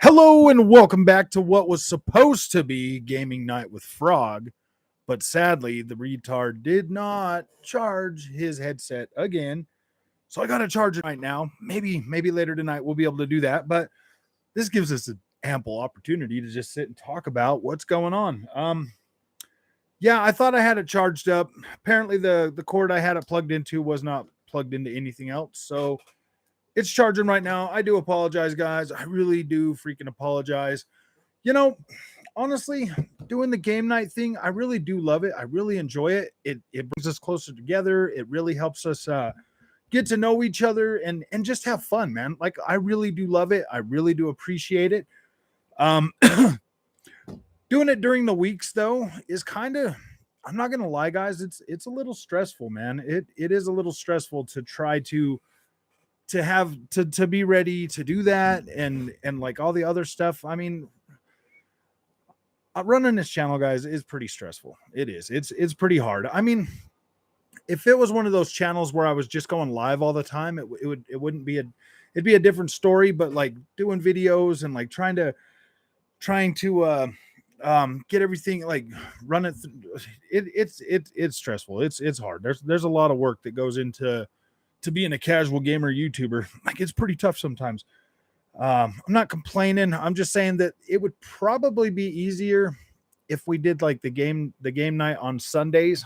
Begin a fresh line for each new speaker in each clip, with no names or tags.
Hello and welcome back to what was supposed to be gaming night with Frog, but sadly the retard did not charge his headset again. So I got to charge it right now. Maybe later tonight we'll be able to do that, but this gives us an ample opportunity to just sit and talk about what's going on. Yeah, I thought I had it charged up. Apparently the cord I had it plugged into was not plugged into anything else. So it's charging right now. I do apologize, guys. I really do freaking apologize. You know, honestly, doing the game night thing, I really do love it. I really enjoy it. It brings us closer together. It really helps us get to know each other and just have fun, man. Like I really do love it. I really do appreciate it. Um, doing it during the weeks though is kind of. I'm not gonna lie, guys. It's a little stressful, man. It is a little stressful to try to have to be ready to do that and like all the other stuff. I mean, running this channel, guys, is pretty stressful. It is. It's pretty hard. I mean, if it was one of those channels where I was just going live all the time, it wouldn't be it'd be a different story. But like doing videos and like trying to get everything like run it. It's stressful. It's hard. There's a lot of work that goes into to being a casual gamer YouTuber. Like it's pretty tough sometimes. I'm not complaining. I'm just saying that it would probably be easier if we did like the game night on Sundays.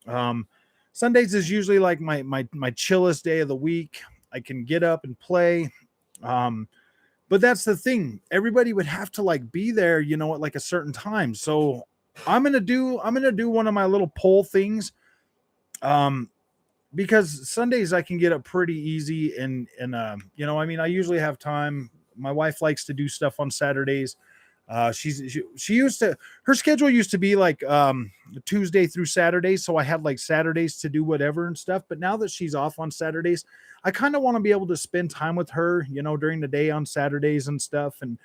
Um, Sundays is usually like my chillest day of the week. I can get up and play. But that's the thing. Everybody would have to like be there, at like a certain time. So I'm gonna do one of my little poll things. Um, because Sundays I can get up pretty easy I mean I usually have time. My wife likes to do stuff on Saturdays. She used to her schedule used to be like Tuesday through Saturday, so I had like Saturdays to do whatever and stuff. But now that she's off on Saturdays, I kind of want to be able to spend time with her, during the day on Saturdays and stuff, and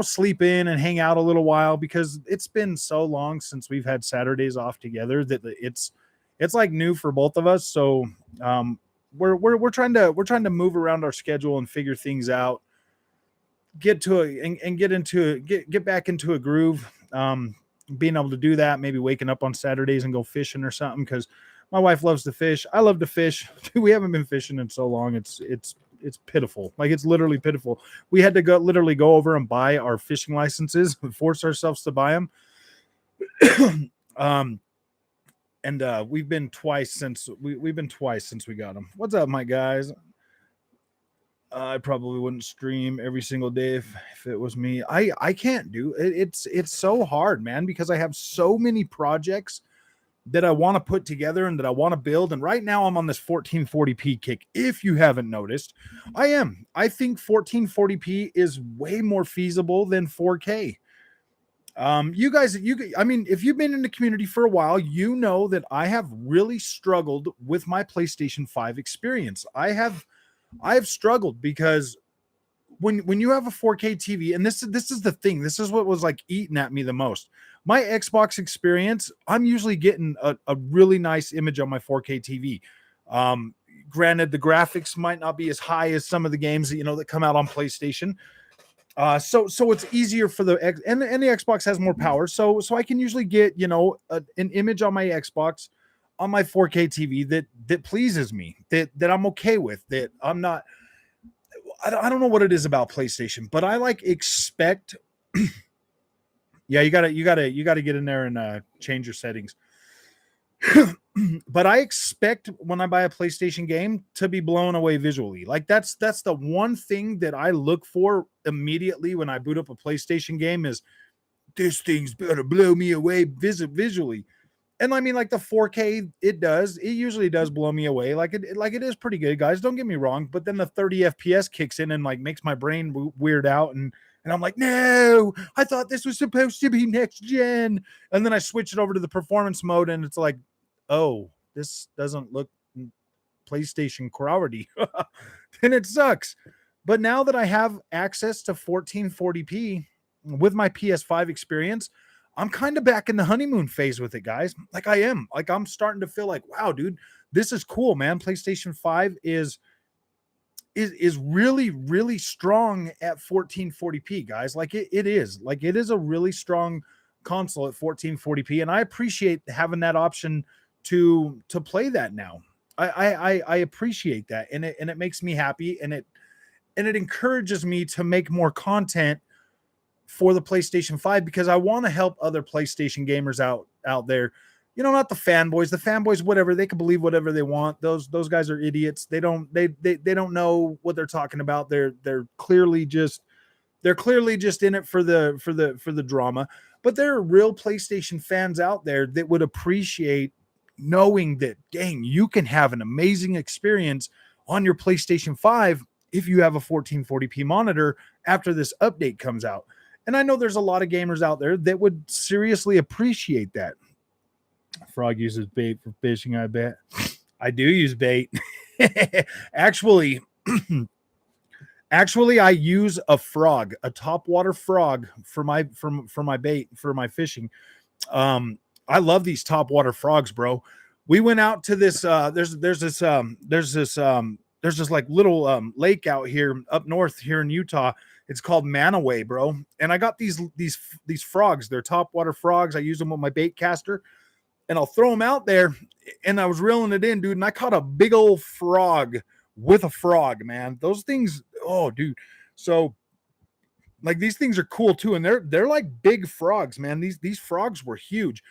sleep in and hang out a little while because it's been so long since we've had Saturdays off together that it's like new for both of us. So we're trying to move around our schedule and figure things out, get to a and get back into a groove. Being able to do that, maybe waking up on Saturdays and go fishing or something, because my wife loves to fish. I love to fish. We haven't been fishing in so long. It's pitiful. Like it's literally pitiful. We had to literally go over and buy our fishing licenses, force ourselves to buy them. um and we've been twice since we've been twice since we got them. What's up, my guys? I probably wouldn't stream every single day if it was me. I can't do it. It's so hard, man, because I have so many projects that I want to put together and that I want to build. And right now I'm on this 1440p kick. If you haven't noticed, I think 1440p is way more feasible than 4K. I mean, if you've been in the community for a while, you know that I have really struggled with my PlayStation 5 experience. I've struggled because when you have a 4K TV, and this is the thing, this is what was like eating at me the most. My Xbox experience, I'm usually getting a really nice image on my 4K TV. Granted, the graphics might not be as high as some of the games that come out on PlayStation. So it's easier for the X, and the Xbox has more power, so I can usually get an image on my Xbox on my 4K TV that pleases me, that I'm okay with, that I'm not. I don't know what it is about PlayStation, but I like expect. Yeah, you gotta get in there and change your settings. But I expect when I buy a PlayStation game to be blown away visually. Like that's the one thing that I look for immediately when I boot up a PlayStation game is this thing's better blow me away visually. And I mean, like the 4K, it usually does blow me away. Like it is pretty good, guys. Don't get me wrong. But then the 30 FPS kicks in and like makes my brain weird out, and I'm like, no, I thought this was supposed to be next gen. And then I switch it over to the performance mode, and it's like, oh, this doesn't look PlayStation quality. Then it sucks. But now that I have access to 1440p with my PS5 experience, I'm kind of back in the honeymoon phase with it, guys. Like I am. Like I'm starting to feel like, wow, dude, this is cool, man. PlayStation 5 is is really, really strong at 1440p, guys. Like it is. Like it is a really strong console at 1440p, and I appreciate having that option to play that now. I appreciate that, and it makes me happy, and it encourages me to make more content for the PlayStation 5 because I want to help other PlayStation gamers out there. You know, not the fanboys. The fanboys, whatever, they can believe whatever they want. Those guys are idiots. They don't know what they're talking about. They're clearly just in it for the drama. But there are real PlayStation fans out there that would appreciate knowing that, dang, you can have an amazing experience on your PlayStation 5 if you have a 1440p monitor after this update comes out. And I know there's a lot of gamers out there that would seriously appreciate that. Frog uses bait for fishing, I bet. I do use bait. Actually, I use a frog, a topwater frog for my bait, for my fishing. I love these topwater frogs, bro. We went out to this there's this like little lake out here up north here in Utah. It's called Nano, bro. And I got these frogs. They're topwater frogs. I use them with my bait caster, and I'll throw them out there. And I was reeling it in, dude, and I caught a big old frog with a frog, man. Those things, oh, dude. So, like, these things are cool too, and they're like big frogs, man. These frogs were huge.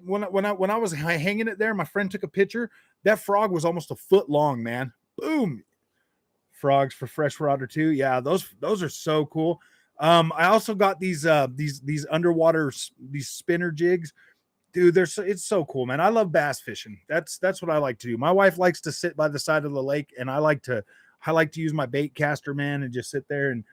When I was hanging it there, my friend took a picture. That frog was almost a foot long, man. Boom. Frogs for freshwater too. Yeah, those are so cool. I also got these underwater, these spinner jigs. Dude, it's so cool, man. I love bass fishing. That's what I like to do. My wife likes to sit by the side of the lake, and I like to use my bait caster, man, and just sit there. And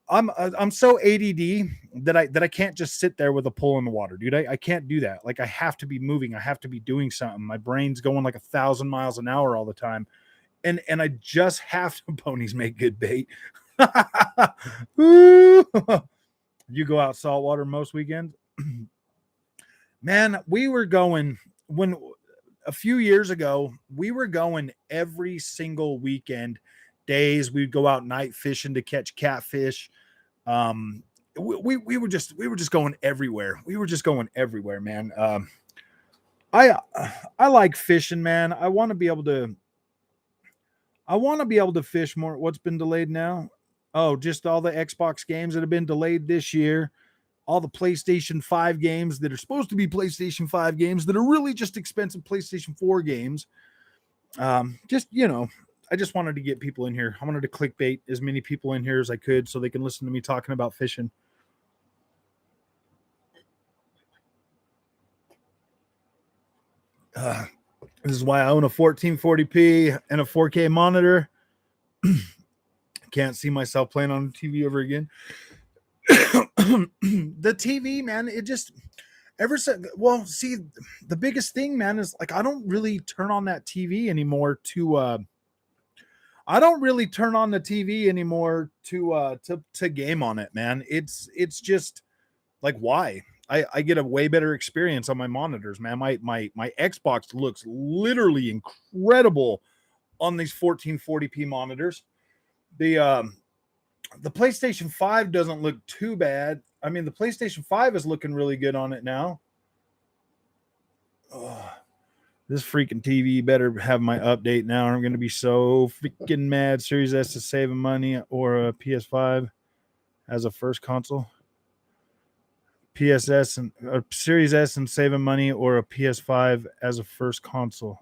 I'm so ADD that I can't just sit there with a pole in the water, dude. I can't do that. Like, I have to be moving. I have to be doing something. My brain's going like 1,000 miles an hour all the time. And I just have to. Ponies make good bait. You go out saltwater most weekends? Man, we were going a few years ago, we were going every single weekend days. We'd go out night fishing to catch catfish. We were just going everywhere. We were just going everywhere, man. I like fishing, man. I want to be able to fish more. What's been delayed now? Oh, just all the Xbox games that have been delayed this year. All the PlayStation 5 games that are supposed to be PlayStation 5 games that are really just expensive PlayStation 4 games. Just, I just wanted to get people in here. I wanted to clickbait as many people in here as I could so they can listen to me talking about fishing. This is why I own a 1440p and a 4K monitor. Can't see myself playing on the TV ever again. The TV, man, it just the biggest thing, man, is like I don't really turn on that TV anymore to game on it, man. It's just like, why? I get a way better experience on my monitors, man. My Xbox looks literally incredible on these 1440p monitors. The PlayStation 5 doesn't look too bad. I mean, the PlayStation 5 is looking really good on it now. Oh, this freaking TV better have my update now. I'm going to be so freaking mad. Series S is saving money, or a PS5 as a first console. PSS and Series S and saving money, or a PS5 as a first console.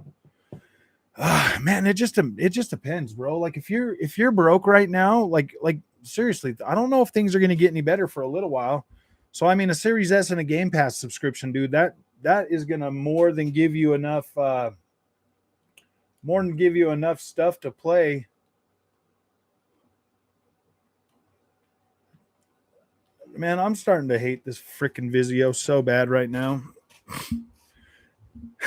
Man, it just depends, bro. Like, if you're broke right now, like seriously, I don't know if things are going to get any better for a little while. So, I mean, a Series S and a Game Pass subscription, dude, that is going to more than give you enough stuff to play. Man, I'm starting to hate this freaking Vizio so bad right now.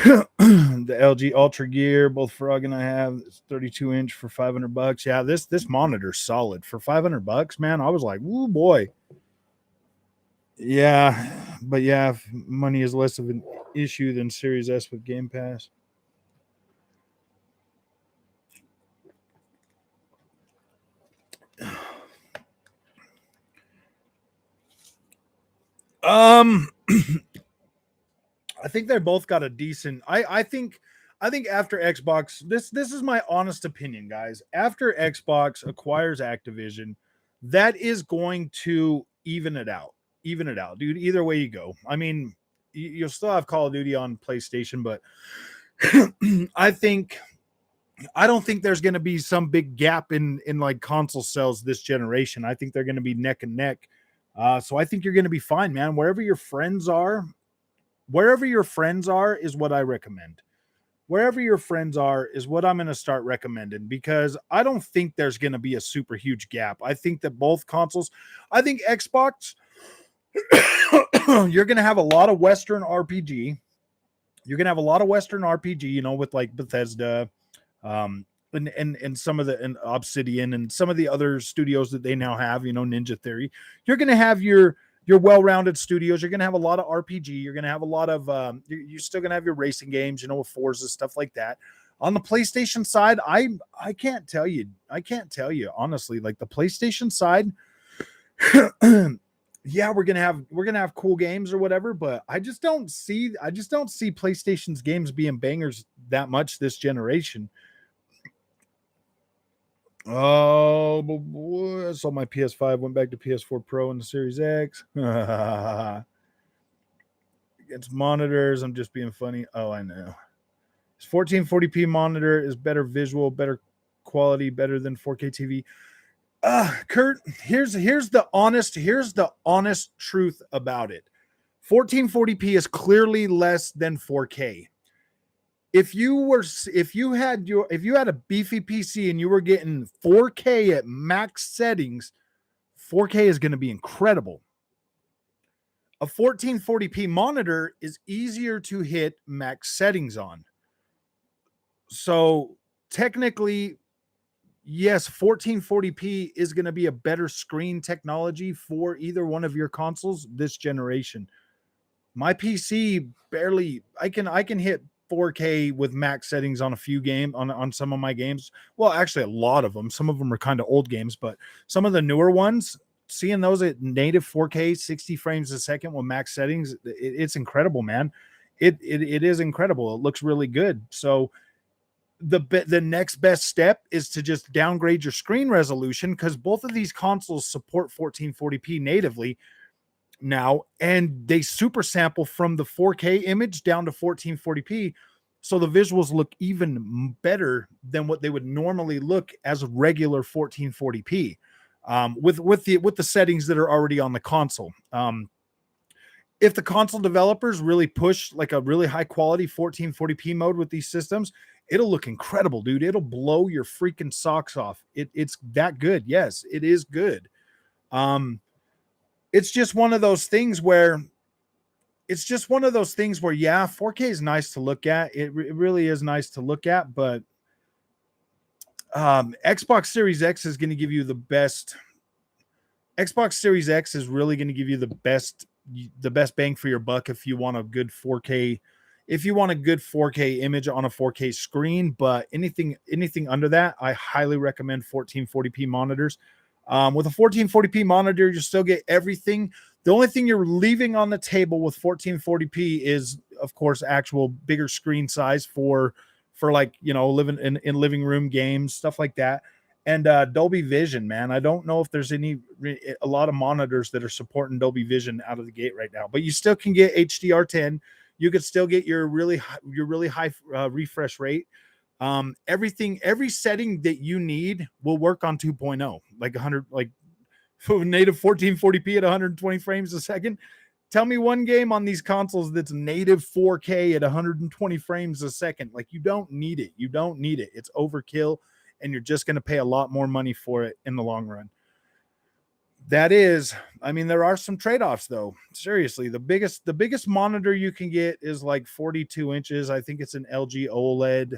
The LG Ultragear, both Frog and I have, it's 32-inch for $500. Yeah, this monitor's solid for $500, man. I was like, "Ooh, boy." Yeah, but yeah, money is less of an issue than Series S with Game Pass. Um, I think they both got a decent. I think after Xbox, this is my honest opinion, guys. After Xbox acquires Activision, that is going to even it out. Even it out, dude. Either way you go. I mean, you'll still have Call of Duty on PlayStation, but I think I don't think there's going to be some big gap in like console sales this generation. I think they're going to be neck and neck. So I think you're going to be fine, man. Wherever your friends are is what I recommend. Wherever your friends are is what I'm going to start recommending because I don't think there's going to be a super huge gap. I think that both consoles, I think Xbox, you're going to have a lot of Western RPG. You're going to have a lot of Western RPG, with like Bethesda, and some of the and Obsidian and some of the other studios that they now have, Ninja Theory. You're going to have your well-rounded studios. You're going to have a lot of RPG. You're going to have a lot of you're still going to have your racing games, with Forza, stuff like that. On the PlayStation side, I can't tell you. I can't tell you honestly. Like the PlayStation side, yeah, we're gonna have cool games or whatever, but I just don't see PlayStation's games being bangers that much this generation. Oh, boy. I saw my PS5 went back to PS4 Pro and the Series X. It's monitors. I'm just being funny. Oh, I know. This 1440p monitor is better visual, better quality, better than 4K TV. Kurt, here's the honest truth about it. 1440p is clearly less than 4K. If you had a beefy PC and you were getting 4K at max settings, 4K is going to be incredible. A 1440p monitor is easier to hit max settings on. So technically, yes, 1440p is going to be a better screen technology for either one of your consoles this generation. My PC barely I can hit 4K with max settings on a few game on some of my games. Well, actually a lot of them. Some of them are kind of old games, but some of the newer ones, seeing those at native 4K 60 frames a second with max settings, it's incredible, man. It is incredible. It looks really good. So the next best step is to just downgrade your screen resolution because both of these consoles support 1440p natively now, and they super sample from the 4K image down to 1440p, so the visuals look even better than what they would normally look as regular 1440p, with the settings that are already on the console. If the console developers really push like a really high quality 1440p mode with these systems, it'll look incredible, dude. It'll blow your freaking socks off. It's that good. Yes, it is good. Um, it's just one of those things where yeah, 4K is nice to look at. It really is nice to look at, but Xbox Series X is going to give you the best. Xbox Series X is really going to give you the best bang for your buck if you want a good 4K image on a 4K screen. But anything under that, I highly recommend 1440p monitors. With a 1440p monitor, you still get everything. The only thing you're leaving on the table with 1440p is, of course, actual bigger screen size for like living in living room games, stuff like that. And Dolby Vision, man. I don't know if there's a lot of monitors that are supporting Dolby Vision out of the gate right now, but you still can get HDR10. You could still get your really high refresh rate. Every setting that you need will work on 2.0, like 100, like native 1440p at 120 frames a second. Tell me one game on these consoles that's native 4K at 120 frames a second. Like, you don't need it. It's overkill, and you're just going to pay a lot more money for it in the long run. There are some trade-offs though. Seriously, the biggest monitor you can get is like 42 inches. I think it's an LG OLED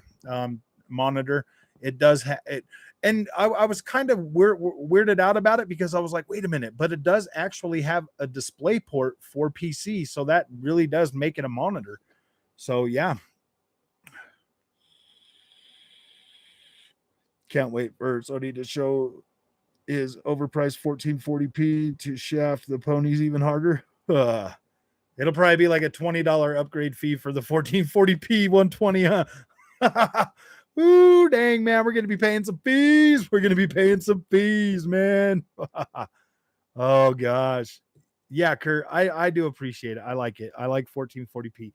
monitor. It does have it, and I was kind of weirded out about it because I was like, wait a minute, but it does actually have a display port for PC, so that really does make it a monitor. So yeah, can't wait for Sony to show is overpriced 1440p to shaft the ponies even harder. It'll probably be like a $20 upgrade fee for the 1440p 120, huh? Ooh, dang, man. We're going to be paying some fees. We're going to be paying some fees, man. Oh, gosh. Yeah, Kurt, I do appreciate it. I like it. I like 1440p.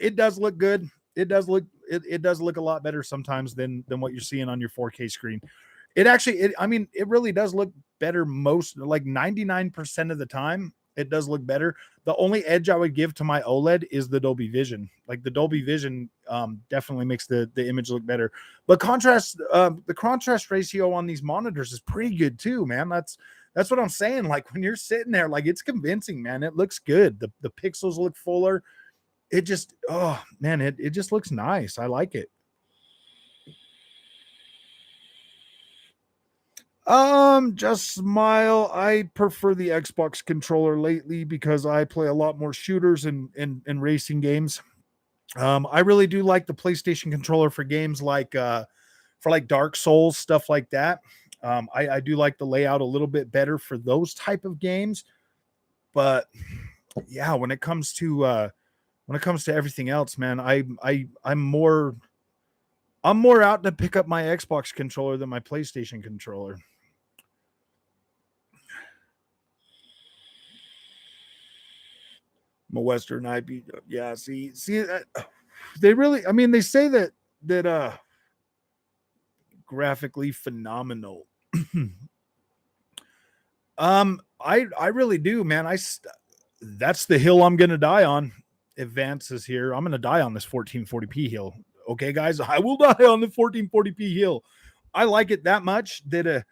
It does look good. It does look a lot better sometimes than what you're seeing on your 4K screen. I mean, it really does look better most, like 99% of the time. It does look better. The only edge I would give to my OLED is the Dolby Vision. Like the Dolby Vision definitely makes the image look better. But the contrast ratio on these monitors is pretty good too, man. That's what I'm saying. Like when you're sitting there, like it's convincing, man. It looks good. The pixels look fuller. It just, oh man, it just looks nice. I like it. Just smile. I prefer the Xbox controller lately because I play a lot more shooters and racing games. I really do like the PlayStation controller for games like for like Dark Souls, stuff like that. I do like the layout a little bit better for those type of games. But yeah, when it comes to everything else, man, I'm more out to pick up my Xbox controller than my PlayStation controller. I'm a Western IP. Yeah, see, they really. I mean, they say that graphically phenomenal. I really do, man. That's the hill I'm gonna die on. Advances here. I'm gonna die on this 1440p hill. Okay, guys, I will die on the 1440p hill. I like it that much that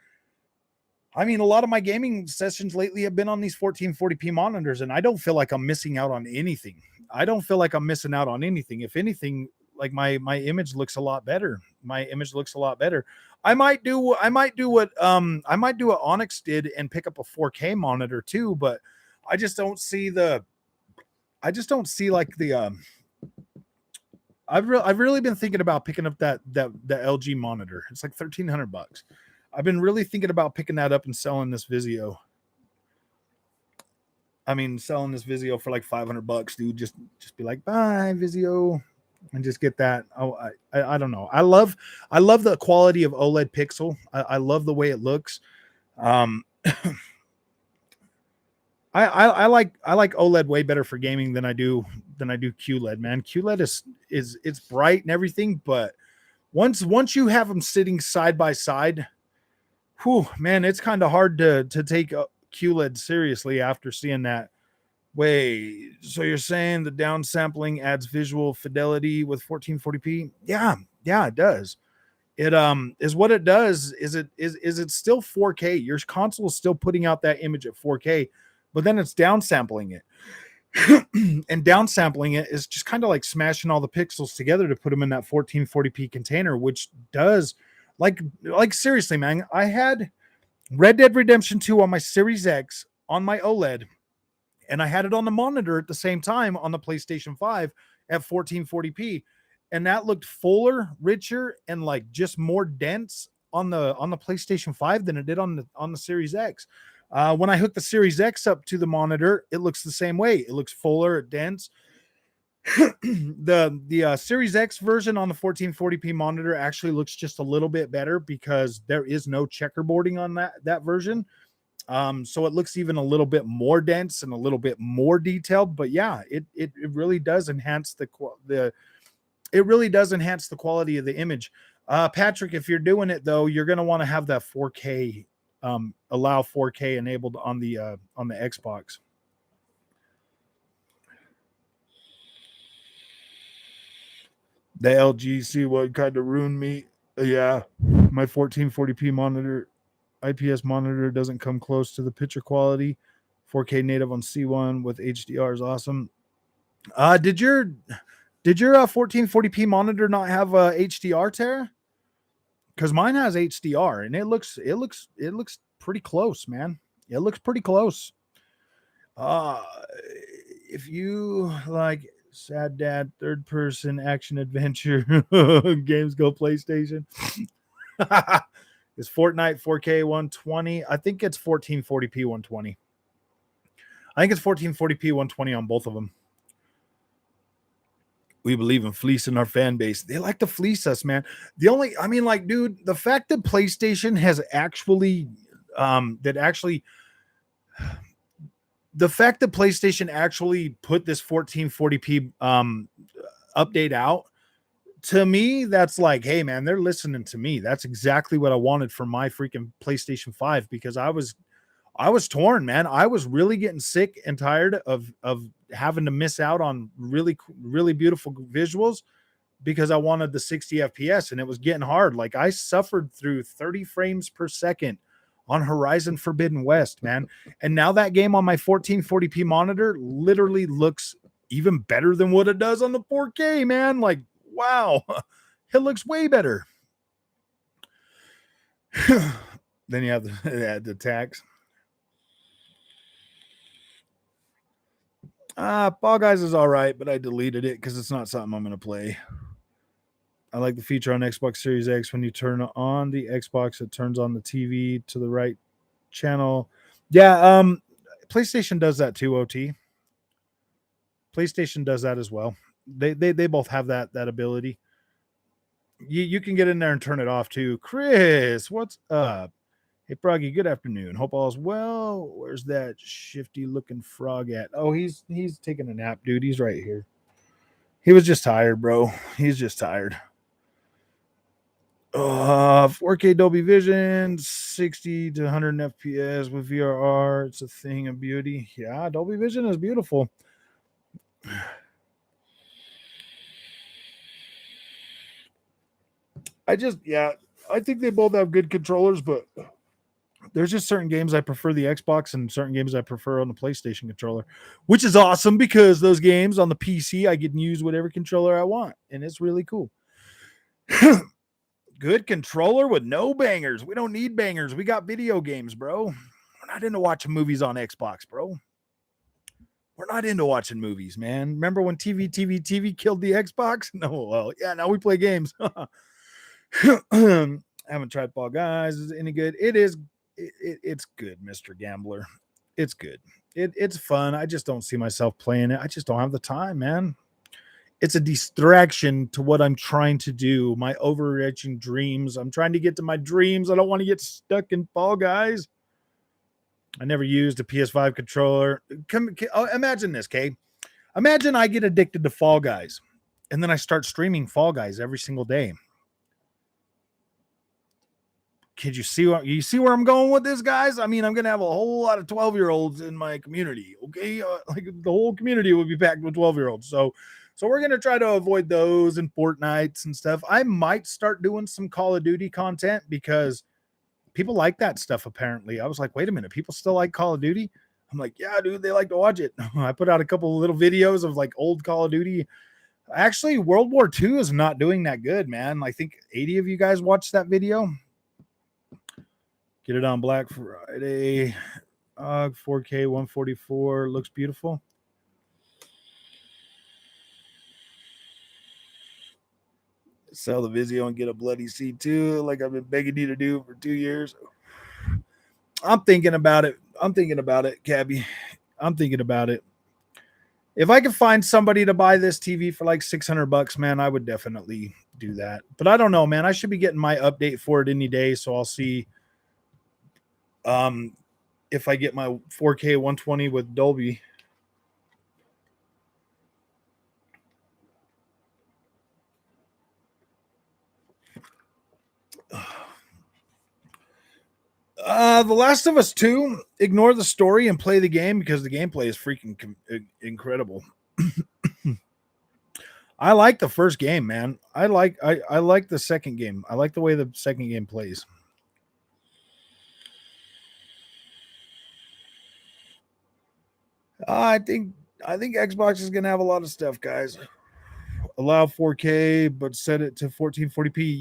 I mean, a lot of my gaming sessions lately have been on these 1440p monitors, and I don't feel like I'm missing out on anything. I don't feel like I'm missing out on anything. If anything, like my image looks a lot better. My image looks a lot better. I might do what Onyx did and pick up a 4K monitor too, but I just don't see the I just don't see like the I've really been thinking about picking up the LG monitor. It's like $1,300. I've been really thinking about picking that up and selling this Vizio. I mean, selling this Vizio for like $500, dude. Just be like, bye, Vizio, and just get that. Oh, I don't know. I love the quality of OLED pixel. I love the way it looks. I like OLED way better for gaming than I do QLED, man. QLED is it's bright and everything, but once you have them sitting side by side, whew, man, it's kind of hard to take QLED seriously after seeing that. Wait, so you're saying the downsampling adds visual fidelity with 1440p? Yeah, it does. It is what it does. Is it still 4K? Your console is still putting out that image at 4K, but then it's downsampling it. And downsampling it is just kind of like smashing all the pixels together to put them in that 1440p container, which does like seriously, man. I had Red Dead Redemption 2 on my Series X on my OLED, and I had it on the monitor at the same time on the PlayStation 5 at 1440p, and that looked fuller, richer, and like just more dense on the PlayStation 5 than it did on the Series X. When I hook the Series X up to the monitor, it looks the same way. It looks fuller, dense. The Series X version on the 1440p monitor actually looks just a little bit better because there is no checkerboarding on that version. So it looks even a little bit more dense and a little bit more detailed. But yeah, it really does enhance the quality of the image. Patrick, if you're doing it though, you're gonna want to have that 4K, allow 4K enabled on the Xbox. The LG C1 kind of ruined me. Yeah, my 1440p monitor, IPS monitor doesn't come close to the picture quality. 4K native on C1 with HDR is awesome. Did your 1440p monitor not have HDR, Tara? Because mine has HDR and it looks pretty close, man. It looks pretty close. If you like Sad Dad third person action adventure games, go PlayStation. Is Fortnite 4K 120? I think it's 1440p 120. I think it's 1440p 120 on both of them. We believe in fleecing our fan base. They like to fleece us, man. I mean, like, dude, the fact that PlayStation has actually, the fact that PlayStation actually put this 1440p update out, to me, that's like, hey, man, they're listening to me. That's exactly what I wanted for my freaking PlayStation 5, because I was torn, man. I was really getting sick and tired of having to miss out on really beautiful visuals because I wanted the 60 FPS, and it was getting hard. Like, I suffered through 30 frames per second on Horizon Forbidden West, man. And now that game on my 1440p monitor literally looks even better than what it does on the 4K, man. Like, wow, it looks way better. Then you have the tax. Fall Guys is all right, but I deleted it because it's not something I'm going to play. I like the feature on Xbox Series X. When you turn on the Xbox, it turns on the TV to the right channel. Yeah, PlayStation does that too, OT. PlayStation does that as well. They both have that ability. You can get in there and turn it off too. Chris, what's up? Hey, Froggy, good afternoon. Hope all's well. Where's that shifty looking frog at? Oh, he's taking a nap, dude. He's right here. He was just tired, bro. He's just tired. 4K Dolby Vision, 60 to 100 FPS with VRR. It's a thing of beauty. Yeah, Dolby Vision is beautiful. I think they both have good controllers, but there's just certain games I prefer the Xbox and certain games I prefer on the PlayStation controller, which is awesome because those games on the PC, I can use whatever controller I want, and it's really cool. Good controller with no bangers. We don't need bangers. We got video games, bro. We're not into watching movies on Xbox, bro. We're not into watching movies, man. Remember when TV killed the Xbox? No, well, yeah, now we play games. I haven't tried Fall Guys. Is it any good? It is. It's good, Mr. Gambler. It's good. It's fun. I just don't see myself playing it. I just don't have the time, man. It's a distraction to what I'm trying to do, my overreaching dreams. I'm trying to get to my dreams. I don't want to get stuck in Fall Guys. I never used a PS5 controller. Imagine this, Kay. Imagine I get addicted to Fall Guys, and then I start streaming Fall Guys every single day. Could you see where I'm going with this, guys? I mean, I'm gonna have a whole lot of 12-year-olds in my community. Okay, like the whole community will be packed with 12-year-olds. So we're gonna try to avoid those and Fortnites and stuff. I might start doing some Call of Duty content because people like that stuff. Apparently, I was like, wait a minute, people still like Call of Duty? I'm like, yeah, dude, they like to watch it. I put out a couple of little videos of like old Call of Duty. Actually, World War II is not doing that good, man. I think 80 of you guys watched that video. Get it on Black Friday. 4K 144 looks beautiful. Sell the Vizio and get a bloody C2 like I've been begging you to do for 2 years. I'm thinking about it, Cabby. I'm thinking about it. If I could find somebody to buy this TV for like $600, man, I would definitely do that. But I don't know, man. I should be getting my update for it any day, so I'll see. If I get my 4K 120 with Dolby. The Last of Us 2, ignore the story and play the game because the gameplay is freaking incredible. I like the first game, man. I like the second game. I like the way the second game plays. I think Xbox is gonna have a lot of stuff, guys. Allow 4K, but set it to 1440p.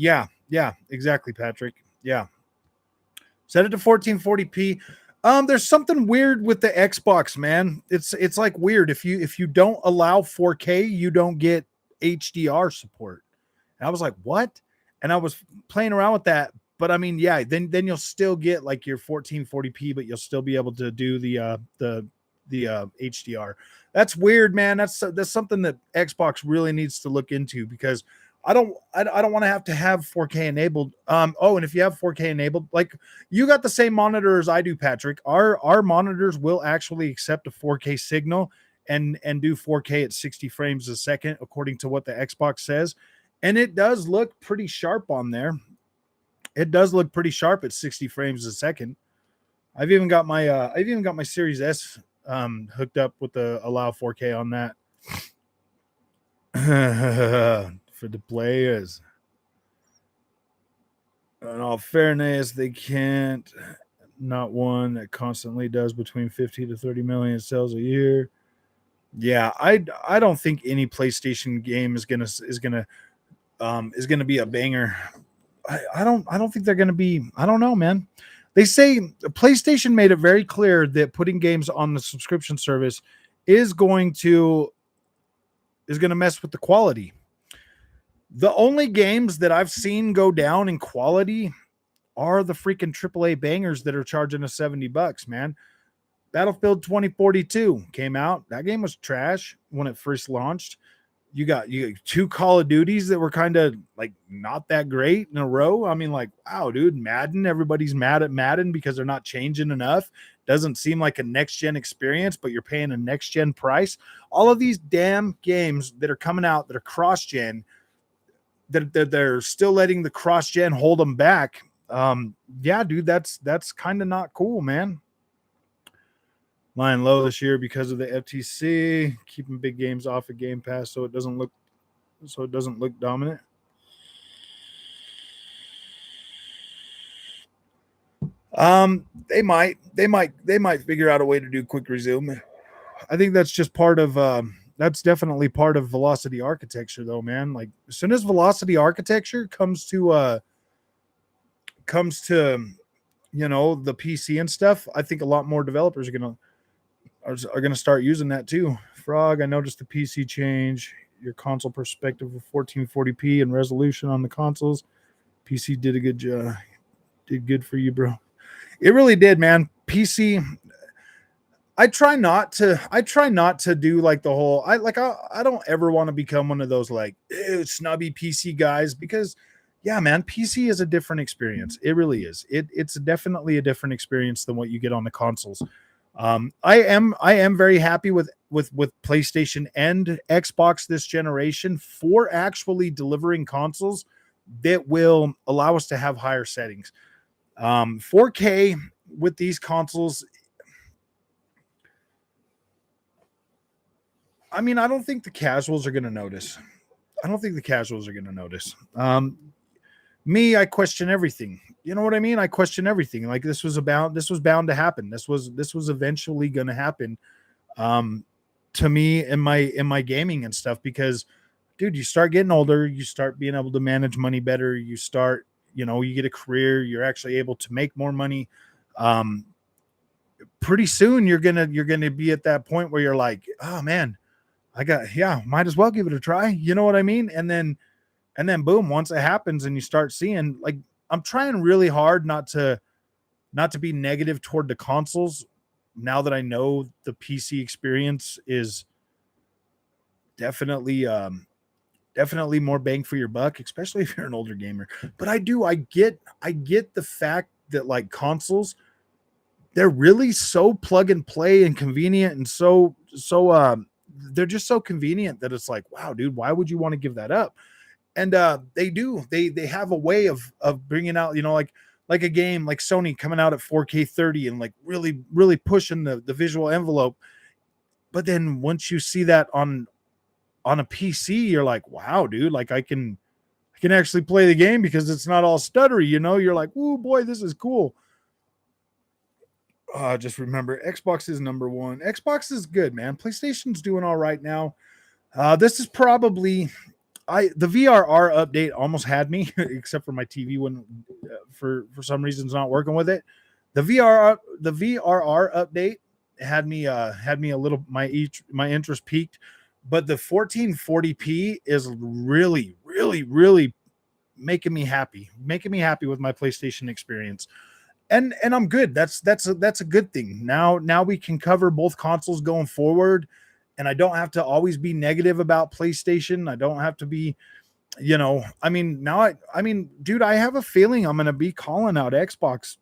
Yeah, exactly, Patrick. Yeah, set it to 1440p. There's something weird with the Xbox, man. It's like weird. If you don't allow 4K, you don't get HDR support. And I was like, what? And I was playing around with that. But I mean, yeah, then you'll still get like your 1440p, but you'll still be able to do the HDR. That's weird, man. That's something that Xbox really needs to look into, because I don't want to have 4K enabled. And if you have 4K enabled, like, you got the same monitor as I do, Patrick. Our monitors will actually accept a 4K signal and do 4K at 60 frames a second, according to what the Xbox says. And it does look pretty sharp on there. It does look pretty sharp at 60 frames a second. I've even got my Series S hooked up with the allow 4K on that. For the players. In all fairness, they can't. Not one that constantly does between 50 to 30 million sales a year. Yeah, I don't think any PlayStation game is gonna be a banger. I don't think they're gonna be. I don't know, man. They say PlayStation made it very clear that putting games on the subscription service is going to mess with the quality. The only games that I've seen go down in quality are the freaking AAA bangers that are charging us $70, man. Battlefield 2042 came out. That game was trash when it first launched. You got two Call of Duties that were kind of like not that great in a row. I mean, like, wow, dude, Madden. Everybody's mad at Madden because they're not changing enough. Doesn't seem like a next-gen experience, but you're paying a next-gen price. All of these damn games that are coming out that are cross-gen, that they're still letting the cross-gen hold them back. Yeah, dude, that's kind of not cool, man. Lying low this year because of the FTC, keeping big games off of Game Pass so it doesn't look dominant. They might figure out a way to do quick resume. I think that's just part of that's definitely part of velocity architecture, though, man. Like, as soon as velocity architecture comes to the PC and stuff, I think a lot more developers are gonna start using that too. Frog, I noticed the PC change. Your console perspective of 1440p and resolution on the consoles. PC did a good job. Did good for you, bro. It really did, man. PC. I try not to do like the whole. I don't ever want to become one of those like snobby PC guys, because yeah, man, PC is a different experience. It really is. It's definitely a different experience than what you get on the consoles. I am very happy with PlayStation and Xbox this generation for actually delivering consoles that will allow us to have higher settings. 4K with these consoles. I mean, I don't think the casuals are going to notice. Me, I question everything. You know what I mean? I question everything. Like, this was bound to happen. This was eventually going to happen to me in my gaming and stuff, because dude, you start getting older, you start being able to manage money better, you start, you get a career, you're actually able to make more money. Pretty soon you're going to be at that point where you're like, "Oh man, might as well give it a try." You know what I mean? And then boom, once it happens and you start seeing, like, I'm trying really hard not to be negative toward the consoles now that I know the PC experience is definitely more bang for your buck, especially if you're an older gamer. But I get the fact that, like, consoles, they're really so plug and play and convenient, and so they're just so convenient that it's like, wow, dude, why would you want to give that up? And they have a way of bringing out, like a game like Sony coming out at 4K 30 and like really pushing the visual envelope. But then once you see that on a PC, you're like, wow, dude, like I can actually play the game because it's not all stuttery, you're like, oh boy, this is cool. Just remember, Xbox is number one. Xbox is good, man. PlayStation's doing all right now. This is probably the VRR update almost had me, except for my TV when for some reason it's not working with it. The VRR update had me a little, my interest peaked, but the 1440p is really making me happy with my PlayStation experience. and I'm good. That's a good thing. Now we can cover both consoles going forward, and I don't have to always be negative about PlayStation. I don't have to be, I mean, now I mean, dude, I have a feeling I'm gonna be calling out Xbox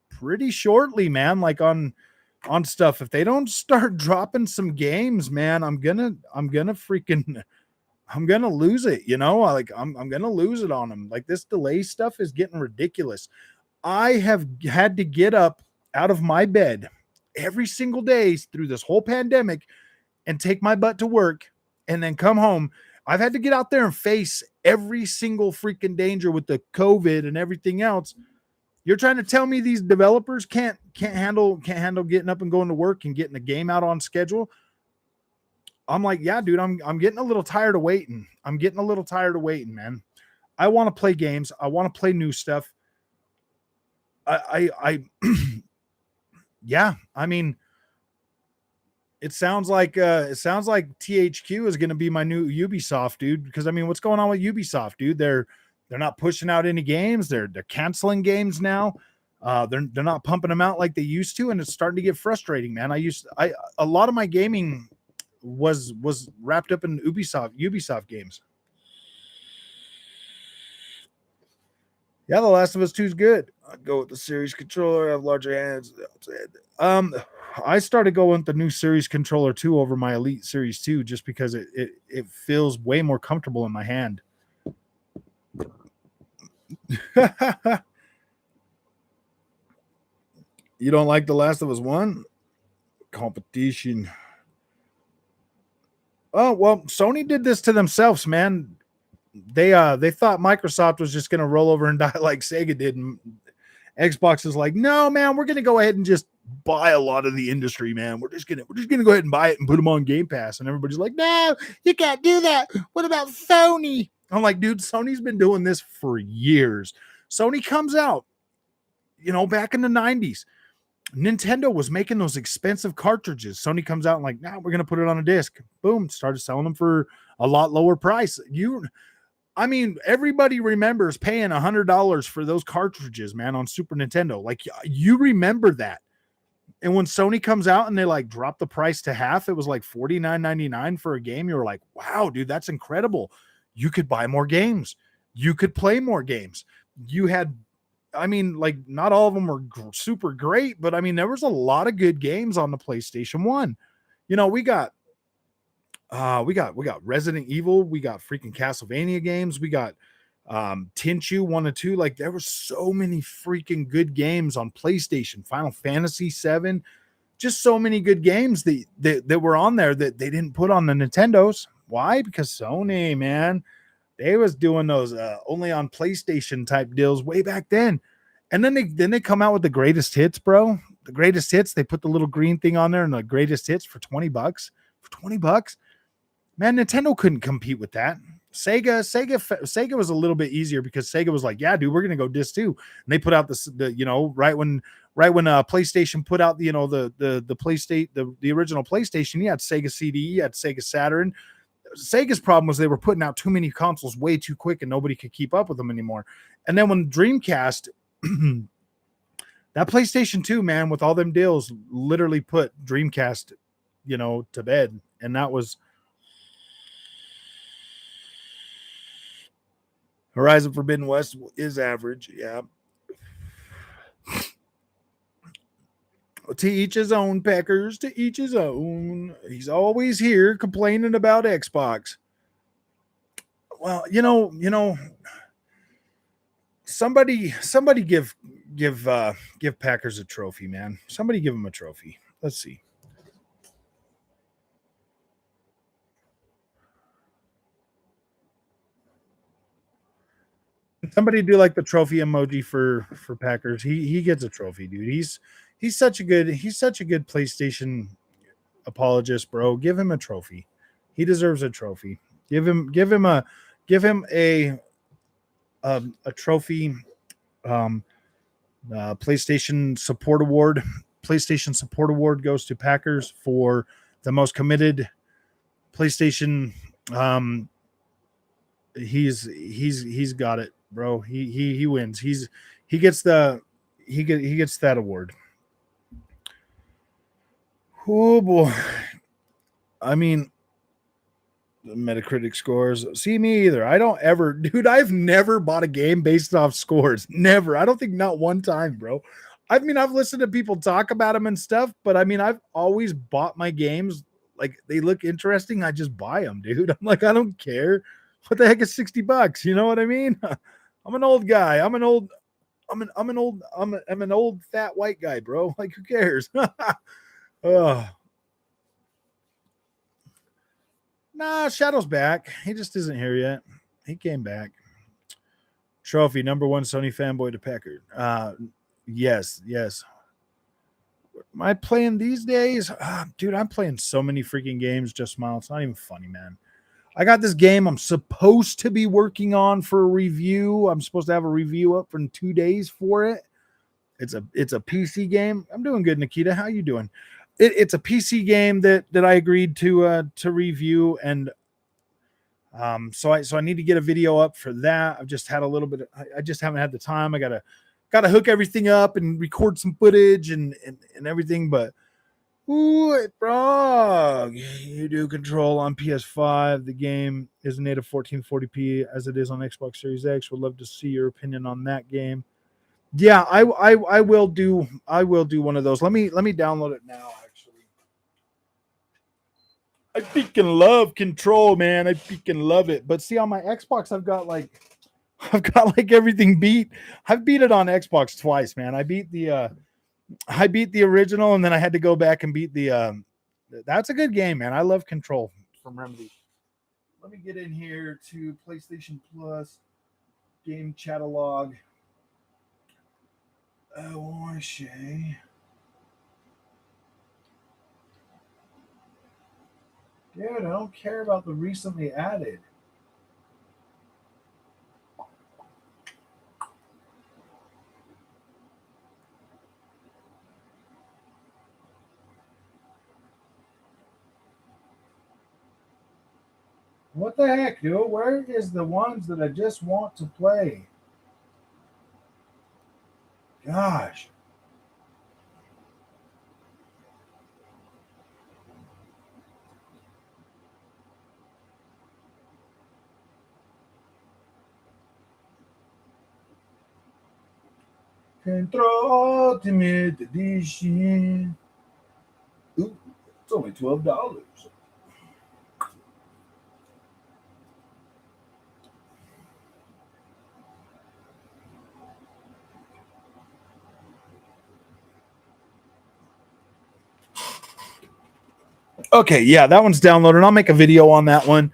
pretty shortly, man. Like on stuff. If they don't start dropping some games, man, I'm gonna freaking I'm gonna lose it. Like I'm gonna lose it on them. Like this delay stuff is getting ridiculous. I have had to get up out of my bed every single day through this whole pandemic and take my butt to work and then come home. I've had to get out there and face every single freaking danger with the COVID and everything else. You're trying to tell me these developers can't handle getting up and going to work and getting the game out on schedule? I'm like, yeah, dude, I'm getting a little tired of waiting. I'm getting a little tired of waiting, man. I want to play games. I want to play new stuff. Yeah, I mean, it sounds like THQ is going to be my new Ubisoft, dude. Because I mean, what's going on with Ubisoft, dude? They're not pushing out any games. They're canceling games now. They're not pumping them out like they used to, and it's starting to get frustrating, man. A lot of my gaming was wrapped up in Ubisoft games. Yeah, The Last of Us 2 is good. I'd go with the series controller. I have larger hands. Um, I started going with the new series controller 2 over my Elite Series 2 just because it feels way more comfortable in my hand. You don't like The Last of Us 1? Competition. Oh, well, Sony did this to themselves, man. They thought Microsoft was just going to roll over and die like Sega did, and Xbox is like, no, man, we're going to go ahead and just buy a lot of the industry, man. We're just gonna go ahead and buy it and put them on Game Pass. And everybody's like, no, you can't do that. What about Sony? I'm like, dude, Sony's been doing this for years. Sony comes out, back in the 90s. Nintendo was making those expensive cartridges. Sony comes out and like, nah, we're gonna put it on a disc. Boom, started selling them for a lot lower price. I mean, everybody remembers paying $100 for those cartridges, man, on Super Nintendo. Like, you remember that. And when Sony comes out and they like drop the price to half, it was like $49.99 for a game. You were like, wow, dude, that's incredible. You could buy more games. You could play more games. You had, I mean, like, not all of them were super great, but I mean, there was a lot of good games on the PlayStation 1. We got Resident Evil, we got freaking Castlevania games, we got Tenchu 1 and 2. Like, there were so many freaking good games on PlayStation. Final Fantasy 7, just so many good games that were on there that they didn't put on the Nintendos. Why? Because Sony, man, they was doing those only on PlayStation type deals way back then. And then they come out with the greatest hits, bro. The greatest hits, they put the little green thing on there and the greatest hits for $20. For $20, man, Nintendo couldn't compete with that. Sega was a little bit easier because Sega was like, yeah, dude, we're gonna go disc too. And they put out right when PlayStation put out the PlayStation, the original PlayStation. You had Sega CD, you had Sega Saturn. Sega's problem was they were putting out too many consoles way too quick and nobody could keep up with them anymore. And then when Dreamcast, that PlayStation 2, man, with all them deals, literally put Dreamcast, to bed. And that was Horizon Forbidden West is average. Yeah. To each his own, Packers. To each his own. He's always here complaining about Xbox. Well, somebody give Packers a trophy, man. Somebody give him a trophy. Let's see. Somebody do like the trophy emoji for Packers. He gets a trophy, dude. He's such a good PlayStation apologist, bro. Give him a trophy. He deserves a trophy. Give him a trophy. Um, PlayStation Support Award. PlayStation Support Award goes to Packers for the most committed PlayStation. He's got it, bro. He wins. He gets the he gets that award. Oh boy. I mean, the Metacritic scores. See me either. I don't ever, dude. I've never bought a game based off scores. Never. I don't think not one time, bro. I mean, I've listened to people talk about them and stuff, but I mean, I've always bought my games like they look interesting. I just buy them, dude. I'm like, I don't care. What the heck is $60? You know what I mean? I'm an old guy. I'm an old fat white guy, bro. Like, who cares? Oh, nah, Shadow's back. He just isn't here yet. He came back. Trophy number one Sony fanboy to Packard. Yes. Am I playing these days? Dude, I'm playing so many freaking games. Just smile. It's not even funny, man. I got this game I'm supposed to be working on for a review. I'm supposed to have a review up in 2 days for it. It's a PC game. I'm doing good, Nikita. How you doing? It's a PC game that I agreed to review, and so I need to get a video up for that. I've just had a little bit. I just haven't had the time. I gotta hook everything up and record some footage and everything. But ooh, bro, you do Control on PS5. The game is native 1440p as it is on Xbox Series X. Would love to see your opinion on that game. Yeah, I will do one of those. Let me download it now. Actually, I freaking love Control, man. I freaking love it. But see, on my Xbox, I've got like everything beat. I've beat it on Xbox twice, man. I beat the original, and then I had to go back and beat the. That's a good game, man. I love Control from Remedy. Let me get in here to PlayStation Plus game catalog. Oh, Shay. Dude, I don't care about the recently added. What the heck, dude? Where is the ones that I just want to play? Gosh. Control Ultimate Edition. Ooh, it's only $12. Okay, yeah, that one's downloaded. I'll make a video on that one.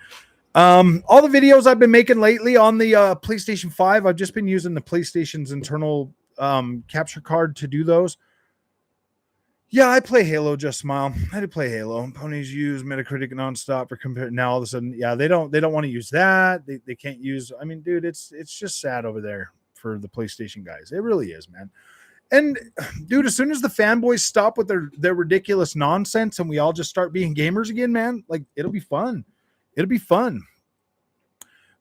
All the videos I've been making lately on the PlayStation 5, I've just been using the PlayStation's internal capture card to do those. Yeah, I play Halo. Just smile. I did play Halo. Ponies use Metacritic nonstop for compare. Now all of a sudden, yeah, they don't want to use that. They can't use. I mean, dude, it's just sad over there for the PlayStation guys. It really is, man. And dude, as soon as the fanboys stop with their ridiculous nonsense and we all just start being gamers again, man, like it'll be fun. It'll be fun.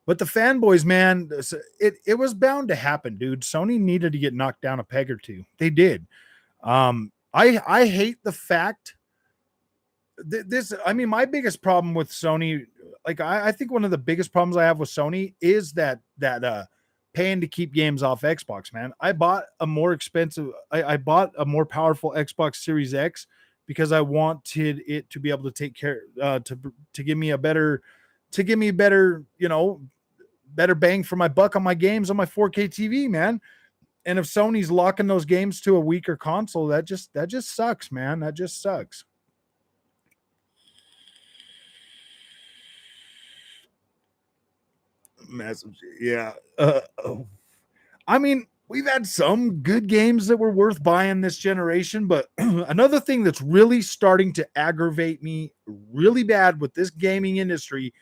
But the fanboys, man, it was bound to happen, dude. Sony needed to get knocked down a peg or two. They did. I hate the fact that this. I mean, my biggest problem with Sony, like I think one of the biggest problems I have with Sony is that paying to keep games off Xbox, man. I bought a more expensive. I bought a more powerful Xbox Series X because I wanted it to be able to take care to give me a better better bang for my buck on my games on my 4K TV, man. And if Sony's locking those games to a weaker console, that just sucks, man. That just sucks. Massive, yeah. I mean, we've had some good games that were worth buying this generation, but another thing that's really starting to aggravate me really bad with this gaming industry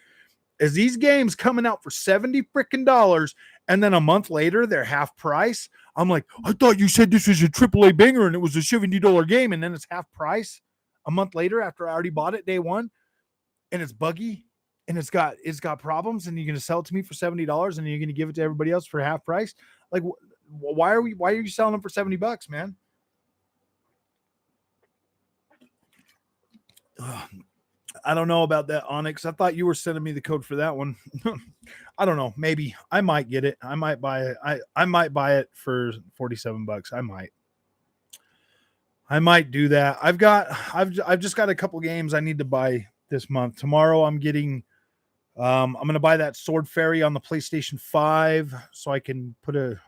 is these games coming out for $70 freaking dollars, and then a month later they're half price. I'm like, I thought you said this was a AAA banger and it was a $70 game, and then it's half price a month later after I already bought it day one, and it's buggy and it's got problems, and you're gonna sell it to me for $70 and you're gonna give it to everybody else for half price. Like, Why are you selling them for $70, man? Ugh, I don't know about that, Onyx. I thought you were sending me the code for that one. I don't know. Maybe I might get it. I might buy it. I might buy it for $47. I might do that. I've just got a couple games I need to buy this month. Tomorrow I'm getting I'm gonna buy that Sword Fairy on the PlayStation 5 so I can put a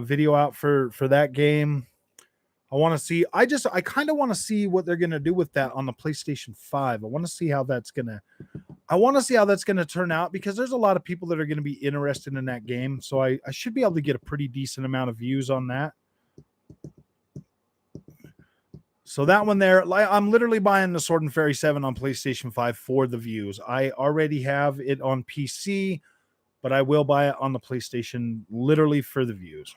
video out for that game. I want to see. I kind of want to see what they're gonna do with that on the PlayStation 5. I want to see how that's gonna turn out because there's a lot of people that are gonna be interested in that game. So I should be able to get a pretty decent amount of views on that. So that one there, I'm literally buying the Sword and Fairy 7 on PlayStation 5 for the views. I already have it on PC, but I will buy it on the PlayStation literally for the views.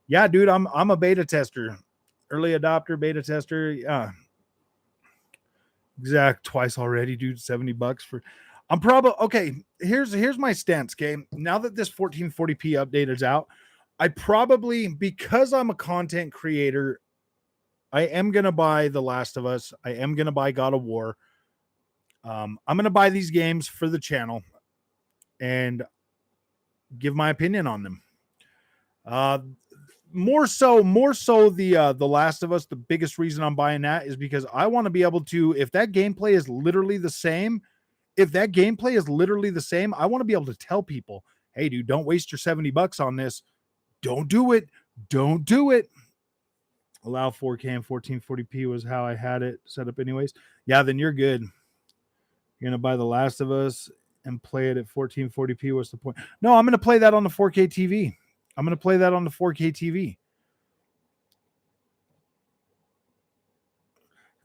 Yeah, dude, I'm a beta tester, early adopter, beta tester. Yeah, exact twice already, dude. $70 for. I'm probably okay. Here's my stance. Okay, now that this 1440p update is out, I probably, because I'm a content creator, I am going to buy The Last of Us. I am going to buy God of War. I'm going to buy these games for the channel and give my opinion on them. More so the Last of Us, the biggest reason I'm buying that is because I want to be able to, if that gameplay is literally the same, I want to be able to tell people, hey, dude, don't waste your $70 on this. Don't do it. Don't do it. Allow 4K and 1440p was how I had it set up anyways. Yeah, then you're good. You're going to buy The Last of Us and play it at 1440p. What's the point? No, I'm going to play that on the 4K TV. I'm going to play that on the 4K TV.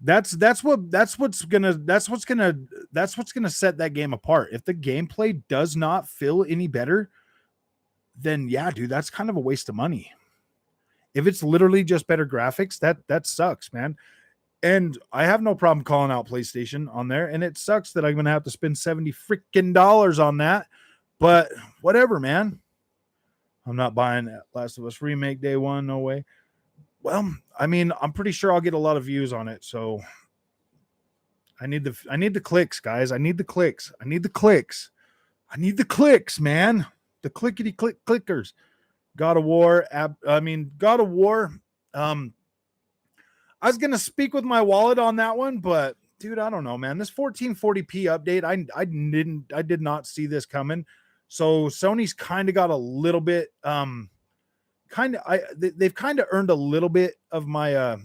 That's what's gonna set that game apart. If the gameplay does not feel any better, then yeah, dude, that's kind of a waste of money. If it's literally just better graphics, that sucks, man. And I have no problem calling out PlayStation on there, and it sucks that I'm gonna have to spend $70 freaking on that. But whatever, man. I'm not buying that Last of Us remake day one, no way. Well, I mean, I'm pretty sure I'll get a lot of views on it, so I need the clicks, guys. I need the clicks, man. The clickety clickers. God of War. God of War. I was gonna speak with my wallet on that one, but dude, I don't know, man. This 1440p update, I did not see this coming. So Sony's kind of got a little bit, they've kind of earned a little bit of my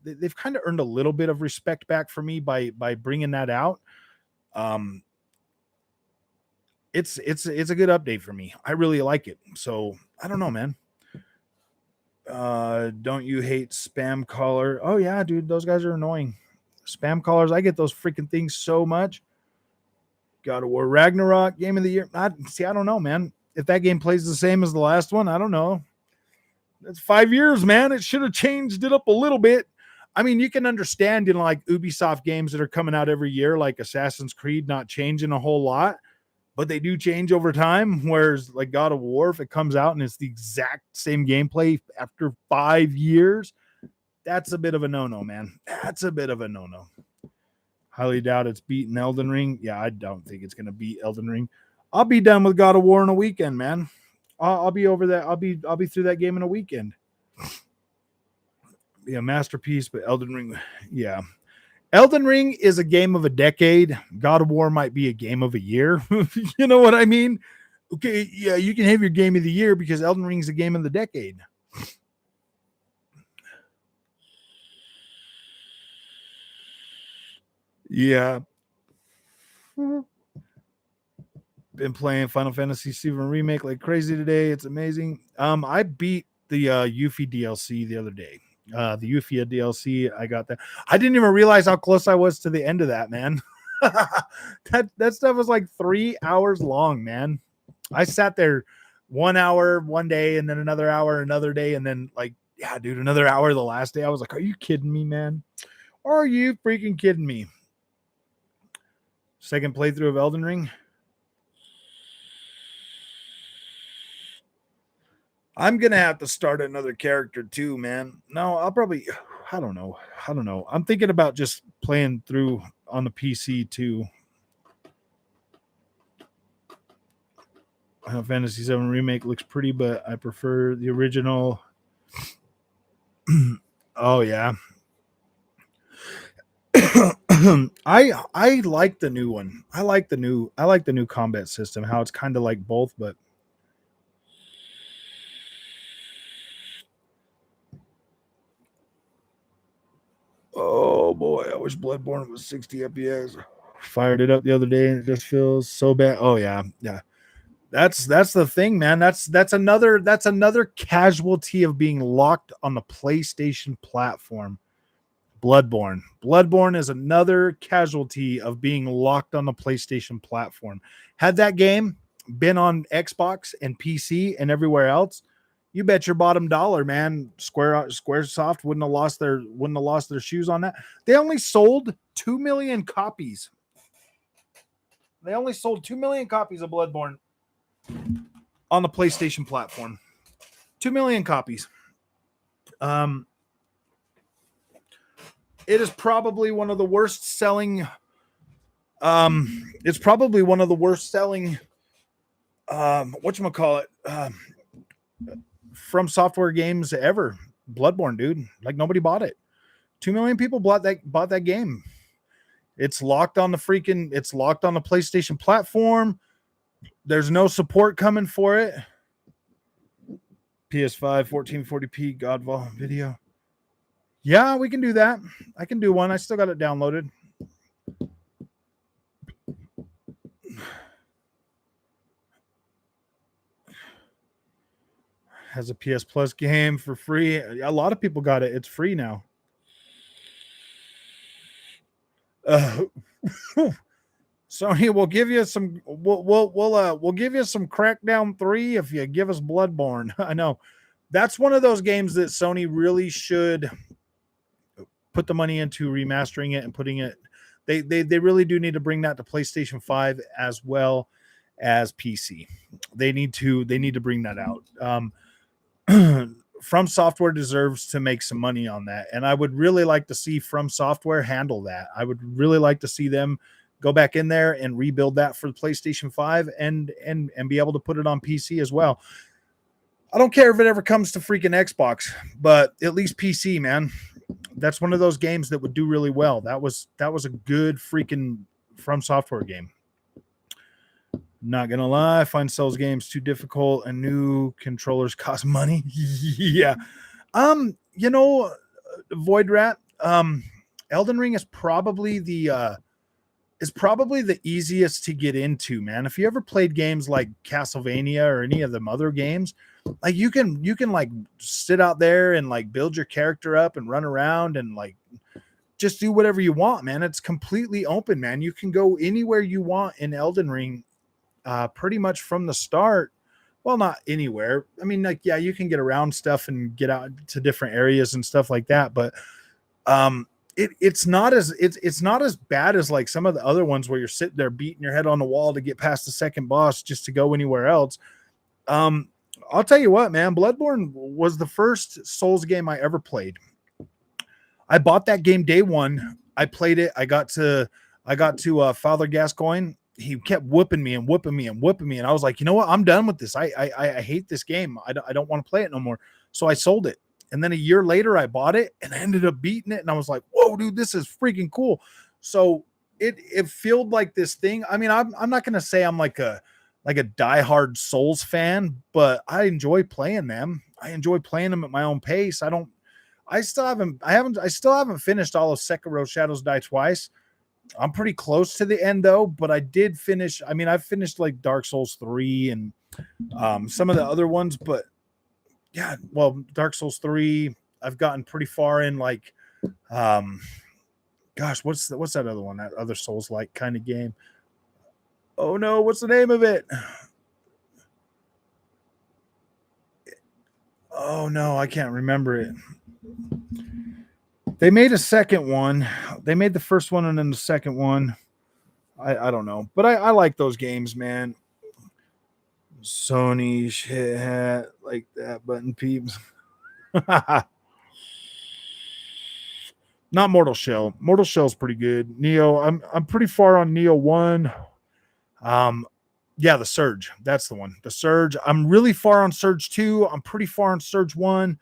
they've kind of earned a little bit of respect back for me by bringing that out. It's a good update for me. I really like it. So I don't know, man. Don't you hate spam caller? Oh yeah, dude, those guys are annoying. Spam callers, I get those freaking things so much. God of War Ragnarok game of the year. I don't know, man. If that game plays the same as the last one, I don't know. That's 5 years, man. It should have changed it up a little bit. I mean, you can understand in like Ubisoft games that are coming out every year, like Assassin's Creed, not changing a whole lot, but they do change over time. Whereas like God of War, if it comes out and it's the exact same gameplay after 5 years, that's a bit of a no-no, man. That's a bit of a no-no. Highly doubt it's beating Elden Ring. Yeah, I don't think it's going to beat Elden Ring. I'll be done with God of War in a weekend, man. I'll be over that. I'll be through that game in a weekend. Be a masterpiece, but Elden Ring, yeah. Elden Ring is a game of a decade. God of War might be a game of a year. You know what I mean? Okay, yeah, you can have your game of the year because Elden Ring is a game of the decade. Yeah. Been playing Final Fantasy VII Remake like crazy today. It's amazing. I beat the Yuffie DLC the other day. The Yuffie DLC, I got that. I didn't even realize how close I was to the end of that, man. that stuff was like 3 hours long, man. I sat there 1 hour one day and then another hour another day, and then like, yeah, dude, another hour the last day. I was like, are you kidding me, man? Are you freaking kidding me? Second playthrough of Elden Ring. I'm gonna have to start another character too, man. No, I'll probably. I don't know. I'm thinking about just playing through on the PC too. Final Fantasy VII remake looks pretty, but I prefer the original. Oh yeah, I like the new one. I like the new combat system. How it's kind of like both, but oh boy, I wish Bloodborne was 60 FPS. Fired it up the other day and it just feels so bad. Oh yeah, yeah. That's the thing, man. That's another casualty of being locked on the PlayStation platform. Bloodborne is another casualty of being locked on the PlayStation platform. Had that game been on Xbox and PC and everywhere else, you bet your bottom dollar, man. Squaresoft wouldn't have lost their shoes on that. They only sold 2 million copies. They only sold 2 million copies of Bloodborne on the PlayStation platform. 2 million copies. It is probably one of the worst selling. It's probably one of the worst selling. Whatchamacallit? From software games ever. Bloodborne, dude. Like nobody bought it. 2 million people bought that game. It's locked on the PlayStation platform. There's no support coming for it. PS5 1440p Godfall video. Yeah, we can do that. I can do one. I still got it downloaded. Has a PS Plus game for free. A lot of people got it. It's free now. Sony will give you some. We'll give you some Crackdown 3 if you give us Bloodborne. I know that's one of those games that Sony really should put the money into remastering it and putting it. They really do need to bring that to PlayStation 5 as well as PC. They need to bring that out. From Software deserves to make some money on that, and I would really like to see From Software handle that. I would really like to see them go back in there and rebuild that for the PlayStation 5 and be able to put it on PC as well. I don't care if it ever comes to freaking Xbox, but at least PC, man. That's one of those games that would do really well. That was a good freaking From Software game. Not gonna lie, I find Souls games too difficult and new controllers cost money. Yeah. Void Rat, Elden Ring is probably the easiest to get into, man. If you ever played games like Castlevania or any of them other games, like you can like sit out there and like build your character up and run around and like just do whatever you want, man. It's completely open, man. You can go anywhere you want in Elden Ring. Pretty much from the start. Well, not anywhere. I mean, like, yeah, you can get around stuff and get out to different areas and stuff like that. But it's not as bad as like some of the other ones where you're sitting there beating your head on the wall to get past the second boss just to go anywhere else. I'll tell you what, man, Bloodborne was the first Souls game I ever played. I bought that game day one. I played it. I got to Father Gascoigne. He kept whooping me. And I was like, you know what? I'm done with this. I hate this game. I don't want to play it no more. So I sold it. And then a year later I bought it and I ended up beating it. And I was like, whoa, dude, this is freaking cool. So it felt like this thing. I mean, I'm not going to say I'm like a diehard Souls fan, but I enjoy playing them. I enjoy playing them at my own pace. I still haven't finished all of Sekiro Shadows Die Twice. I'm pretty close to the end though, but I did finish. I mean, I've finished like Dark Souls 3 and some of the other ones, but yeah, well, Dark Souls 3, I've gotten pretty far in like, gosh, what's that other one? That other Souls like kind of game. Oh no, what's the name of it? Oh no, I can't remember it. They made a second one. They made the first one and then the second one. I don't know. But I like those games, man. Sony shit hat like that button peeps. Not Mortal Shell. Mortal Shell's pretty good. Neo, I'm pretty far on Neo 1. Yeah, the Surge. That's the one. The Surge. I'm really far on Surge 2. I'm pretty far on Surge 1.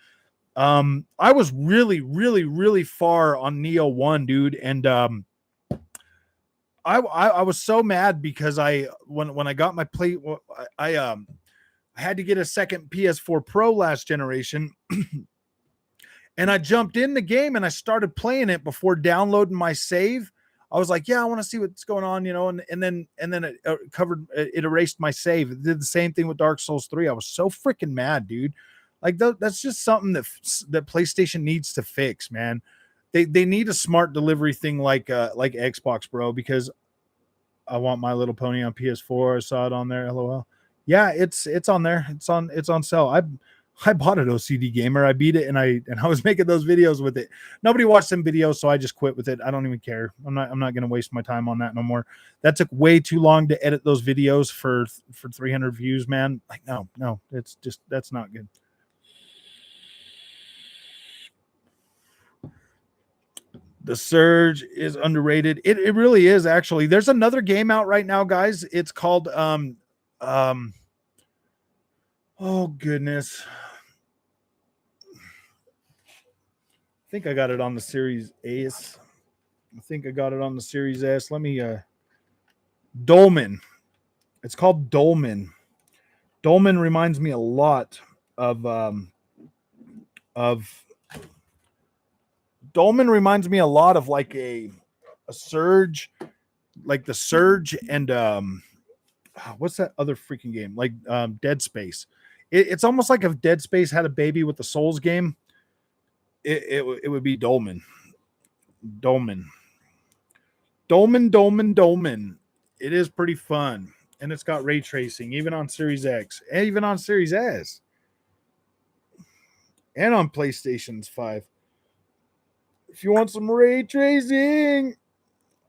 I was really far on Neo 1, dude. And I was so mad because when I got my plate, I had to get a second PS4 Pro last generation. And I jumped in the game and I started playing it before downloading my save. I was like, yeah, I want to see what's going on, you know, and then it erased my save. It did the same thing with Dark Souls 3. I was so freaking mad, dude. Like that's just something that PlayStation needs to fix, man. They need a smart delivery thing like Xbox, bro, because I want My Little Pony on PS4. I saw it on there. LOL. Yeah, it's on there. It's on sale. I bought it, OCD Gamer. I beat it and I was making those videos with it. Nobody watched them videos, so I just quit with it. I don't even care. I'm not gonna waste my time on that no more. That took way too long to edit those videos for 300 views, man. Like, no, it's just that's not good. The Surge is underrated. It really is, actually. There's another game out right now, guys. It's called oh goodness. I think I got it on the Series S. Let me Dolmen. It's called Dolmen. Dolmen reminds me a lot of Dolmen reminds me a lot of like a Surge, like the Surge and what's that other freaking game? Like Dead Space. It's almost like if Dead Space had a baby with the Souls game. It would be Dolmen. Dolmen. It is pretty fun. And it's got ray tracing, even on Series X, and even on Series S. And on PlayStation 5. If you want some ray tracing,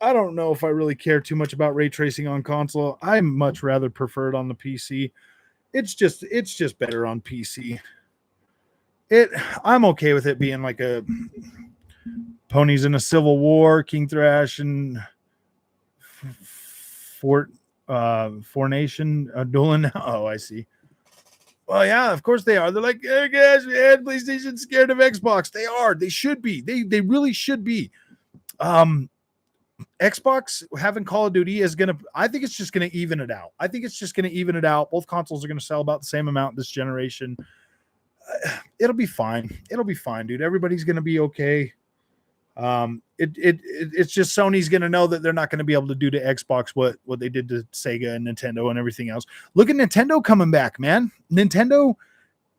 I don't know if I really care too much about ray tracing on console. I much rather prefer it on the PC. It's just better on PC. I'm okay with it being like a Ponies in a Civil War, King Thrash and Nation dueling. Oh, I see. Well, yeah, of course they are. They're like, oh gosh, man, PlayStation's scared of Xbox. They are. They should be. They really should be. Xbox having Call of Duty is gonna. I think it's just gonna even it out. Both consoles are gonna sell about the same amount this generation. It'll be fine. Dude. Everybody's gonna be okay. It's just Sony's gonna know that they're not gonna be able to do to Xbox what they did to Sega and Nintendo and everything else. Look at Nintendo coming back, man. Nintendo.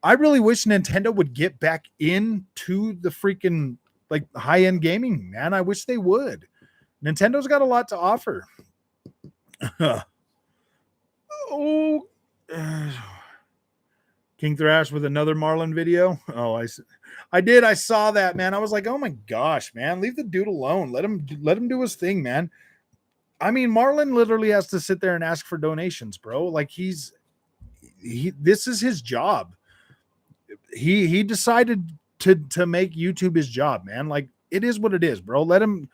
I really wish Nintendo would get back into the freaking like high-end gaming, man. I wish they would. Nintendo's got a lot to offer. Oh. King Thrash with another Marlon video. Oh, I did. I saw that, man. I was like, oh my gosh, man, leave the dude alone. Let him do his thing, man. I mean, Marlon literally has to sit there and ask for donations, bro. Like this is his job. He decided to make YouTube his job, man. Like it is what it is, bro. Let him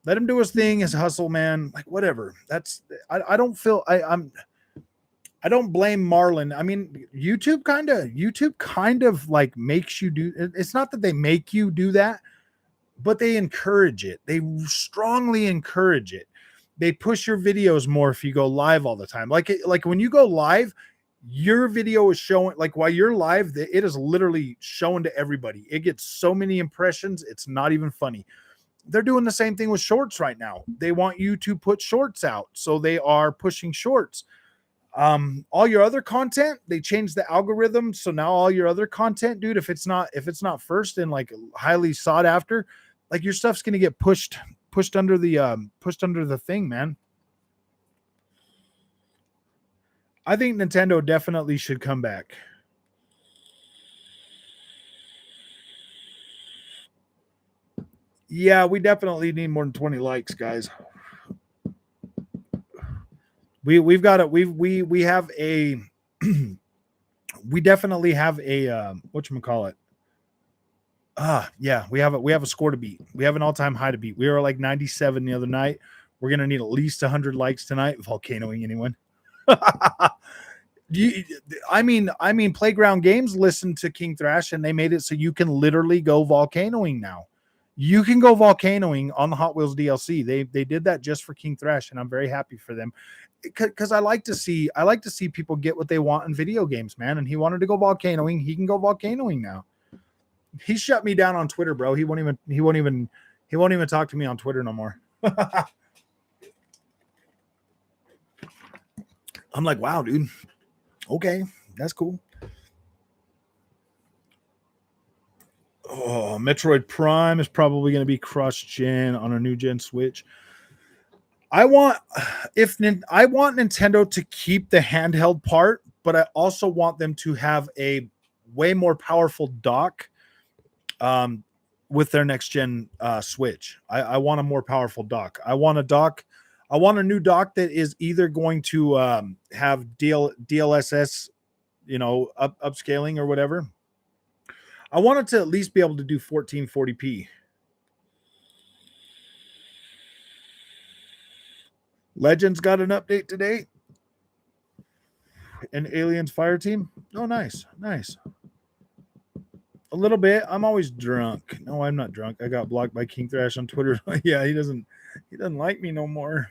do his thing, his hustle, man. Like whatever. I don't blame Marlon. I mean, YouTube kind of like makes you do. It's not that they make you do that, but they encourage it. They strongly encourage it. They push your videos more if you go live all the time. Like when you go live, your video is showing. Like while you're live, it is literally showing to everybody. It gets so many impressions. It's not even funny. They're doing the same thing with shorts right now. They want you to put shorts out, so they are pushing shorts. All your other content, they changed the algorithm, so now all your other content, dude, if it's not first and like highly sought after, like your stuff's gonna get pushed under the thing, man. I think Nintendo definitely should come back. Yeah, we definitely need more than 20 likes, guys. We've got it. We have a we definitely have a whatchamacallit. Yeah, we have a score to beat. We have an all-time high to beat. We were like 97 the other night. We're gonna need at least 100 likes tonight. Volcanoing anyone? You, I mean, Playground Games listened to King Thrash and they made it so you can literally go volcanoing now. You can go volcanoing on the Hot Wheels DLC. They did that just for King Thrash, and I'm very happy for them because I like to see people get what they want in video games, man. And he wanted to go volcanoing. He can go volcanoing now. He shut me down on Twitter, bro. He won't even talk to me on Twitter no more. I'm like, wow, dude. Okay, that's cool. Oh, Metroid Prime is probably going to be cross-gen on a new gen Switch. I want I want Nintendo to keep the handheld part, but I also want them to have a way more powerful dock um, with their next gen Switch. I want a more powerful dock. I want a dock. I want a new dock that is either going to have DLSS, upscaling or whatever. I want it to at least be able to do 1440p. Legends got an update today. And Aliens Fire Team. Oh, nice, nice. A little bit. I'm always drunk. No, I'm not drunk. I got blocked by King Thrash on Twitter. Yeah, he doesn't like me no more.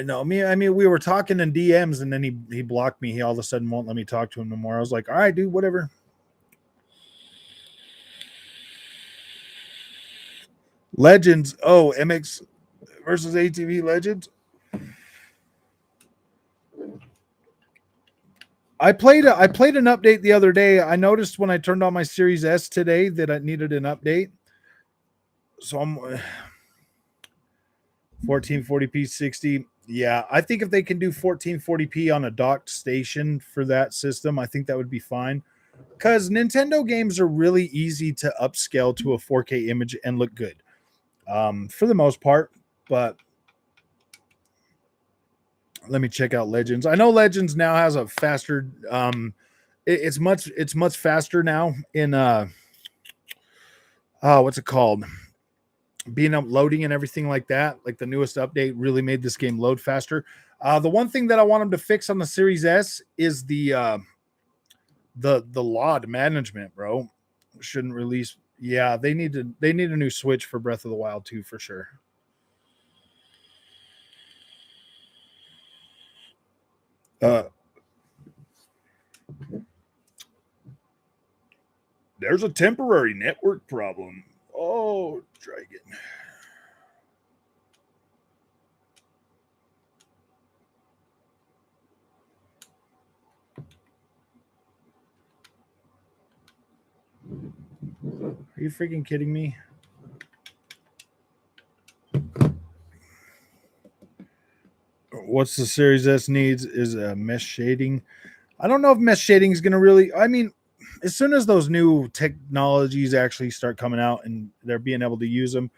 No, me. I mean, we were talking in DMs, and then he blocked me. He all of a sudden won't let me talk to him no more. I was like, all right, dude, whatever. Legends. Oh, MX versus ATV Legends. I played an update the other day. I noticed when I turned on my Series S today that I needed an update. So I'm 1440p 60. Yeah, I think if they can do 1440p on a docked station for that system, I think that would be fine. Because Nintendo games are really easy to upscale to a 4K image and look good, for the most part. But let me check out Legends. I know Legends now has a faster. It's much faster now in what's it called? Being uploading and everything like that. Like the newest update really made this game load faster. The one thing that I want them to fix on the Series S is the LOD management, bro. Shouldn't release. Yeah, they need a new Switch for Breath of the Wild 2 for sure. Uh, there's a temporary network problem. Oh, Dragon. Are you freaking kidding me? What's the Series S needs is a mesh shading. I don't know if mesh shading is going to really. I mean, as soon as those new technologies actually start coming out and they're being able to use them,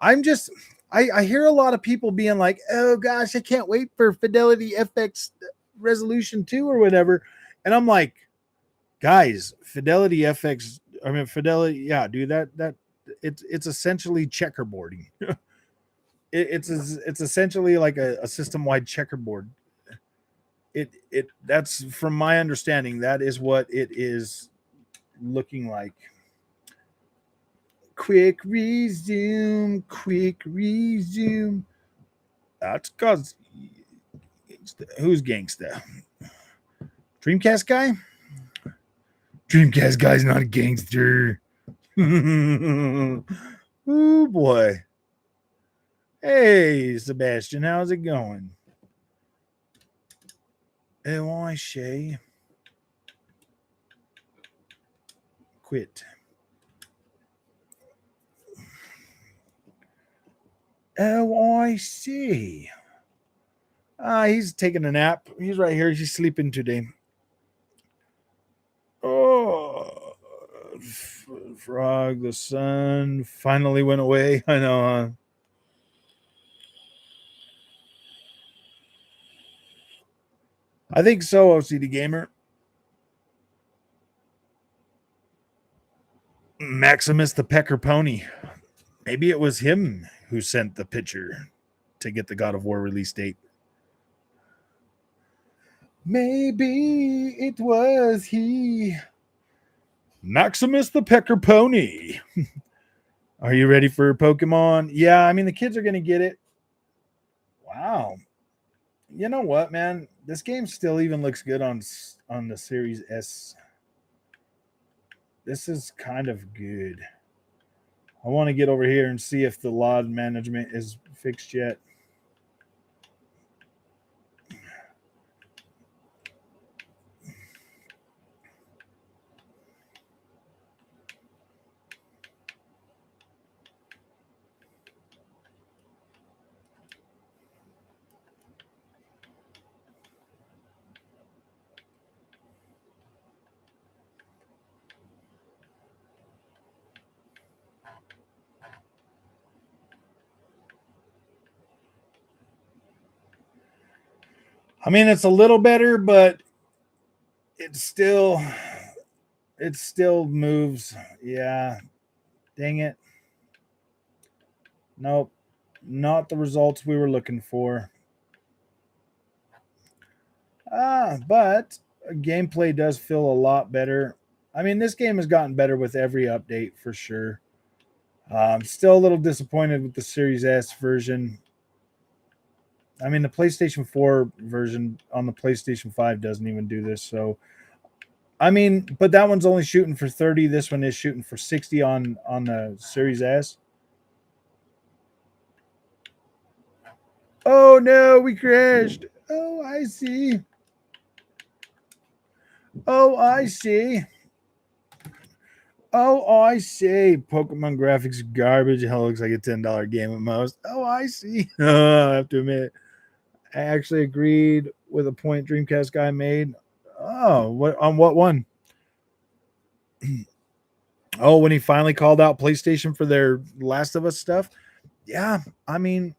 I'm just. I hear a lot of people being like, "Oh gosh, I can't wait for Fidelity FX Resolution 2 or whatever," and I'm like, guys, Fidelity FX. I mean, Fidelity. Yeah, dude, that it's essentially checkerboarding. It's essentially like a system wide checkerboard. That's from my understanding, that is what it is looking like. Quick resume. That's cause who's gangsta? Dreamcast guy? Dreamcast guy's not a gangster. Oh boy. Hey Sebastian, how's it going? Why Shay? Quit. LIC. He's taking a nap. He's right here. He's sleeping today. Oh, frog, the sun finally went away. I know. I think so, OCD Gamer. Maximus the Pecker Pony. Maybe it was him who sent the picture to get the God of War release date. Maybe it was he. Maximus the Pecker Pony. Are you ready for Pokemon? Yeah, I mean, the kids are going to get it. Wow. You know what, man? This game still even looks good on the Series S. This is kind of good. I want to get over here and see if the load management is fixed yet. I mean, it's a little better, but it still moves. Yeah. Dang it. Nope. Not the results we were looking for. But gameplay does feel a lot better. I mean, this game has gotten better with every update for sure. Still a little disappointed with the Series S version. I mean, the PlayStation 4 version on the PlayStation 5 doesn't even do this. So, I mean, but that one's only shooting for 30. This one is shooting for 60 on the Series S. Oh no, we crashed. Oh, I see. Oh, I see. Oh, I see. Pokemon graphics garbage. Hell, looks like a $10 game at most. Oh, I see. I have to admit, I actually agreed with a point Dreamcast guy made. Oh, what on what one? Oh, when he finally called out PlayStation for their Last of Us stuff. Yeah, I mean,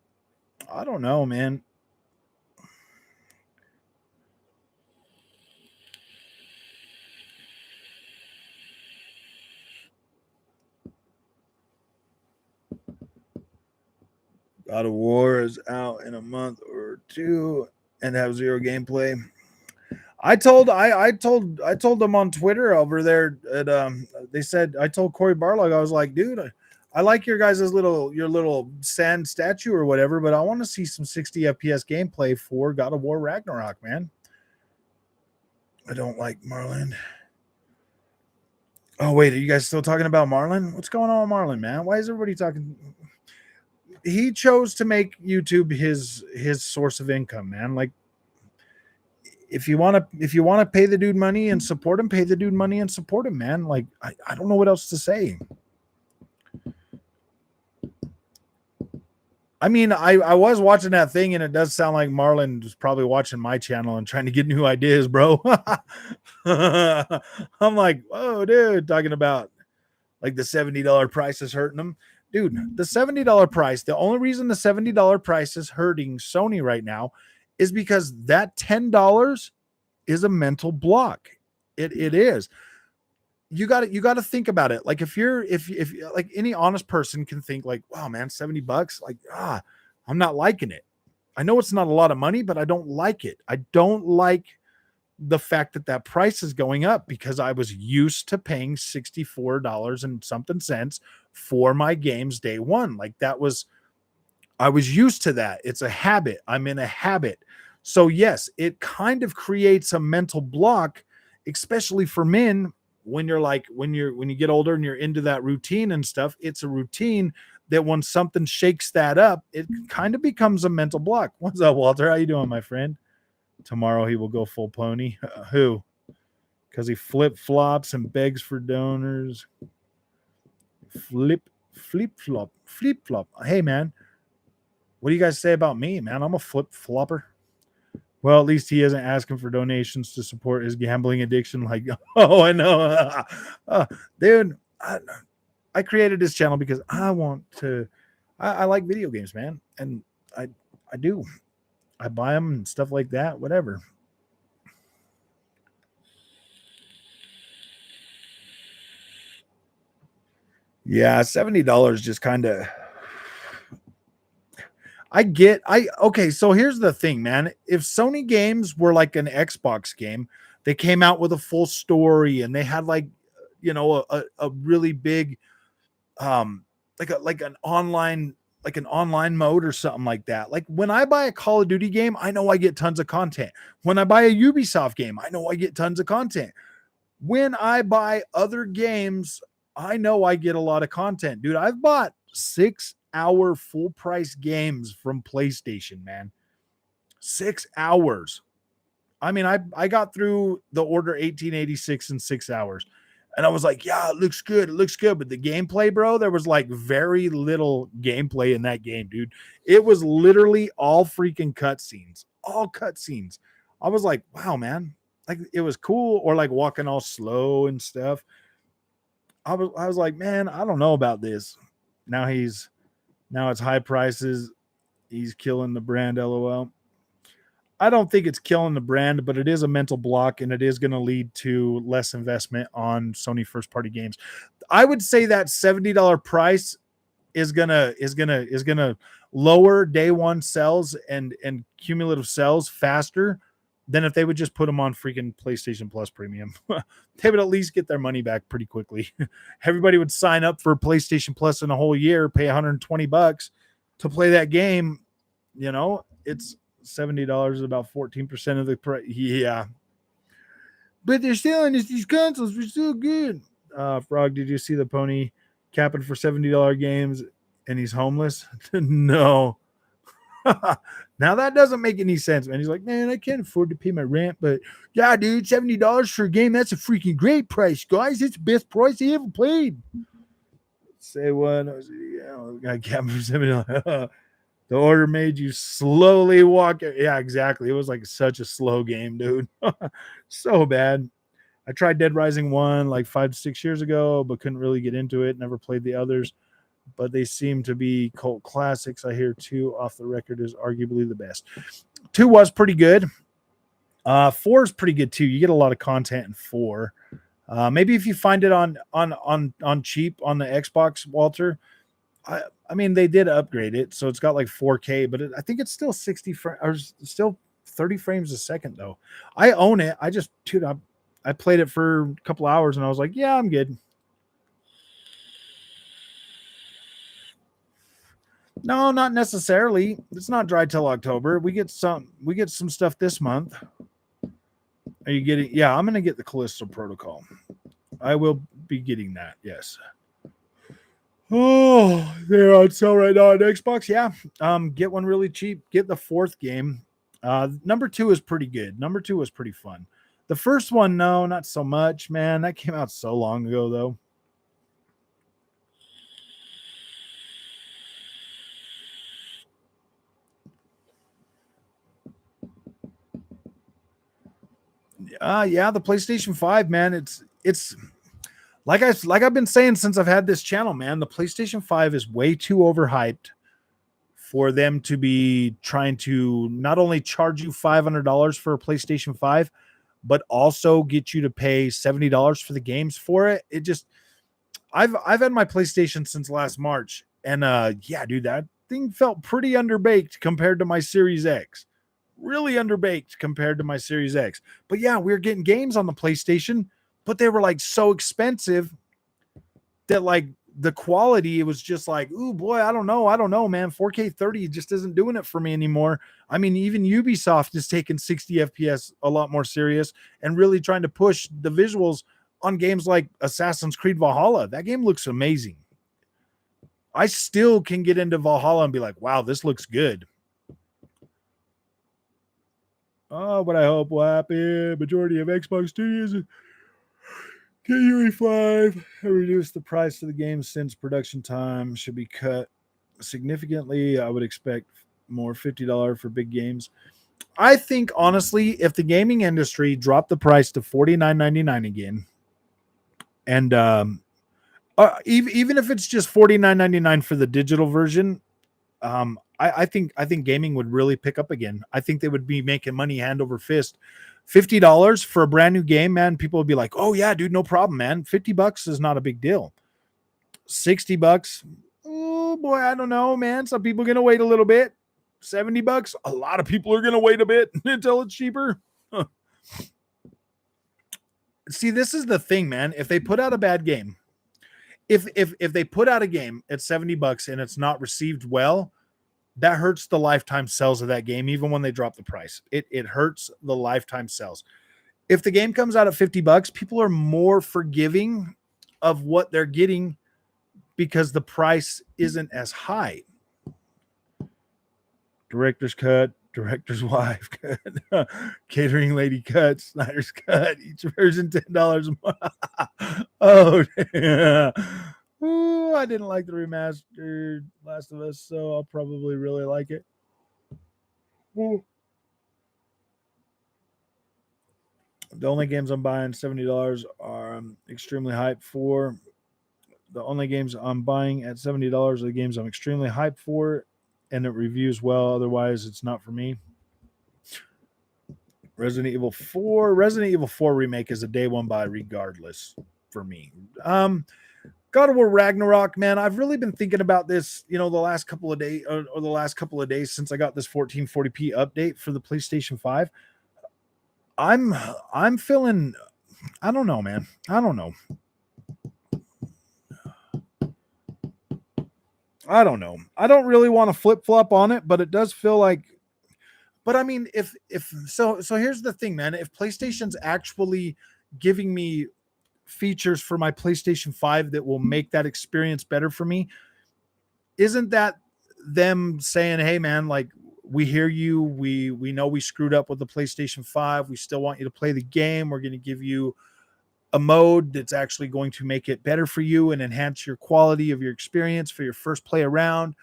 I don't know, man. God of War is out in a month or two and have zero gameplay. I told them on Twitter over there at they said I told Corey Barlog, I was like, dude, I like your guys' your little sand statue or whatever, but I want to see some 60 FPS gameplay for God of War Ragnarok, man. I don't like Marlin. Oh wait, are you guys still talking about Marlin? What's going on with Marlin, man? Why is everybody talking? He chose to make YouTube his source of income, man. Like if you want to pay the dude money and support him, pay the dude money and support him, man. Like I don't know what else to say. I mean, I was watching that thing and it does sound like Marlon was probably watching my channel and trying to get new ideas, bro. I'm like, whoa, dude, talking about like the $70 price is hurting them. Dude, the $70 price, the only reason the $70 price is hurting Sony right now is because that $10 is a mental block. It is. You got to think about it. Like if like any honest person can think like, wow, man, $70, like, I'm not liking it. I know it's not a lot of money, but I don't like it. I don't like the fact that that price is going up because I was used to paying $64 and something cents for my games day one. Like I was used to that. It's a habit. I'm in a habit. So yes, it kind of creates a mental block, especially for men when you're like, when you get older and you're into that routine and stuff. It's a routine that when something shakes that up, it kind of becomes a mental block. What's up, Walter? How you doing, my friend? Tomorrow he will go full pony. Who? Because he flip flops and begs for donors. Flip flop. Hey man, what do you guys say about me, man? I'm a flip flopper. Well, at least he isn't asking for donations to support his gambling addiction. Like, oh, I know, dude. I created this channel because I want to. I like video games, man, and I do. I buy them and stuff like that. Whatever. Yeah, $70 just kind of. Okay, so here's the thing, man. If Sony games were like an Xbox game, they came out with a full story and they had like, a really big, like an online mode or something like that. Like when I buy a Call of Duty game, I know I get tons of content. When I buy a Ubisoft game, I know I get tons of content. When I buy other games, I know I get a lot of content. Dude, I've bought 6-hour full price games from PlayStation, man. 6 hours. I mean, I got through the Order 1886 in 6 hours. And I was like, yeah, it looks good. It looks good. But the gameplay, bro, there was like very little gameplay in that game, dude. It was literally all freaking cutscenes, all cutscenes. I was like, wow, man. Like it was cool, or like walking all slow and stuff. I was like, man, I don't know about this. Now it's high prices. He's killing the brand, lol. I don't think it's killing the brand, but it is a mental block and it is going to lead to less investment on Sony first party games. I would say that $70 price is gonna lower day one sales and cumulative sales faster than if they would just put them on freaking PlayStation Plus Premium. They would at least get their money back pretty quickly. Everybody would sign up for PlayStation Plus in a whole year, pay $120 to play that game. It's $70 is about 14% of the price. Yeah. But they're selling us these consoles. We're so good. Frog, did you see the pony capping for $70 games and he's homeless? No. Now that doesn't make any sense, man. He's like, man, I can't afford to pay my rent, but yeah, dude, $70 for a game, that's a freaking great price, guys. It's the best price I ever played. Say what? I can't for $70. The order made you slowly walk. Yeah, exactly. It was like such a slow game, dude. So bad. I tried Dead Rising 1 like 5-6 years ago, but couldn't really get into it. Never played the others, but they seem to be cult classics. I hear 2 off the record is arguably the best. 2 was pretty good. 4 is pretty good too. You get a lot of content in 4. Maybe if you find it on cheap on the Xbox, Walter. I mean, they did upgrade it, so it's got like 4K, but I think it's still 60 or still 30 frames a second though. I own it. I played it for a couple hours and I was like, yeah, I'm good. No, not necessarily. It's not dry till October. We get some stuff this month. Are you getting? Yeah, I'm gonna get the Callisto Protocol. I will be getting that. Yes. Oh, they're on sale right now on Xbox. Yeah. Get one really cheap. Get the 4th game. Number 2 is pretty good. Number 2 was pretty fun. The first one, no, not so much, man. That came out so long ago, though. Yeah, the PlayStation 5, man. It's like I've been saying since I've had this channel, man. The PlayStation 5 is way too overhyped for them to be trying to not only charge you $500 for a PlayStation 5, but also get you to pay $70 for the games for it. It just I've had my PlayStation since last March, and yeah, dude, that thing felt pretty underbaked compared to my Series X. Really underbaked compared to my Series X. But yeah, we were getting games on the PlayStation, but they were like so expensive that like the quality, it was just like, ooh boy, I don't know, man. 4K 30 just isn't doing it for me anymore. I mean, even Ubisoft is taking 60 FPS a lot more serious and really trying to push the visuals on games like Assassin's Creed Valhalla. That game looks amazing. I still can get into Valhalla and be like, wow, this looks good. Oh, what I hope will happen. Majority of Xbox Studios get UE5 and reduce the price of the game since production time should be cut significantly. I would expect more $50 for big games. I think honestly, if the gaming industry dropped the price to $49.99 again, and even if it's just $49.99 for the digital version, I think gaming would really pick up again. I think they would be making money hand over fist. $50 for a brand new game, man. People would be like, "Oh yeah, dude, no problem, man. $50 is not a big deal." $60. Oh boy, I don't know, man. Some people are gonna wait a little bit. $70. A lot of people are gonna wait a bit until it's cheaper. Huh. See, this is the thing, man. If they put out a bad game, if they put out a game at $70 and it's not received well, that hurts the lifetime sales of that game, even when they drop the price. It hurts the lifetime sales. If the game comes out at $50, people are more forgiving of what they're getting because the price isn't as high. Director's cut, director's wife cut, catering lady cut, Snyder's cut, each version $10 more. Oh, yeah. Ooh, I didn't like the remastered Last of Us, so I'll probably really like it. Ooh. The only games I'm buying $70 are extremely hyped for. The only games I'm buying at $70 are the games I'm extremely hyped for, and it reviews well. Otherwise, it's not for me. Resident Evil 4 remake is a day one buy regardless for me. God of War Ragnarok, man, I've really been thinking about this, the last couple of days or the last couple of days since I got this 1440p update for the PlayStation 5. I'm feeling, I don't know, man. I don't know. I don't really want to flip-flop on it, but it does feel like, but I mean, so here's the thing, man. If PlayStation's actually giving me features for my PlayStation 5 that will make that experience better for me, isn't that them saying, hey man, like, we hear you, we know we screwed up with the PlayStation 5, we still want you to play the game, we're going to give you a mode that's actually going to make it better for you and enhance your quality of your experience for your first play around.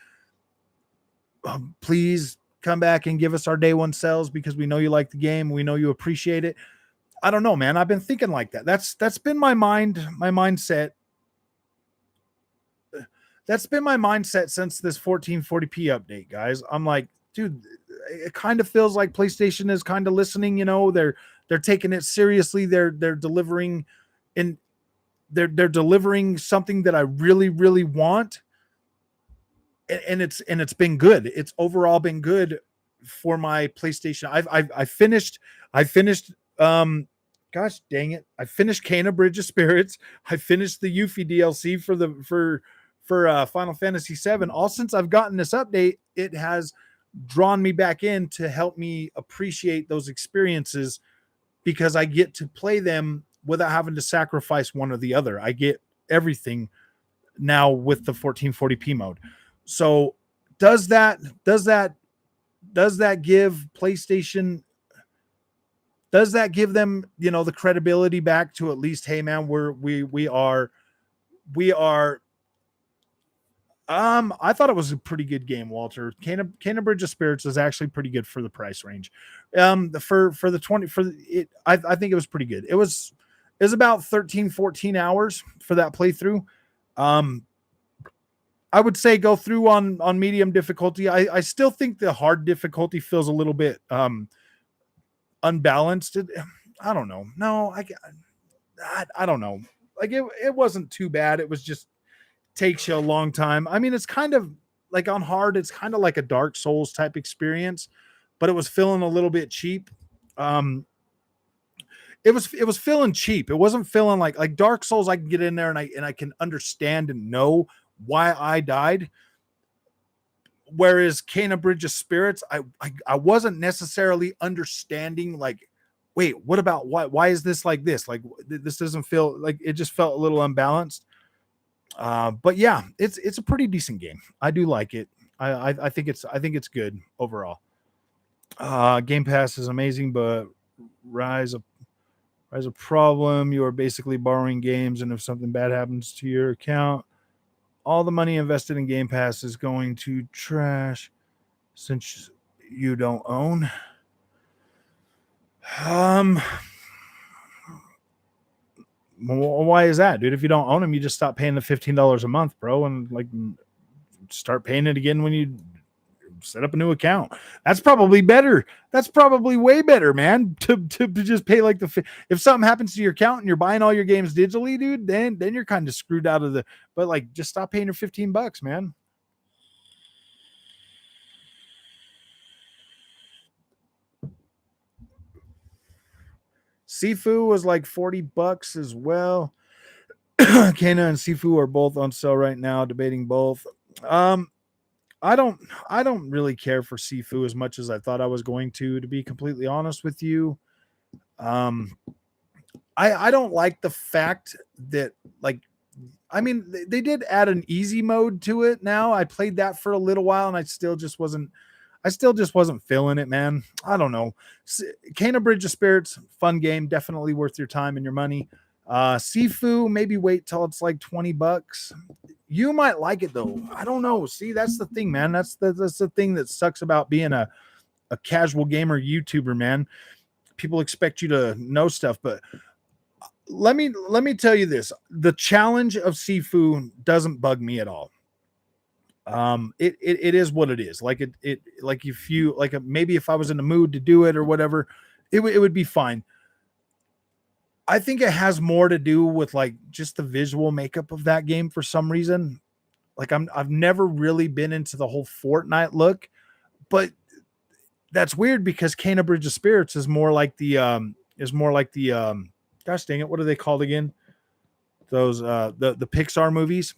Please come back and give us our day one sales because we know you like the game, we know you appreciate it. I don't know, man. I've been thinking like that. That's been my mindset. That's been my mindset since this 1440p update, guys. I'm like, dude, it kind of feels like PlayStation is kind of listening. They're taking it seriously. They're delivering, and they're delivering something that I really, really want. And it's been good. It's overall been good for my PlayStation. I finished. Gosh dang it! I finished Kena Bridge of Spirits. I finished the Yuffie DLC for Final Fantasy VII. All since I've gotten this update, it has drawn me back in to help me appreciate those experiences because I get to play them without having to sacrifice one or the other. I get everything now with the 1440p mode. So does that give PlayStation, does that give them, the credibility back to at least, hey man, we are I thought it was a pretty good game, Walter. Kena Bridge of Spirits is actually pretty good for the price range. For the 20 for it, I think it was pretty good. It was about 13-14 hours for that playthrough. I would say go through on medium difficulty. I still think the hard difficulty feels a little bit unbalanced. I don't know. No, I don't know. Like it wasn't too bad. It was just takes you a long time. I mean, it's kind of like on hard, it's kind of like a Dark Souls type experience, but it was feeling a little bit cheap. It was feeling cheap. It wasn't feeling like Dark Souls. I can get in there and I can understand and know why I died. Whereas Kena Bridge of Spirits, I wasn't necessarily understanding, like, wait, what about why is this like this? Like this doesn't feel like, it just felt a little unbalanced. But yeah, it's a pretty decent game. I do like it. I think it's good overall. Game Pass is amazing, but Rise a problem. You are basically borrowing games, and if something bad happens to your account, all the money invested in Game Pass is going to trash since you don't own. Why is that, dude? If you don't own them, you just stop paying the $15 a month, bro, and like start paying it again when you set up a new account. That's probably better. That's probably way better, man. To just pay like if something happens to your account and you're buying all your games digitally, dude, then you're kind of screwed out of the. But like, just stop paying your $15, man. Sifu was like $40 as well. Kana and Sifu are both on sale right now. Debating both. I don't really care for Sifu as much as I thought I was going to be completely honest with you. I don't like the fact that, like, I mean, they did add an easy mode to it now. I played that for a little while and I still just wasn't feeling it, man. I don't know. Kana Bridge of Spirits, fun game, definitely worth your time and your money. Sifu, maybe wait till it's like $20. You might like it though. I don't know. See, that's the thing, man. That's the thing that sucks about being a casual gamer YouTuber, man. People expect you to know stuff, but let me tell you this. The challenge of Sifu doesn't bug me at all. It is what it is. Like like if you like maybe if I was in the mood to do it or whatever, it would be fine. I think it has more to do with like just the visual makeup of that game for some reason. Like I've never really been into the whole Fortnite look, but that's weird because Kana Bridge of Spirits is more like the gosh dang it, what are they called again? Those the Pixar movies.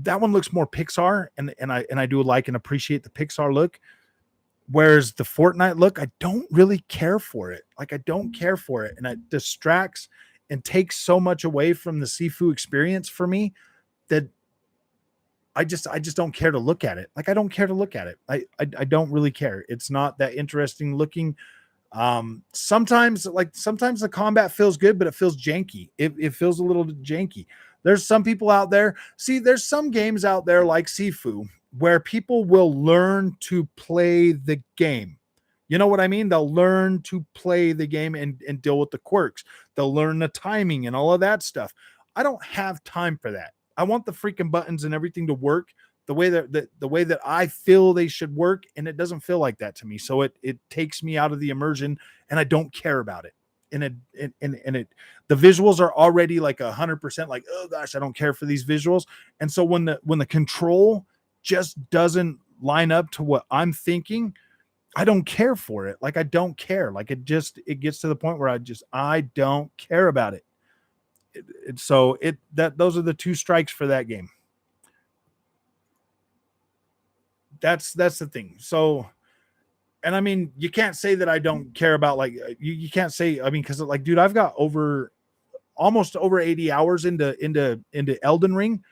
That one looks more Pixar, and I do like and appreciate the Pixar look. Whereas the Fortnite look, I don't really care for it. Like I don't care for it, and it distracts and takes so much away from the Sifu experience for me that I just don't care to look at it. Like I don't care to look at it. I don't really care. It's not that interesting looking. Sometimes the combat feels good, but it feels janky. It feels a little janky. There's some people out there. See, there's some games out there like Sifu where people will learn to play the game. You know what I mean? They'll learn to play the game and deal with the quirks. They'll learn the timing and all of that stuff. I don't have time for that. I want the freaking buttons and everything to work the way that I feel they should work, and it doesn't feel like that to me. So it takes me out of the immersion, and I don't care about it. And the visuals are already like 100% like, oh gosh, I don't care for these visuals. And so when the control just doesn't line up to what I'm thinking, I don't care for it. Like I don't care. Like it gets to the point where I don't care about it. So those are the two strikes for that game. That's the thing. So, and I mean, you can't say that I don't care about like you can't say, I mean, because like, dude, I've got almost over 80 hours into Elden Ring.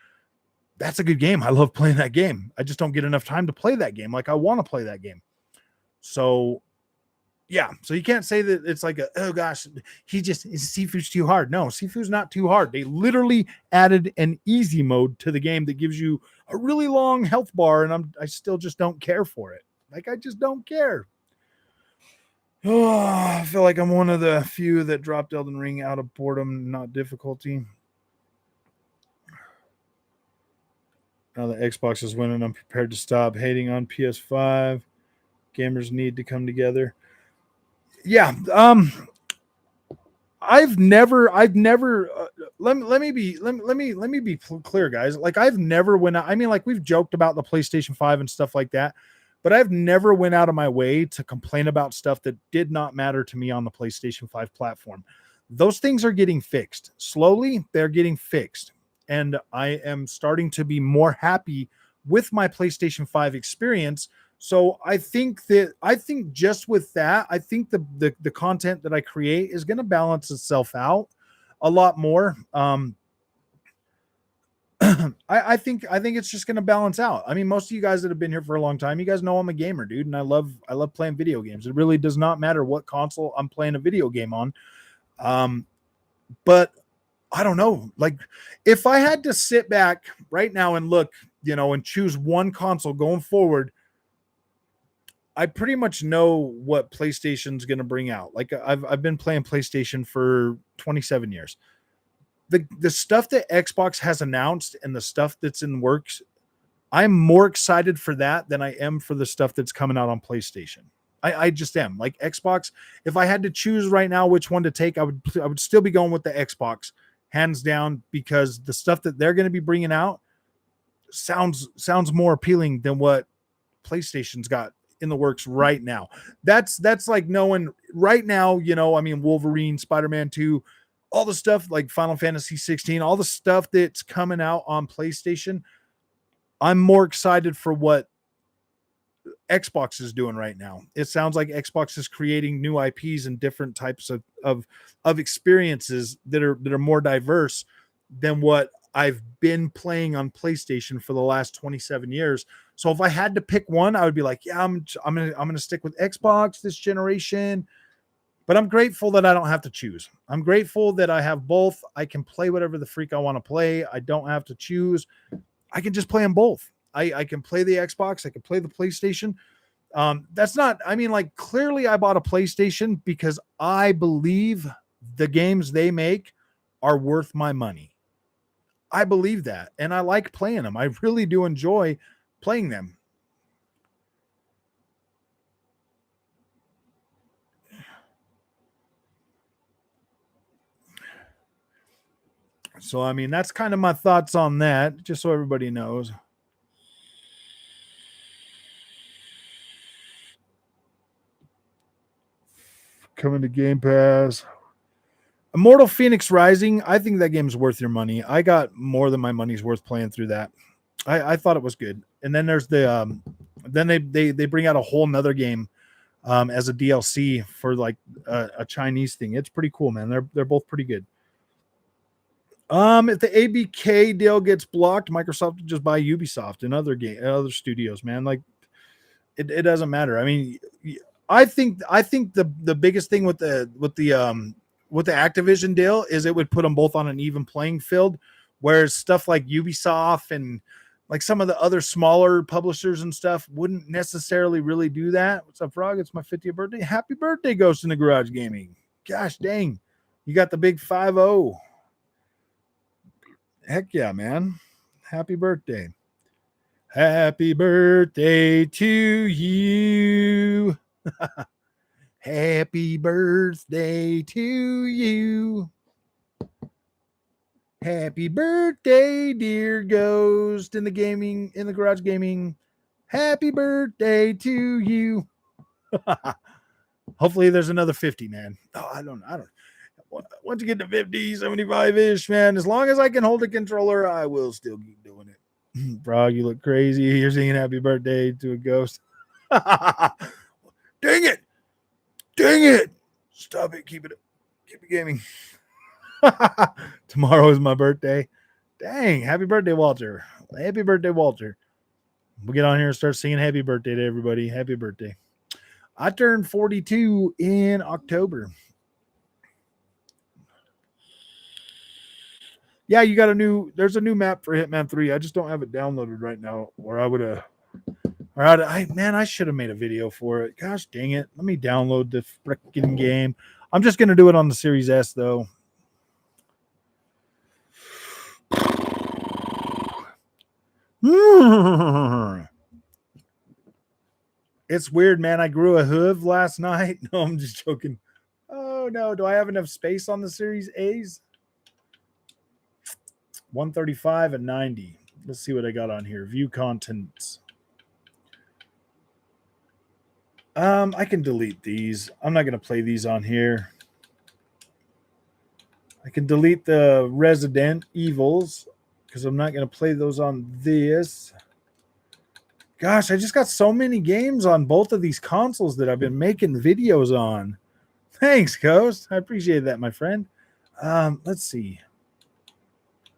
That's a good game. I love playing that game. I just don't get enough time to play that game like I want to play that game. So yeah, so you can't say that it's like oh gosh, Sifu's too hard. No, Sifu's not too hard. They literally added an easy mode to the game that gives you a really long health bar, and I still just don't care for it. Like I just don't care. Oh, I feel like I'm one of the few that dropped Elden Ring out of boredom, not difficulty. Now the Xbox is winning. I'm prepared to stop hating on PS5. Gamers need to come together. Yeah. I've never let me be clear, guys. Like I've never went out. I mean, like we've joked about the PlayStation 5 and stuff like that, but I've never went out of my way to complain about stuff that did not matter to me on the PlayStation 5 platform. Those things are getting fixed. Slowly, they're getting fixed. And I am starting to be more happy with my PlayStation 5 experience. So I think just with that, I think the content that I create is going to balance itself out a lot more. I think it's just going to balance out. I mean, most of you guys that have been here for a long time, you guys know I'm a gamer, dude, and I love playing video games. It really does not matter what console I'm playing a video game on. But I don't know. Like if I had to sit back right now and look, and choose one console going forward, I pretty much know what PlayStation's going to bring out. Like I've been playing PlayStation for 27 years. The stuff that Xbox has announced and the stuff that's in works, I'm more excited for that than I am for the stuff that's coming out on PlayStation. I just am. Like Xbox, if I had to choose right now which one to take, I would still be going with the Xbox, hands down, because the stuff that they're going to be bringing out sounds more appealing than what PlayStation's got in the works right now. That's like knowing right now, you know, I mean, Wolverine, Spider-Man 2, all the stuff like Final Fantasy 16, all the stuff that's coming out on PlayStation. I'm more excited for what Xbox is doing right now. It sounds like Xbox is creating new IPs and different types of experiences that are more diverse than what I've been playing on PlayStation for the last 27 years. So if I had to pick one, I would be like, yeah, I'm gonna stick with Xbox this generation. But I'm grateful that I don't have to choose. I'm grateful that I have both. I can play whatever the freak I want to play. I don't have to choose. I can just play them both. I can play the Xbox. I can play the PlayStation. That's not, I mean, like, clearly I bought a PlayStation because I believe the games they make are worth my money. I believe that. And I like playing them. I really do enjoy playing them. So, I mean, that's kind of my thoughts on that, just so everybody knows. Coming to Game Pass. Immortal Phoenix Rising, I think that game's worth your money. I got more than my money's worth playing through that. I thought it was good. And then there's the then they bring out a whole nother game as a DLC for like a Chinese thing. It's pretty cool, man. They're both pretty good. If the ABK deal gets blocked, Microsoft will just buy Ubisoft and other studios, man. Like it doesn't matter. I mean, I think the biggest thing with the Activision deal is it would put them both on an even playing field, whereas stuff like Ubisoft and like some of the other smaller publishers and stuff wouldn't necessarily really do that. What's up, Frog? It's my 50th birthday. Happy birthday, Ghost in the Garage Gaming. Gosh dang. You got the big 5-0. Heck yeah, man. Happy birthday. Happy birthday to you. Happy birthday to you. Happy birthday, dear Ghost in the Garage Gaming. Happy birthday to you. Hopefully there's another 50, man. Oh, I don't. Once you get to 50, 75-ish, man, as long as I can hold a controller, I will still keep doing it. Frog, you look crazy. You're singing happy birthday to a ghost. Dang it. Dang it. Stop it. Keep it gaming. Tomorrow is my birthday. Dang. Happy birthday, Walter. Happy birthday, Walter. We'll get on here and start singing happy birthday to everybody. Happy birthday. I turned 42 in October. Yeah, there's a new map for Hitman 3. I just don't have it downloaded right now, or I would have, I should have made a video for it. Gosh dang it. Let me download the freaking game. I'm just going to do it on the Series S, though. It's weird, man. I grew a hoof last night. No, I'm just joking. Oh, no. Do I have enough space on the Series A's? 135 and 90. Let's see what I got on here. View contents. I can delete these. I'm not going to play these on here. I can delete the Resident Evils because I'm not going to play those on this. Gosh, I just got so many games on both of these consoles that I've been making videos on. Thanks, Ghost. I appreciate that, my friend. Let's see.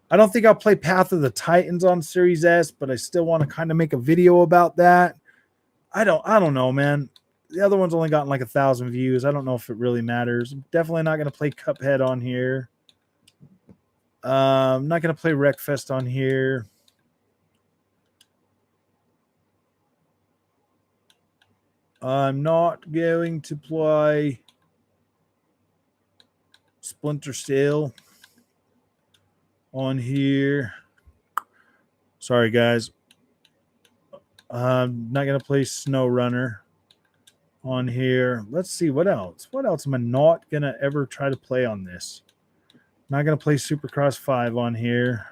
I don't think I'll play Path of the Titans on Series S, but I still want to kind of make a video about that. I don't know, man. The other one's only gotten like 1,000 views. I don't know if it really matters. I'm definitely not going to play Cuphead on here. I'm not going to play Wreckfest on here. I'm not going to play Splinter Cell on here. Sorry, guys. Not gonna play Snow Runner on here. Let's see what else. What else am I not gonna ever try to play on this? Not gonna play Supercross 5 on here.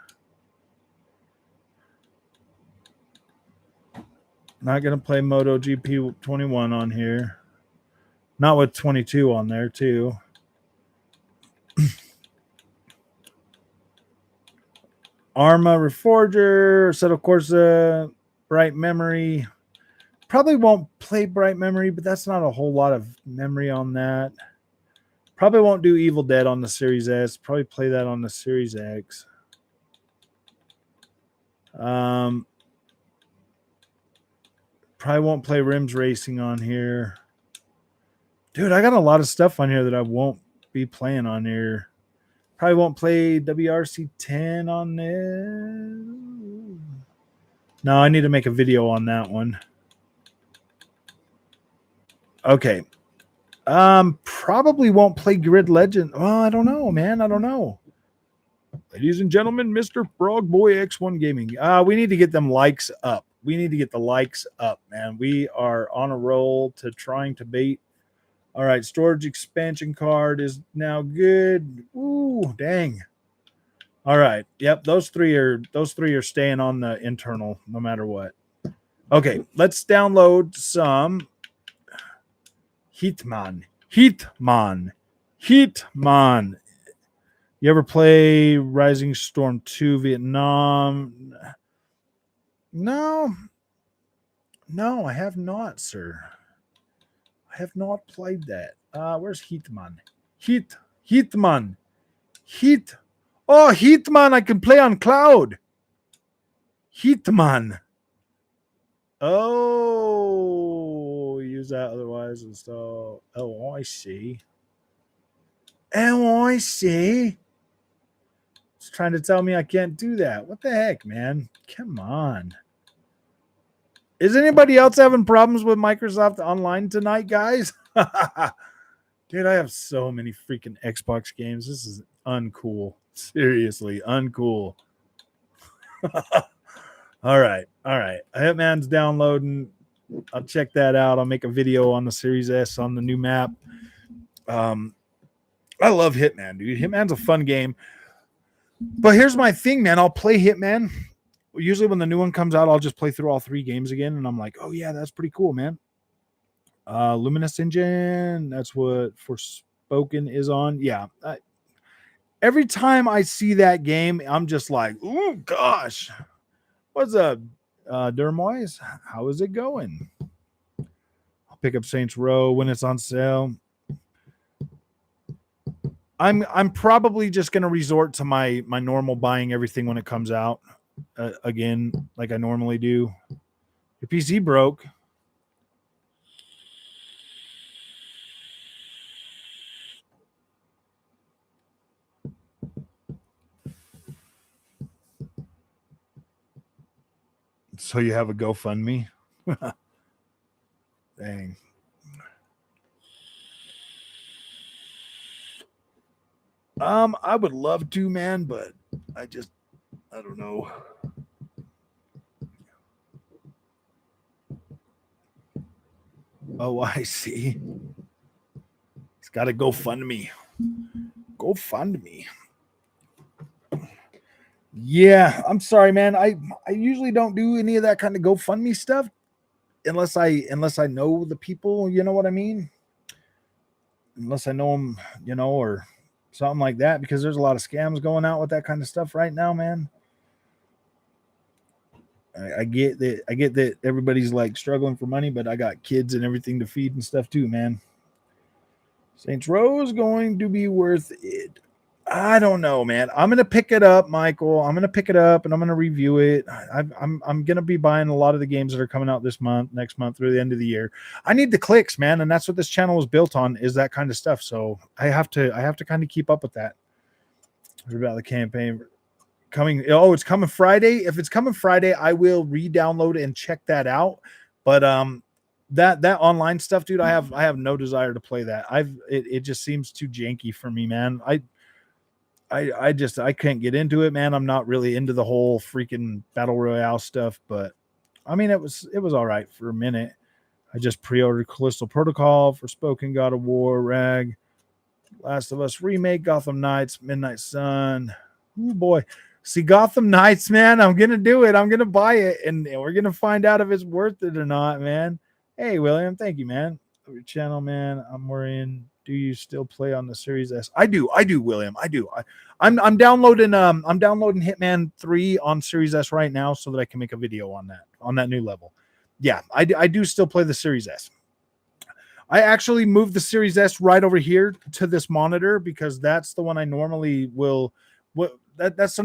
Not gonna play MotoGP 21 on here. Not with 22 on there too. Arma Reforger, Settle Corsa, Bright Memory. Probably won't play Bright Memory, but that's not a whole lot of memory on that. Probably won't do Evil Dead on the Series S. Probably play that on the Series X. Probably won't play Rims Racing on here. Dude, I got a lot of stuff on here that I won't be playing on here. Probably won't play WRC 10 on this. No, I need to make a video on that one. Okay. Probably won't play Grid Legend. Well, I don't know, man. I don't know. Ladies and gentlemen, Mr. Frog Boy X1 Gaming. We need to get them likes up. We need to get the likes up, man. We are on a roll to trying to bait. All right, storage expansion card is now good. Ooh, dang. All right. Yep, those three are staying on the internal no matter what. Okay, let's download some Hitman. You ever play Rising Storm 2 Vietnam? No, I have not, sir. I have not played that. Where's Hitman? Hitman. Oh, Hitman, I can play on cloud. Hitman. Oh, use that otherwise install. Oh, I see. It's trying to tell me I can't do that. What the heck, man? Come on. Is anybody else having problems with Microsoft Online tonight, guys? Dude, I have so many freaking Xbox games. This is uncool. Seriously, uncool. All right. Hitman's downloading. I'll check that out. I'll make a video on the Series S on the new map. I love Hitman, dude. Hitman's a fun game. But here's my thing, man. I'll play Hitman. Usually when the new one comes out, I'll just play through all 3 games again, and I'm like, oh yeah, that's pretty cool, man. Luminous Engine, that's what Forspoken is on. Yeah. Every time I see that game, I'm just like, oh gosh. What's up, Dermoise? How is it going? I'll pick up Saints Row when it's on sale. I'm probably just gonna resort to my normal buying everything when it comes out again, like I normally do. Your PC broke. So you have a GoFundMe? Dang. I would love to, man, but I don't know. Oh, I see. It's got to GoFundMe. GoFundMe. Yeah, I'm sorry, man. I usually don't do any of that kind of GoFundMe stuff unless I know the people, you know what I mean? Unless I know them, or something like that, because there's a lot of scams going out with that kind of stuff right now, man. I get that everybody's like struggling for money, but I got kids and everything to feed and stuff too, man. Saints Row is going to be worth it. I don't know, man. I'm gonna pick it up, Michael. I'm gonna pick it up and I'm gonna review it. I'm gonna be buying a lot of the games that are coming out this month, next month, through the end of the year. I need the clicks, man, and that's what this channel was built on, is that kind of stuff. So I have to kind of keep up with that. What about the campaign coming? Oh, it's coming Friday. If it's coming Friday, I will re-download and check that out. But that online stuff, dude, I have no desire to play that. It just seems too janky for me, man. I can't get into it, man. I'm not really into the whole freaking battle royale stuff, but I mean, it was all right for a minute. I just pre-ordered Callisto Protocol, Forspoken, God of War, Rag, Last of Us Remake, Gotham Knights, Midnight Sun. Oh boy. See, Gotham Knights, man, I'm going to do it. I'm going to buy it, and we're going to find out if it's worth it or not, man. Hey, William, thank you, man. Your channel, man. I'm worrying. Do you still play on the Series S? I do, William. I do. I'm downloading Hitman 3 on Series S right now so that I can make a video on that new level. Yeah, I do still play the Series S. I actually moved the Series S right over here to this monitor because that's the one I normally will. That's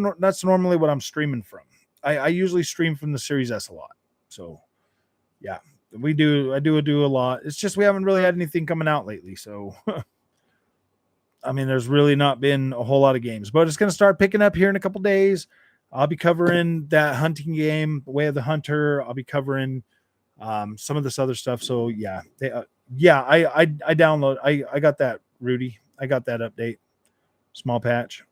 normally what I'm streaming from. I usually stream from the Series S a lot. So, yeah, I do a lot. It's just we haven't really had anything coming out lately. So, I mean, there's really not been a whole lot of games, but it's going to start picking up here in a couple days. I'll be covering that hunting game, Way of the Hunter. I'll be covering some of this other stuff. So yeah, I download. I got that, Rudy. I got that update. Small patch.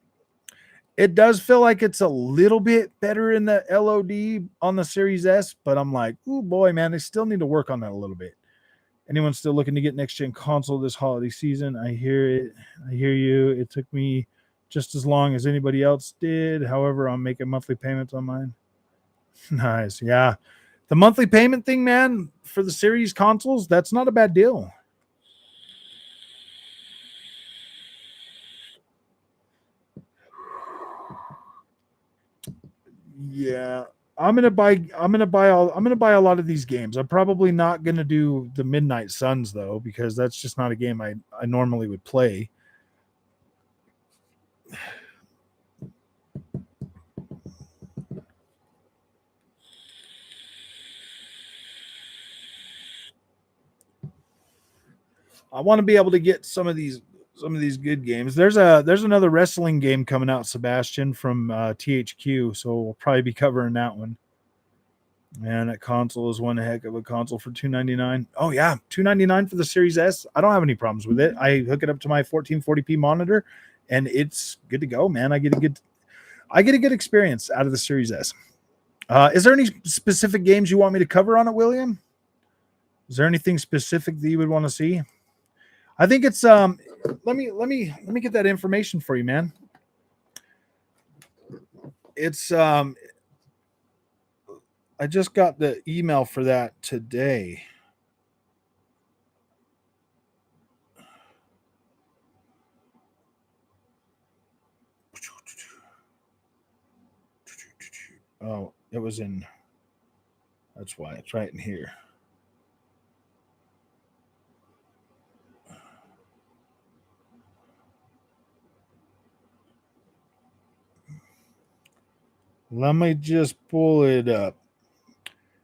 It does feel like it's a little bit better in the LOD on the Series S, but I'm like, oh boy, man, they still need to work on that a little bit. Anyone still looking to get next gen console this holiday season? I hear it. I hear you. It took me just as long as anybody else did. However, I'm making monthly payments on mine. Nice. Yeah. The monthly payment thing, man, for the series consoles, that's not a bad deal. Yeah. I'm gonna buy a lot of these games. I'm probably not gonna do the Midnight Suns though, because that's just not a game I normally would play. I want to be able to get some of these good games. There's another wrestling game coming out, Sebastian, from THQ, so we'll probably be covering that one. Man, that console is one heck of a console for $299. Oh yeah, $299 for the Series S. I don't have any problems with it. I hook it up to my 1440p monitor, and it's good to go, man. I get a good experience out of the Series S. Is there any specific games you want me to cover on it, William? Is there anything specific that you would want to see? I think it's let me get that information for you, man. It's I just got the email for that today. Oh, it was in. That's why it's right in here. Let me just pull it up.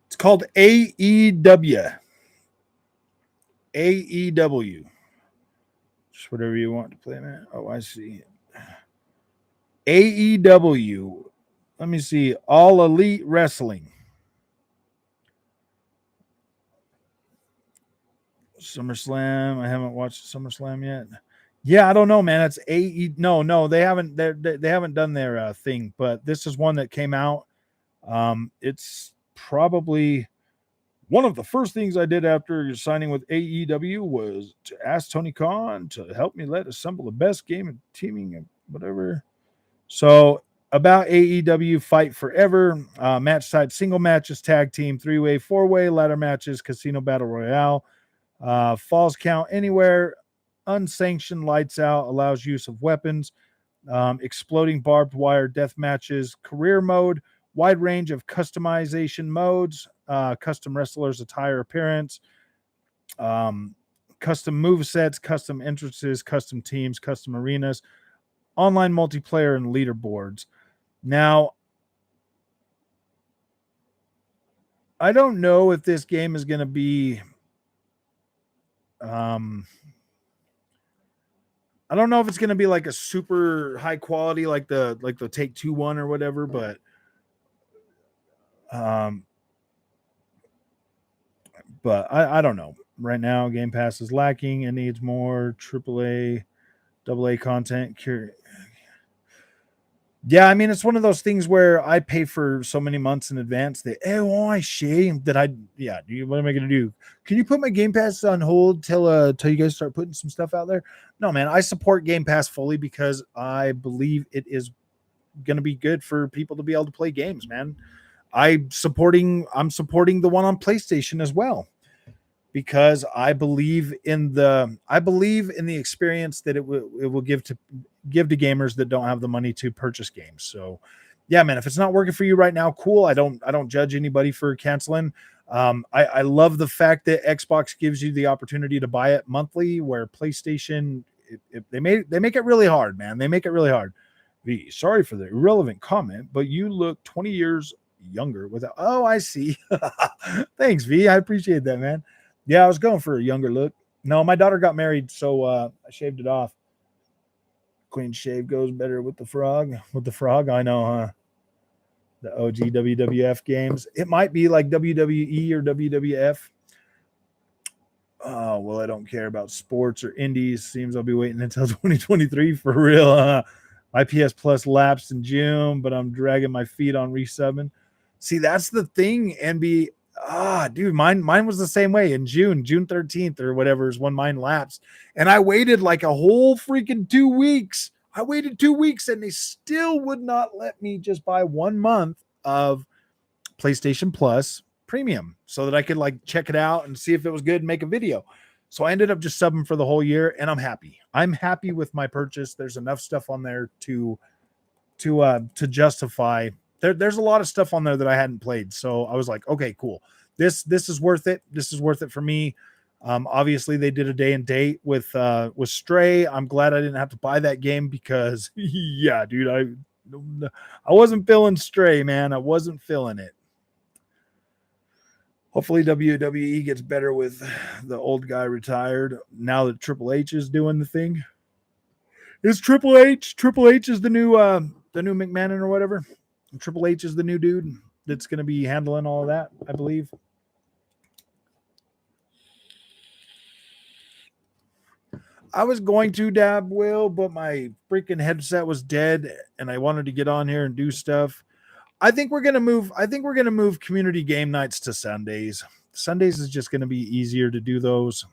It's called AEW. AEW. Just whatever you want to play, man. Oh, I see. AEW. Let me see. All Elite Wrestling. SummerSlam. I haven't watched SummerSlam yet. Yeah, I don't know, man. It's AE. No, they haven't. They haven't done their thing. But this is one that came out. It's probably one of the first things I did after signing with AEW was to ask Tony Khan to help me assemble the best game of teaming and whatever. So about AEW Fight Forever, match side single matches, tag team, 3-way, 4-way, ladder matches, casino battle royale, falls count anywhere, unsanctioned lights out, allows use of weapons, exploding barbed wire death matches, career mode, wide range of customization modes, custom wrestlers attire appearance, custom move sets, custom entrances, custom teams, custom arenas, online multiplayer, and leaderboards. Now, I don't know if this game is going to be I don't know if it's going to be like a super high quality like the Take-Two one or whatever, but I don't know. Right now, Game Pass is lacking. It needs more AAA, AA content. Yeah, I mean, it's one of those things where I pay for so many months in advance that, oh, I shame that yeah, what am I going to do? Can you put my Game Pass on hold till you guys start putting some stuff out there? No, man, I support Game Pass fully because I believe it is going to be good for people to be able to play games, man. I'm supporting the one on PlayStation as well because I believe in the experience that it will give to gamers that don't have the money to purchase games. So yeah, man, if it's not working for you right now, cool. I don't judge anybody for canceling. I love the fact that Xbox gives you the opportunity to buy it monthly, where PlayStation they make it really hard, man. They make it really hard. V, sorry for the irrelevant comment, but you look 20 years younger without. Oh, I see. Thanks, V. I appreciate that, man. Yeah, I was going for a younger look. No, my daughter got married, so I shaved it off. Clean shave goes better with the frog. With the frog, I know, huh? The OG WWF games. It might be like WWE or WWF. Oh, well, I don't care about sports or indies. Seems I'll be waiting until 2023 for real. My PS Plus lapsed in June, but I'm dragging my feet on resubbing. See, that's the thing, NB. Dude, mine was the same way in June 13th or whatever is when mine lapsed. And I waited like a whole freaking 2 weeks. I waited 2 weeks and they still would not let me just buy 1 month of PlayStation Plus Premium so that I could like check it out and see if it was good and make a video. So I ended up just subbing for the whole year and I'm happy. I'm happy with my purchase. There's enough stuff on there to justify. There's a lot of stuff on there that I hadn't played. So I was like, okay, cool. This is worth it. This is worth it for me. Obviously they did a day and date with Stray. I'm glad I didn't have to buy that game because yeah, dude, I wasn't feeling Stray, man. I wasn't feeling it. Hopefully WWE gets better with the old guy retired now that Triple H is doing the thing. Is Triple H? Triple H is the new McMahon or whatever. Triple H is the new dude that's going to be handling all of that, I believe. I was going to dab Will, but my freaking headset was dead, and I wanted to get on here and do stuff. I think we're gonna move community game nights to Sundays. Sundays is just gonna be easier to do those.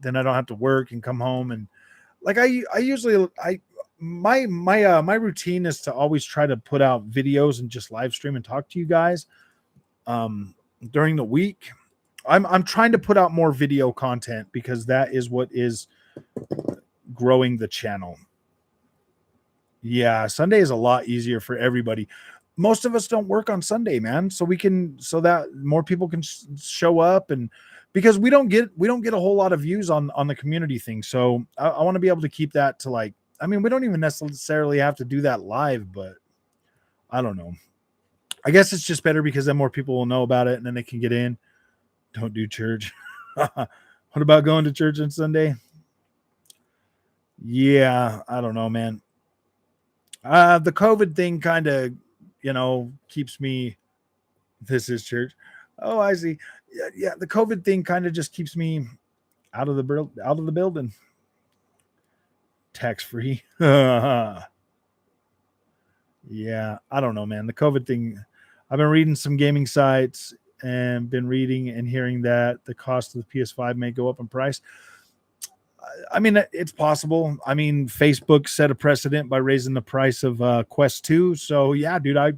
Then I don't have to work and come home and like I usually my routine is to always try to put out videos and just live stream and talk to you guys during the week. I'm trying to put out more video content because that is what is growing the channel. Yeah, Sunday is a lot easier for everybody. Most of us don't work on Sunday, man, so that more people can show up, and because we don't get a whole lot of views on the community thing. So I want to be able to keep that to like, I mean, we don't even necessarily have to do that live, but I don't know. I guess it's just better because then more people will know about it and then they can get in. Don't do church. What about going to church on Sunday? Yeah, I don't know, man. The COVID thing kind of, keeps me. This is church. Oh, I see. Yeah. The COVID thing kind of just keeps me out of the building. Tax free. Yeah, I don't know, man. The COVID thing. I've been reading some gaming sites and been reading and hearing that the cost of the PS5 may go up in price. I mean, it's possible. I mean, Facebook set a precedent by raising the price of Quest 2. So yeah, dude, I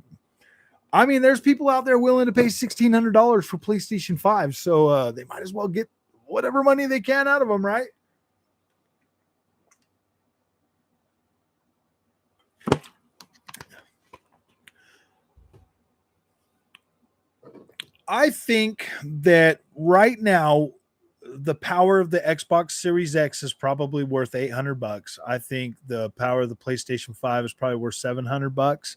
mean, there's people out there willing to pay $1,600 for PlayStation 5. So they might as well get whatever money they can out of them, right? I think that right now, the power of the Xbox Series X is probably worth $800. I think the power of the PlayStation 5 is probably worth $700.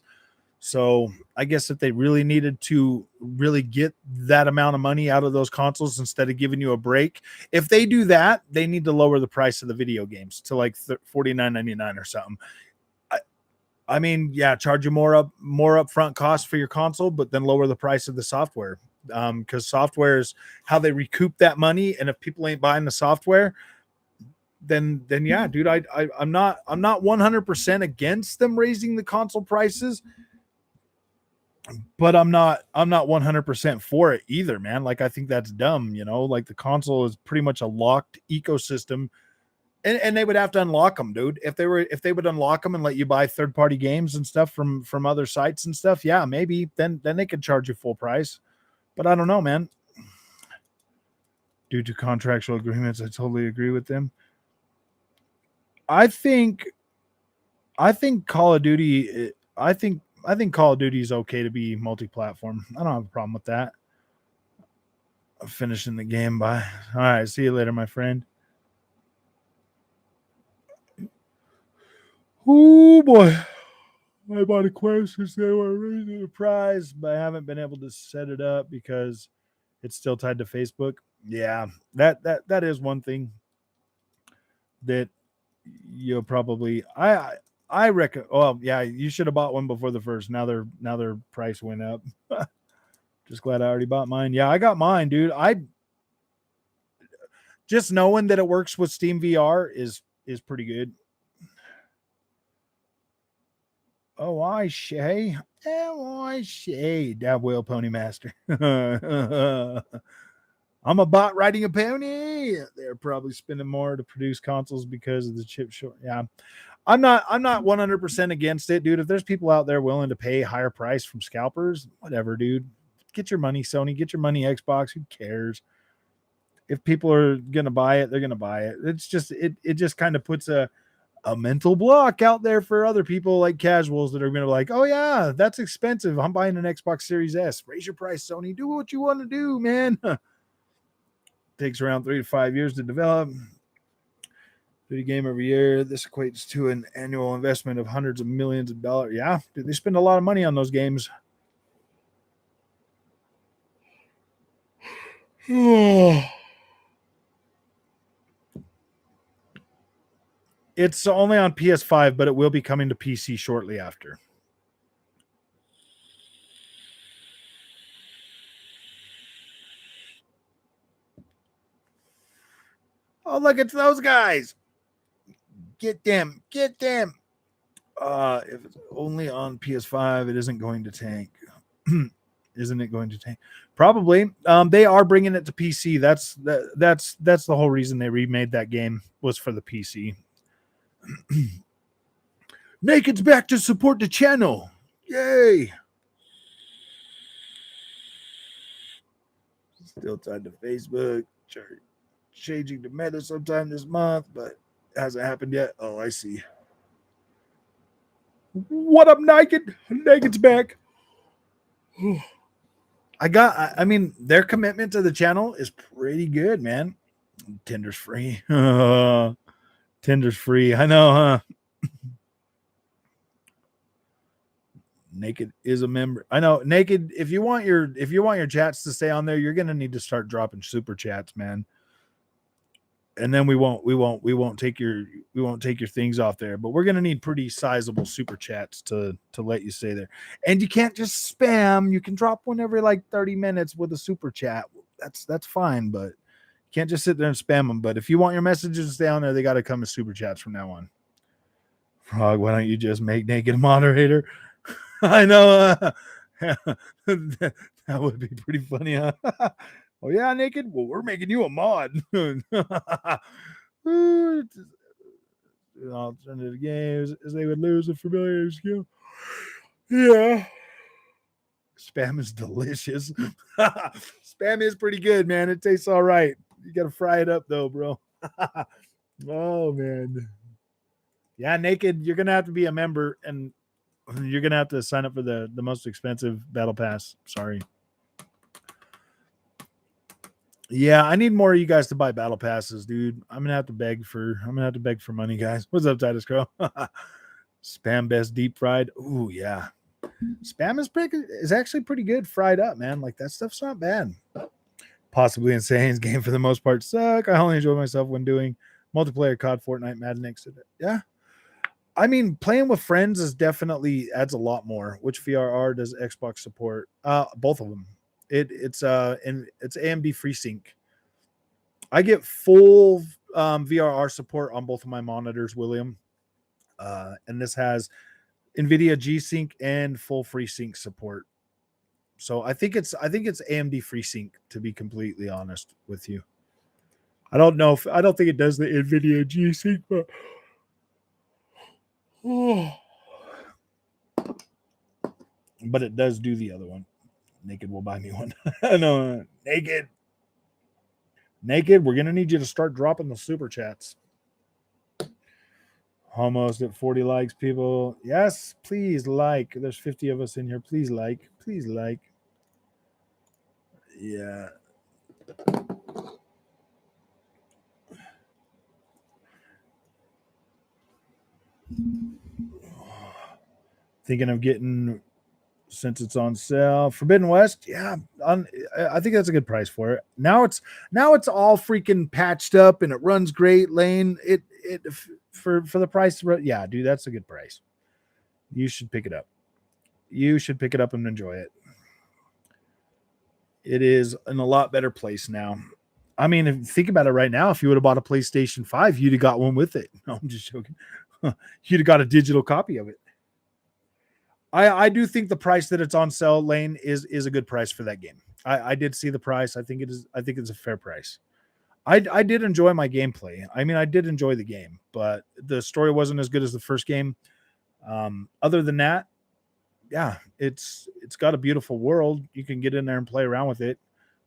So I guess if they really needed to really get that amount of money out of those consoles instead of giving you a break, if they do that, they need to lower the price of the video games to like $49.99 or something. I mean, yeah, charge you more upfront costs for your console, but then lower the price of the software. Because software is how they recoup that money. And if people ain't buying the software, then yeah, dude, I'm not 100% against them raising the console prices, but I'm not 100% for it either, man. Like I think that's dumb, you know. Like the console is pretty much a locked ecosystem, and they would have to unlock them, dude. If they would unlock them and let you buy third party games and stuff from other sites and stuff, yeah, maybe then they could charge you full price. But I don't know, man. Due to contractual agreements, I totally agree with them. I think Call of Duty. I think Call of Duty is okay to be multi-platform. I don't have a problem with that. I'm finishing the game by. All right, see you later, my friend. Oh boy, I bought a Quest because they were raising the price, but I haven't been able to set it up because it's still tied to Facebook. Yeah, that is one thing that you'll probably I reckon. Well, yeah, you should have bought one before the first. Now their price went up. Just glad I already bought mine. Yeah, I got mine, dude. I just knowing that it works with Steam VR is pretty good. Oh, I say, Dab Whale Pony Master. I'm a bot riding a pony. They're probably spending more to produce consoles because of the chip short. Yeah. I'm not 100% against it, dude. If there's people out there willing to pay higher price from scalpers, whatever, dude. Get your money, Sony. Get your money, Xbox. Who cares? If people are gonna buy it, they're gonna buy it. It's just it just kind of puts a mental block out there for other people like casuals that are gonna be like, oh yeah, that's expensive. I'm buying an Xbox Series S. Raise your price, Sony. Do what you want to do, man. Takes around 3 to 5 years to develop. Do a game every year. This equates to an annual investment of hundreds of millions of dollars. Yeah, dude, they spend a lot of money on those games. It's only on PS5, but it will be coming to PC shortly after. Oh, look, it's those guys. Get them. Get them. If it's only on PS5, it isn't going to tank. Isn't it going to tank? Probably. They are bringing it to PC. That's the whole reason they remade that game was for the PC. Naked's back to support the channel. Yay! Still tied to Facebook. Changing to Meta sometime this month, but hasn't happened yet. Oh, I see. What up, Naked? Naked's back. I mean, their commitment to the channel is pretty good, man. Tinder's free. Tinder's free. I know, huh? Naked is a member. I know, Naked. If you want your chats to stay on there, you're gonna need to start dropping super chats, man. And then we won't take your things off there, but we're gonna need pretty sizable super chats to let you stay there. And you can't just spam. You can drop one every like 30 minutes with a super chat. That's fine, but you can't just sit there and spam them. But if you want your messages to stay on there, they got to come as super chats from now on. Frog, why don't you just make Naked a moderator? I know that would be pretty funny, huh? Oh yeah, Naked. Well, we're making you a mod. Alternative games as they would lose a familiar skill. Yeah. Spam is delicious. Spam is pretty good, man. It tastes all right. You gotta fry it up though, bro. Oh man. Yeah, Naked, you're gonna have to be a member and you're gonna have to sign up for the most expensive battle pass. Sorry. Yeah, I need more of you guys to buy battle passes, dude. I'm gonna have to beg for money, guys. What's up, Titus Crow? Spam best deep fried. Ooh, yeah. Spam is actually pretty good fried up, man. Like that stuff's not bad. Possibly Insane's game for the most part suck. I only enjoy myself when doing multiplayer COD, Fortnite, Madden, etc. Yeah. I mean, playing with friends is definitely adds a lot more. Which VRR does Xbox support? Both of them. It's AMD FreeSync. I get full VRR support on both of my monitors, William. And this has NVIDIA G-Sync and full FreeSync support. So I think it's AMD FreeSync, to be completely honest with you. I don't think it does the NVIDIA G-Sync, but but it does do the other one. Naked will buy me one. No, Naked. We're gonna need you to start dropping the super chats. Almost at 40 likes, people. Yes, please like. There's 50 of us in here. Please like. Please like. Yeah. Thinking of getting, since it's on sale, Forbidden West. Yeah, I think that's a good price for it. Now it's all freaking patched up and it runs great. Lane, it for the price. Yeah, dude, that's a good price. You should pick it up. You should pick it up and enjoy it. It is in a lot better place now. I mean, if you think about it right now, if you would have bought a PlayStation 5, you'd have got one with it. No, I'm just joking. You'd have got a digital copy of it. I do think the price that it's on sale, Lane, is a good price for that game. I did see the price. I think it's a fair price. I did enjoy my gameplay. I mean, I did enjoy the game, but the story wasn't as good as the first game. Other than that, yeah, it's got a beautiful world. You can get in there and play around with it.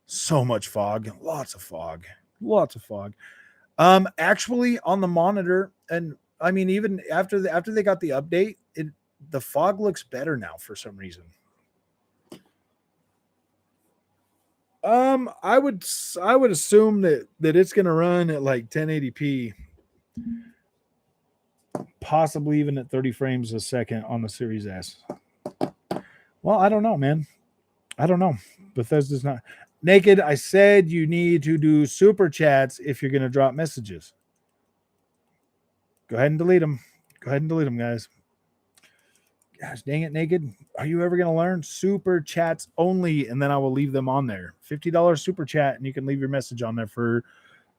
So much fog, lots of fog. Actually, on the monitor, and I mean, even after they got the update, the fog looks better now for some reason. I would assume that it's going to run at like 1080p, possibly even at 30 frames a second on the Series S. Well, I don't know, man. I don't know. Bethesda's not Naked. I said you need to do super chats if you're going to drop messages. Go ahead and delete them. Guys. Gosh dang it, Naked. Are you ever going to learn? Super chats only, and then I will leave them on there. $50 super chat, and you can leave your message on there for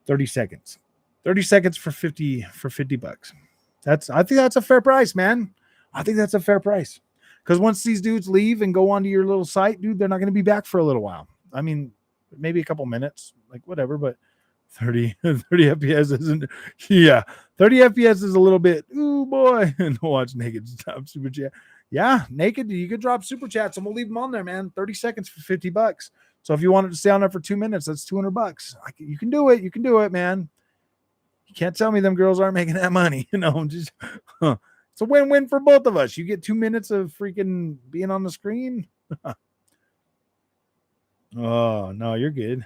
30 seconds. 30 seconds for $50. I think that's a fair price, man. I think that's a fair price. Because once these dudes leave and go onto your little site, dude, they're not going to be back for a little while. I mean, maybe a couple minutes, like whatever, but 30 FPS isn't. Yeah, 30 FPS is a little bit. Ooh boy, and watch Naked drop super chat. Yeah, Naked, you could drop super chats, and we'll leave them on there, man. 30 seconds for $50. So if you wanted to stay on there for 2 minutes, that's $200. You can do it. You can do it, man. You can't tell me them girls aren't making that money. Just. It's a win-win for both of us. You get 2 minutes of freaking being on the screen. Oh, no, you're good.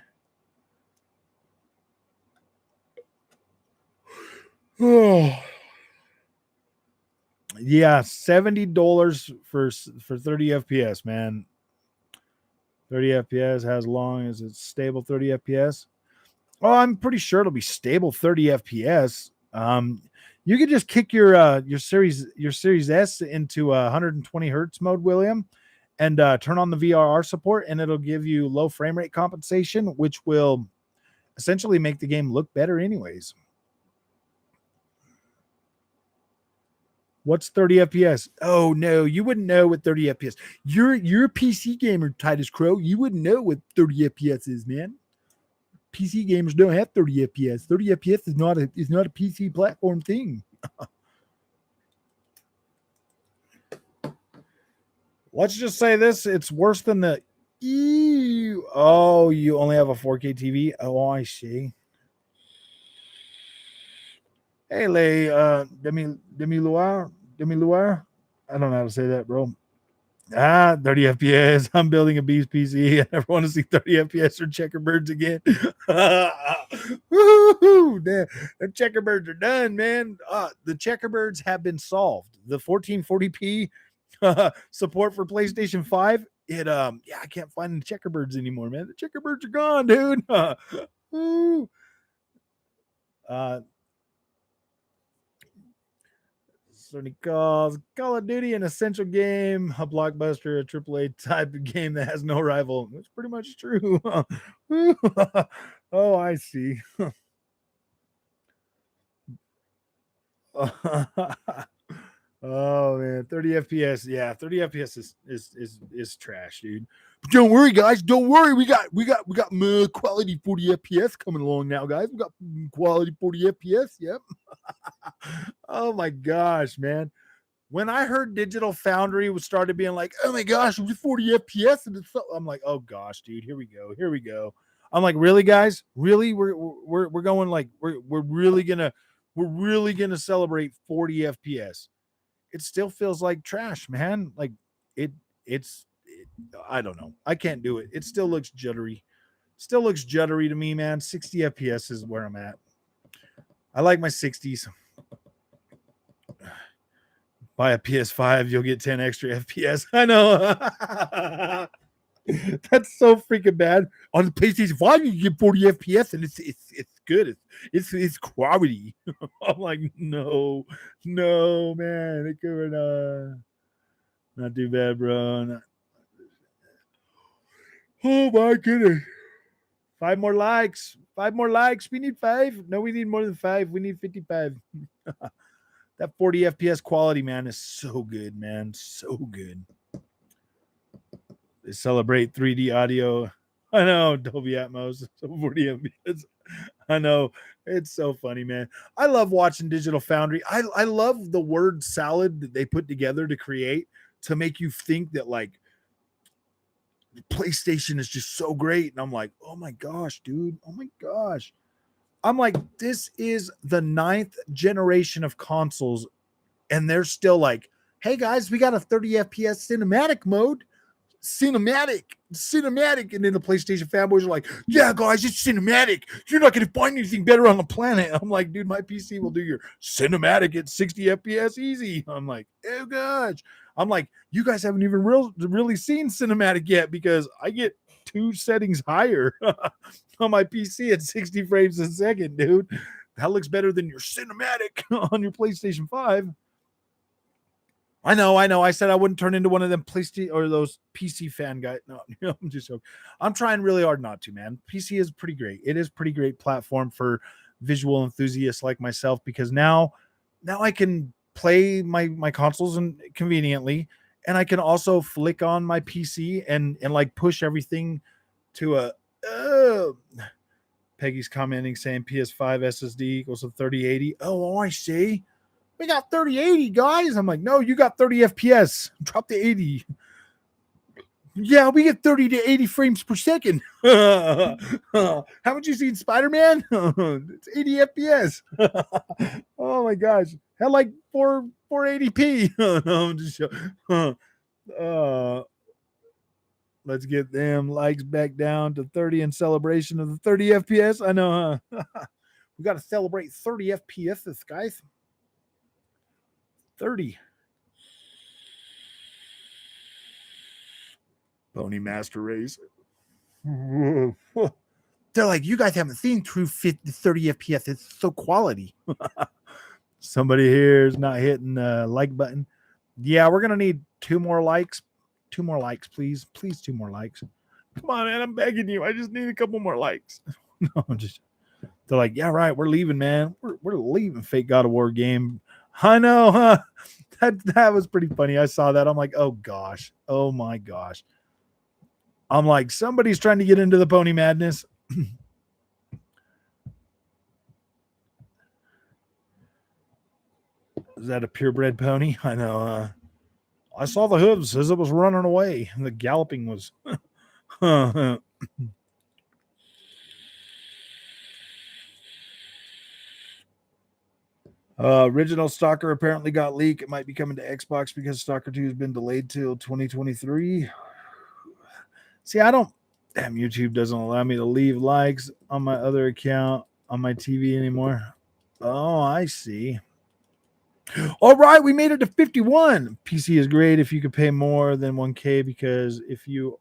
Oh. Yeah, $70 for 30 FPS, man. 30 FPS, as long as it's stable 30 FPS. Oh, I'm pretty sure it'll be stable 30 FPS. You could just kick your Series S into 120 hertz mode, William, and turn on the VRR support, and it'll give you low frame rate compensation, which will essentially make the game look better anyways. What's 30 FPS? Oh no, you wouldn't know what 30 FPS. You're a PC gamer, Titus Crow. You wouldn't know what 30 FPS is, man. PC gamers don't have 30 FPS. 30 FPS is not a PC platform thing. Let's just say this: it's worse than the. Oh, you only have a 4K TV. Oh, I see. Hey, Demi Loire. I don't know how to say that, bro. 30 FPS. I'm building a beast PC. I never want to see 30 FPS or checkerbirds again. Woo-hoo! The checkerbirds are done, man. The checkerbirds have been solved. The 1440p support for PlayStation 5. I can't find the checkerbirds anymore, man. The checkerbirds are gone, dude. Sony calls Call of Duty an essential game, a blockbuster, a AAA type of game that has no rival. That's pretty much true. Oh, I see. Oh man, 30 FPS. Yeah, 30 FPS is trash, dude. But don't worry, guys. Don't worry. We got quality 40 FPS coming along now, guys. We got quality 40 FPS. Yep. Oh my gosh, man. When I heard Digital Foundry was started being like, oh my gosh, it was 40 FPS, and it's so, I'm like, oh gosh, dude, here we go, here we go. I'm like, really, guys, really, we're going like we're really gonna celebrate 40 FPS. It still feels like trash, man. Like it, I don't know, I can't do it. It still looks jittery, to me, man. 60 FPS is where I'm at. I like my 60s. Buy a PS5, you'll get 10 extra FPS. I know. That's so freaking bad. On the PlayStation 5, you get 40 FPS and it's good. It's quality. I'm like, no, man. It could not too bad, bro. Oh my goodness. 5 more likes. 5 more likes. We need 5. No, we need more than 5. We need 55. That 40 FPS quality, man, is so good, man. So good. They celebrate 3D audio. I know, Dolby Atmos, 40 FPS. I know. It's so funny, man. I love watching Digital Foundry. I love the word salad that they put together to create to make you think that, like, PlayStation is just so great. And I'm like, oh my gosh, dude. Oh my gosh. I'm like, this is the 9th generation of consoles, and they're still like, hey guys, we got a 30 FPS cinematic mode. Cinematic. And then the PlayStation fanboys are like, yeah, guys, it's cinematic. You're not going to find anything better on the planet. I'm like, dude, my PC will do your cinematic at 60 FPS easy. I'm like, oh gosh. I'm like, you guys haven't even really seen cinematic yet, because I get 2 settings higher on my PC at 60 frames a second, dude. That looks better than your cinematic on your PlayStation 5. I know. I said I wouldn't turn into one of them PlayStation or those PC fan guys. No, I'm just joking. I'm trying really hard not to, man. PC is pretty great. It is pretty great platform for visual enthusiasts like myself, because now I can play my consoles and conveniently, and I can also flick on my PC and like push everything to a Peggy's commenting saying PS5 SSD equals a 3080. Oh, I see. We got 3080, guys. I'm like, no, you got 30 FPS. Drop the 80. Yeah, we get 30 to 80 frames per second. Haven't you seen Spider-Man? It's 80 FPS. Oh my gosh. Had like 480p. No, I'm just let's get them likes back down to 30 in celebration of the 30 FPS. I know, huh? We got to celebrate 30 FPS, guys. 30. Pony Master Race. They're like, you guys haven't seen true 30 FPS. It's so quality. Somebody here is not hitting the like button. Yeah, we're going to need 2 more likes. 2 more likes, please. Please, 2 more likes. Come on, man. I'm begging you. I just need a couple more likes. No, they're like, yeah, right. We're leaving, man. We're leaving Fake God of War game. I know, huh? That was pretty funny. I saw that. I'm like, oh gosh. Oh my gosh. I'm like, somebody's trying to get into the pony madness. Is that a purebred pony? I know. I saw the hooves as it was running away, and the galloping was. Original Stalker apparently got leaked. It might be coming to Xbox because Stalker 2 has been delayed till 2023. See, damn, YouTube doesn't allow me to leave likes on my other account on my TV anymore. Oh, I see. All right, we made it to 51. PC is great if you could pay more than 1K, because if you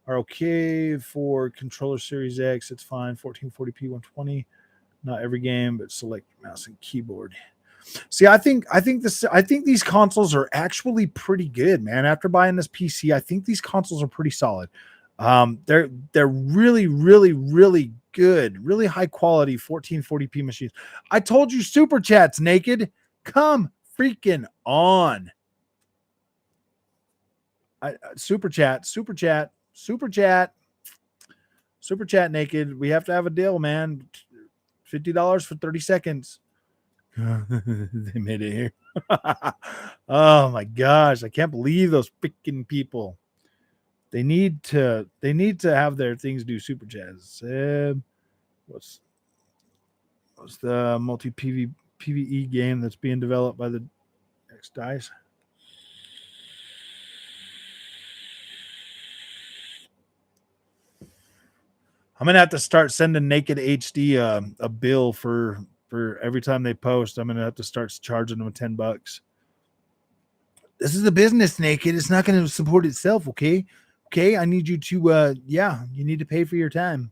are okay for controller Series X, it's fine. 1440p 120. Not every game, but select mouse and keyboard. See, I think these consoles are actually pretty good, man. After buying this PC, I think these consoles are pretty solid. They're really, really, really good, really high quality 1440p machines. I told you, Super Chat's naked. Come freaking on. Super chat, naked. We have to have a deal, man. $50 for 30 seconds. They made it here. Oh my gosh, I can't believe those freaking people. They need to have their things do super chats. What's the multi PvE game that's being developed by the X Dice? I'm gonna have to start sending Naked HD a bill for every time they post. I'm gonna have to start charging them $10. This is a business, Naked. It's not gonna support itself, okay? Okay, I need you to you need to pay for your time.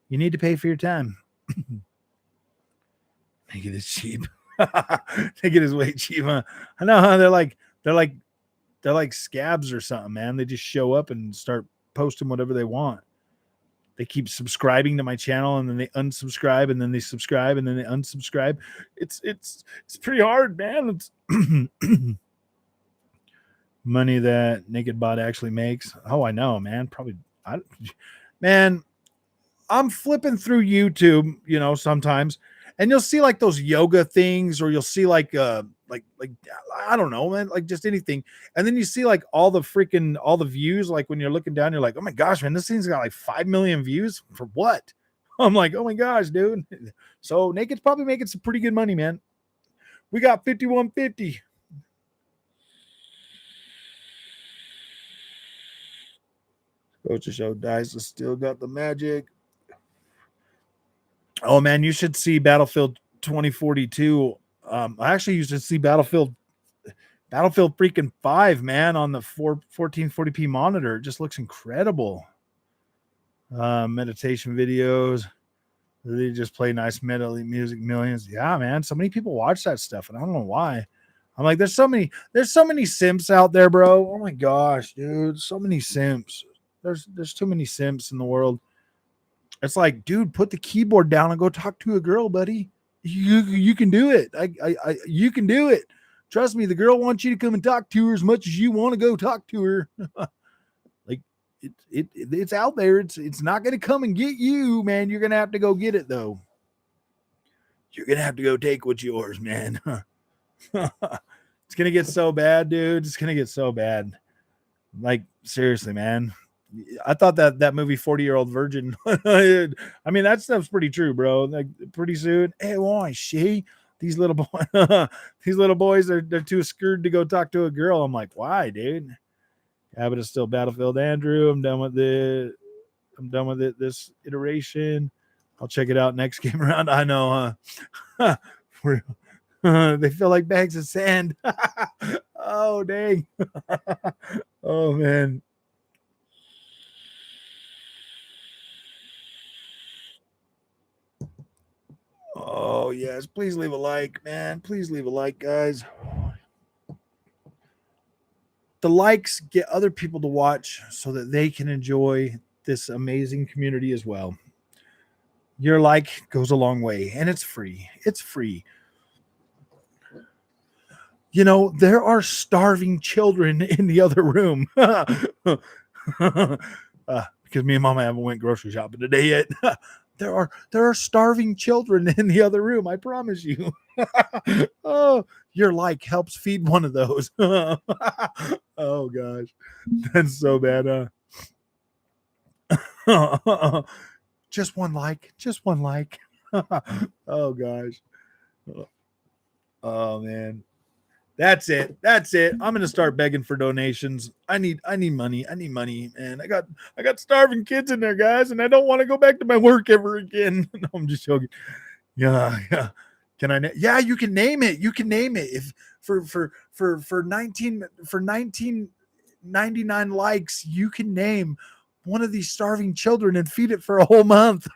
You need to pay for your time. Naked is cheap. Naked is way cheap, huh? I know, huh? They're like scabs or something, man. They just show up and start posting whatever they want. They keep subscribing to my channel and then they unsubscribe and then they subscribe and then they unsubscribe. It's pretty hard, man. It's money that Naked Bot actually makes. Oh, I know, man. Probably, man. I'm flipping through YouTube, sometimes, and you'll see like those yoga things, or you'll see like I don't know, man, like just anything, and then you see like all the views. Like when you're looking down, you're like, oh my gosh, man, this thing's got like 5 million views for what? I'm like, oh my gosh, dude. So Naked's probably making some pretty good money, man. We got 5150. Coach the show dice has still got the magic. Oh man, you should see Battlefield 2042. I actually used to see Battlefield freaking 5, man, on the 1440p monitor. It just looks incredible. Meditation videos. They just play nice metal music, millions. Yeah, man. So many people watch that stuff, and I don't know why. I'm like, there's so many simps out there, bro. Oh my gosh, dude. So many simps. There's too many simps in the world. It's like, dude, put the keyboard down and go talk to a girl, buddy. You can do it. You can do it. Trust me, the girl wants you to come and talk to her as much as you want to go talk to her. Like it's out there. It's not going to come and get you, man. You're going to have to go get it though. You're going to have to go take what's yours, man. It's going to get so bad, dude. It's going to get so bad. Like seriously, man. I thought that movie 40-Year-Old Virgin. I mean, that stuff's pretty true, bro. Like pretty soon, hey, why she? These little boys, they're too scared to go talk to a girl. I'm like, why, dude? Yeah, but it's still Battlefield Andrew. I'm done with it. This iteration. I'll check it out next game around. I know, they feel like bags of sand. Oh dang. Oh man. Oh, yes. Please leave a like, man. Please leave a like, guys. The likes get other people to watch so that they can enjoy this amazing community as well. Your like goes a long way, and it's free. It's free. There are starving children in the other room. Because me and Mama haven't went grocery shopping today yet. There are starving children in the other room. I promise you. Oh, your like helps feed one of those. Oh gosh, that's so bad. Just one like. Just one like. Oh gosh. Oh man. That's it. I'm gonna start begging for donations. I need money. I need money, man. I got starving kids in there, guys, and I don't want to go back to my work ever again. No, I'm just joking. Yeah. Can I? Yeah, you can name it. You can name it. If for 1999 likes, you can name one of these starving children and feed it for a whole month.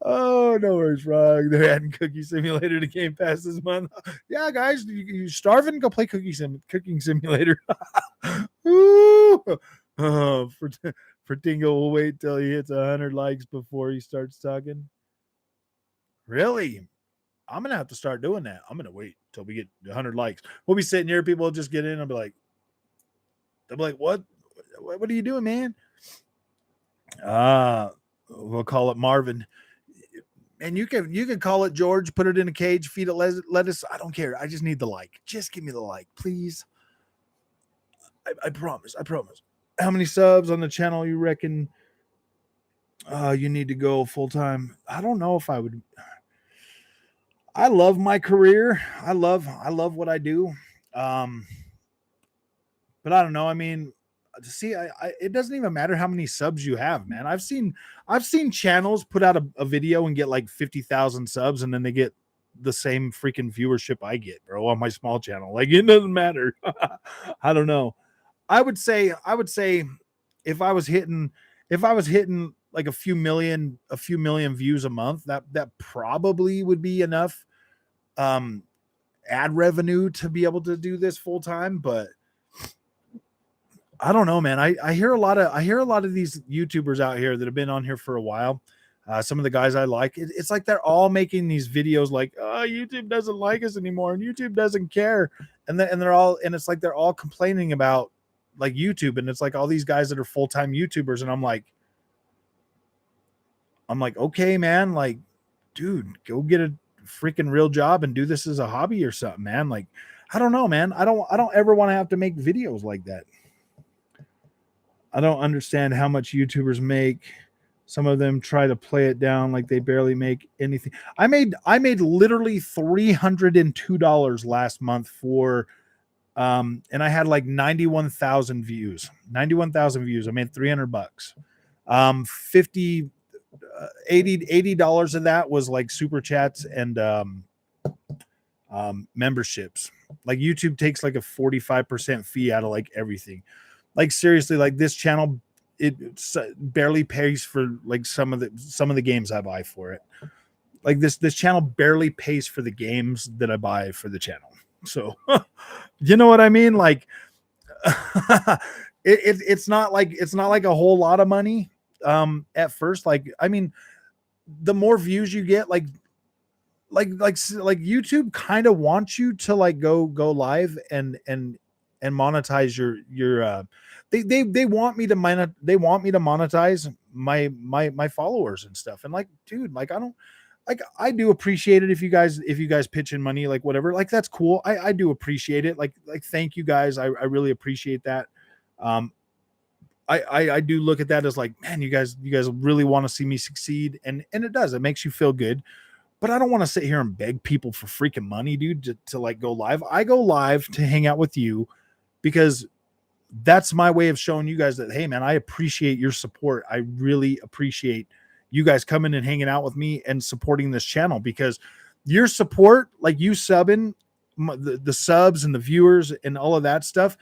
Oh, no worries, Frog. They're adding Cookie Simulator to Game Pass this month. Yeah, guys, you starving? Go play Cooking Simulator. Ooh. Oh, for Tingo will wait till he hits 100 likes before he starts talking. Really? I'm gonna have to start doing that. I'm gonna wait till we get 100 likes. We'll be sitting here, people will just get in and be like, they'll be like, what are you doing, man? We'll call it Marvin. And you can call it George, put it in a cage, feed it lettuce. I don't care. I just need the like. Just give me the like, please. I promise. I promise. How many subs on the channel you reckon you need to go full time? I don't know if I would. I love my career. I love what I do. Um, but I don't know. I mean, see, it doesn't even matter how many subs you have, man. I've seen channels put out a video and get like 50,000 subs, and then they get the same freaking viewership I get, bro, on my small channel. Like, it doesn't matter. I don't know. I would say if I was hitting like a few million views a month, that probably would be enough ad revenue to be able to do this full time. But I don't know, man. I hear a lot of these YouTubers out here that have been on here for a while. Some of the guys I like, it's like they're all making these videos like, oh, YouTube doesn't like us anymore and YouTube doesn't care. And it's like they're all complaining about like YouTube, and it's like all these guys that are full-time YouTubers, and I'm like, okay, man, like, dude, go get a freaking real job and do this as a hobby or something, man. Like, I don't know, man. I don't ever want to have to make videos like that. I don't understand how much YouTubers make. Some of them try to play it down like they barely make anything. I made literally $302 last month for and I had like 91,000 views. 91,000 views. I made $300. 50 $80 of that was like super chats and memberships. Like, YouTube takes like a 45% fee out of like everything. Like, seriously, like this channel, it barely pays for like some of the games I buy for it. Like, this channel barely pays for the games that I buy for the channel. So, you know what I mean? Like, it's not like a whole lot of money at first. Like, I mean, the more views you get, like YouTube kind of wants you to like go live and monetize your they want me to monetize my followers and stuff. And like, dude, like, I do appreciate it if you guys pitch in money, like whatever, like that's cool. I do appreciate it. Like thank you guys. I really appreciate that. I do look at that as like, man, you guys really want to see me succeed, and it does. It makes you feel good. But I don't want to sit here and beg people for freaking money, dude, to like go live. I go live to hang out with you because that's my way of showing you guys that, hey, man, I appreciate your support. I really appreciate you guys coming and hanging out with me and supporting this channel, because your support, like you subbing, the subs and the viewers and all of that stuff,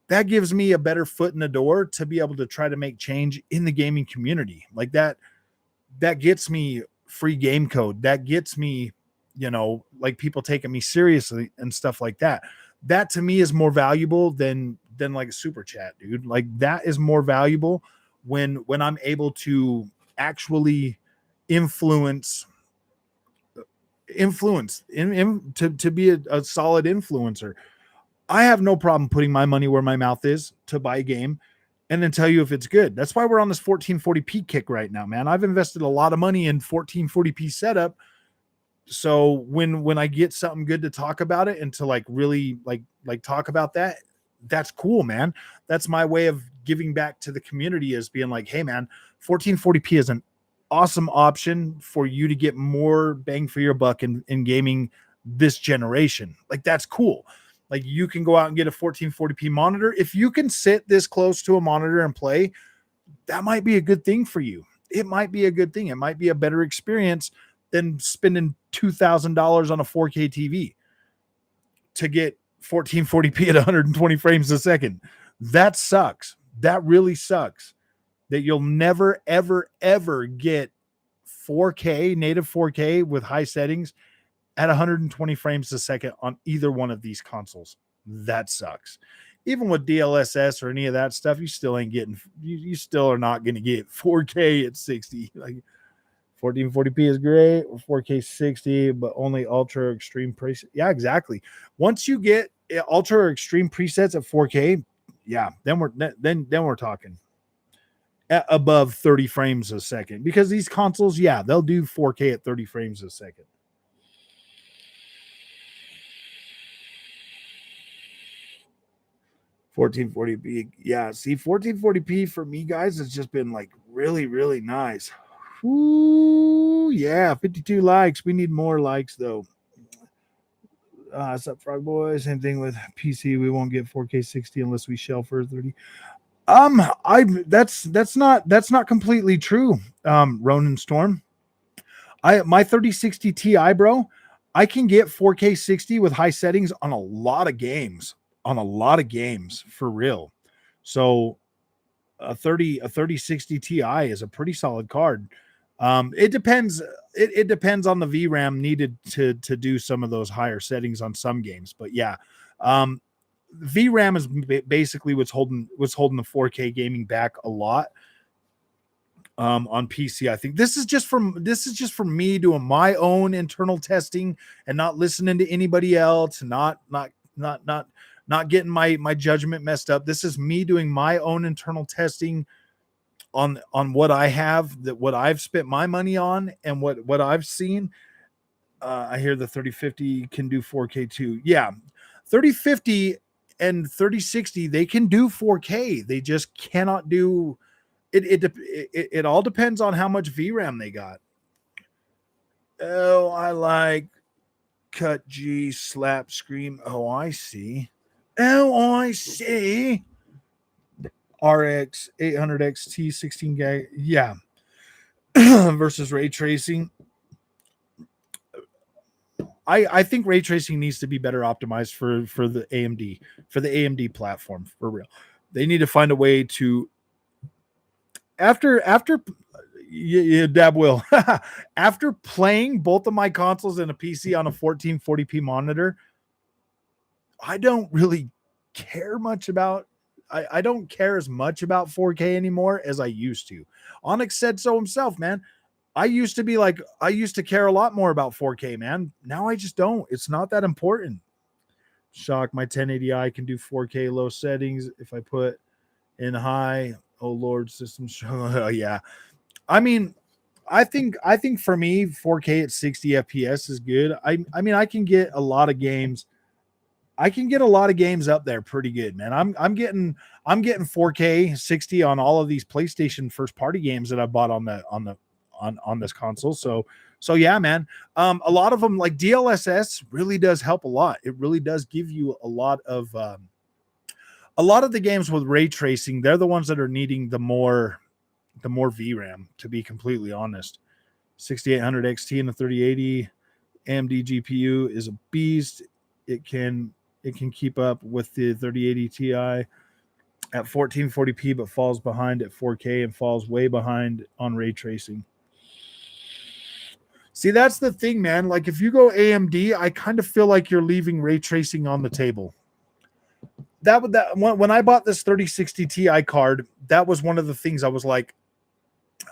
that gives me a better foot in the door to be able to try to make change in the gaming community. Like that gets me free game code. That gets me, like people taking me seriously and stuff like that. That to me is more valuable than like a super chat, dude. Like, that is more valuable when I'm able to actually influence to be a solid influencer. I have no problem putting my money where my mouth is to buy a game and then tell you if it's good. That's why we're on this 1440p kick right now, man. I've invested a lot of money in 1440p setup. So when I get something good to talk about it and to like really like talk about that, that's cool, man. That's my way of giving back to the community, as being like, hey, man, 1440p is an awesome option for you to get more bang for your buck in gaming this generation. Like, that's cool. Like, you can go out and get a 1440p monitor. If you can sit this close to a monitor and play, that might be a good thing for you. It might be a good thing. It might be a better experience than spending $2,000 on a 4K TV to get 1440p at 120 frames a second. That sucks. That really sucks. That you'll never, ever, ever get 4K, native 4K with high settings at 120 frames a second on either one of these consoles. That sucks. Even with DLSS or any of that stuff, you still ain't getting, you still are not going to get 4K at 60. Like, 1440p is great, 4K 60, but only ultra extreme preset. Yeah, exactly. Once you get ultra or extreme presets at 4K, yeah, then we're talking above 30 frames a second, because these consoles, yeah, they'll do 4K at 30 frames a second. $1440p, yeah. See, 1440p for me, guys, has just been like really, really nice. Ooh, yeah, 52 likes. We need more likes though. What's up, Frog Boy? Same thing with PC. We won't get 4K 60 unless we shell for 30. That's not completely true. Ronan Storm. My 3060 Ti, bro, I can get 4K 60 with high settings on a lot of games. On a lot of games, for real. So a 3060 Ti is a pretty solid card. It depends. It depends on the VRAM needed to do some of those higher settings on some games. But yeah, VRAM is basically what's holding the 4K gaming back a lot. On PC, I think this is just from me doing my own internal testing and not listening to anybody else, not getting my judgment messed up. This is me doing my own internal testing on what I have, that what I've spent my money on, and what I've seen. I hear the 3050 can do 4K too. Yeah, 3050 and 3060, they can do 4K. They just cannot do it. It all depends on how much VRAM they got. Oh, I like cut G slap scream. Oh, I see. Oh, I see. RX 800 XT 16 gig. Yeah. Versus ray tracing. I think ray tracing needs to be better optimized for the AMD platform, for real. They need to find a way to after Dab will after playing both of my consoles and a PC on a 1440p monitor, I don't really care much about I don't care as much about 4K anymore as I used to. Onyx said so himself, man. I used to care a lot more about 4K, man. Now I just don't. It's not that important. Shock, my 1080i can do 4K low settings if I put in high. Oh Lord, system show. Yeah. I mean, I think for me, 4K at 60 FPS is good. I mean, I can get a lot of games. I can get a lot of games up there pretty good, man. I'm getting 4K 60 on all of these PlayStation first party games that I bought on this console. So yeah, man. A lot of them, like DLSS, really does help a lot. It really does give you a lot of the games with ray tracing. They're the ones that are needing the more VRAM, to be completely honest. 6800 XT and the 3080 AMD GPU is a beast. It can keep up with the 3080 Ti at 1440p, but falls behind at 4K and falls way behind on ray tracing. See, that's the thing, man. Like if you go AMD, I kind of feel like you're leaving ray tracing on the table. When I bought this 3060 Ti card, that was one of the things I was like,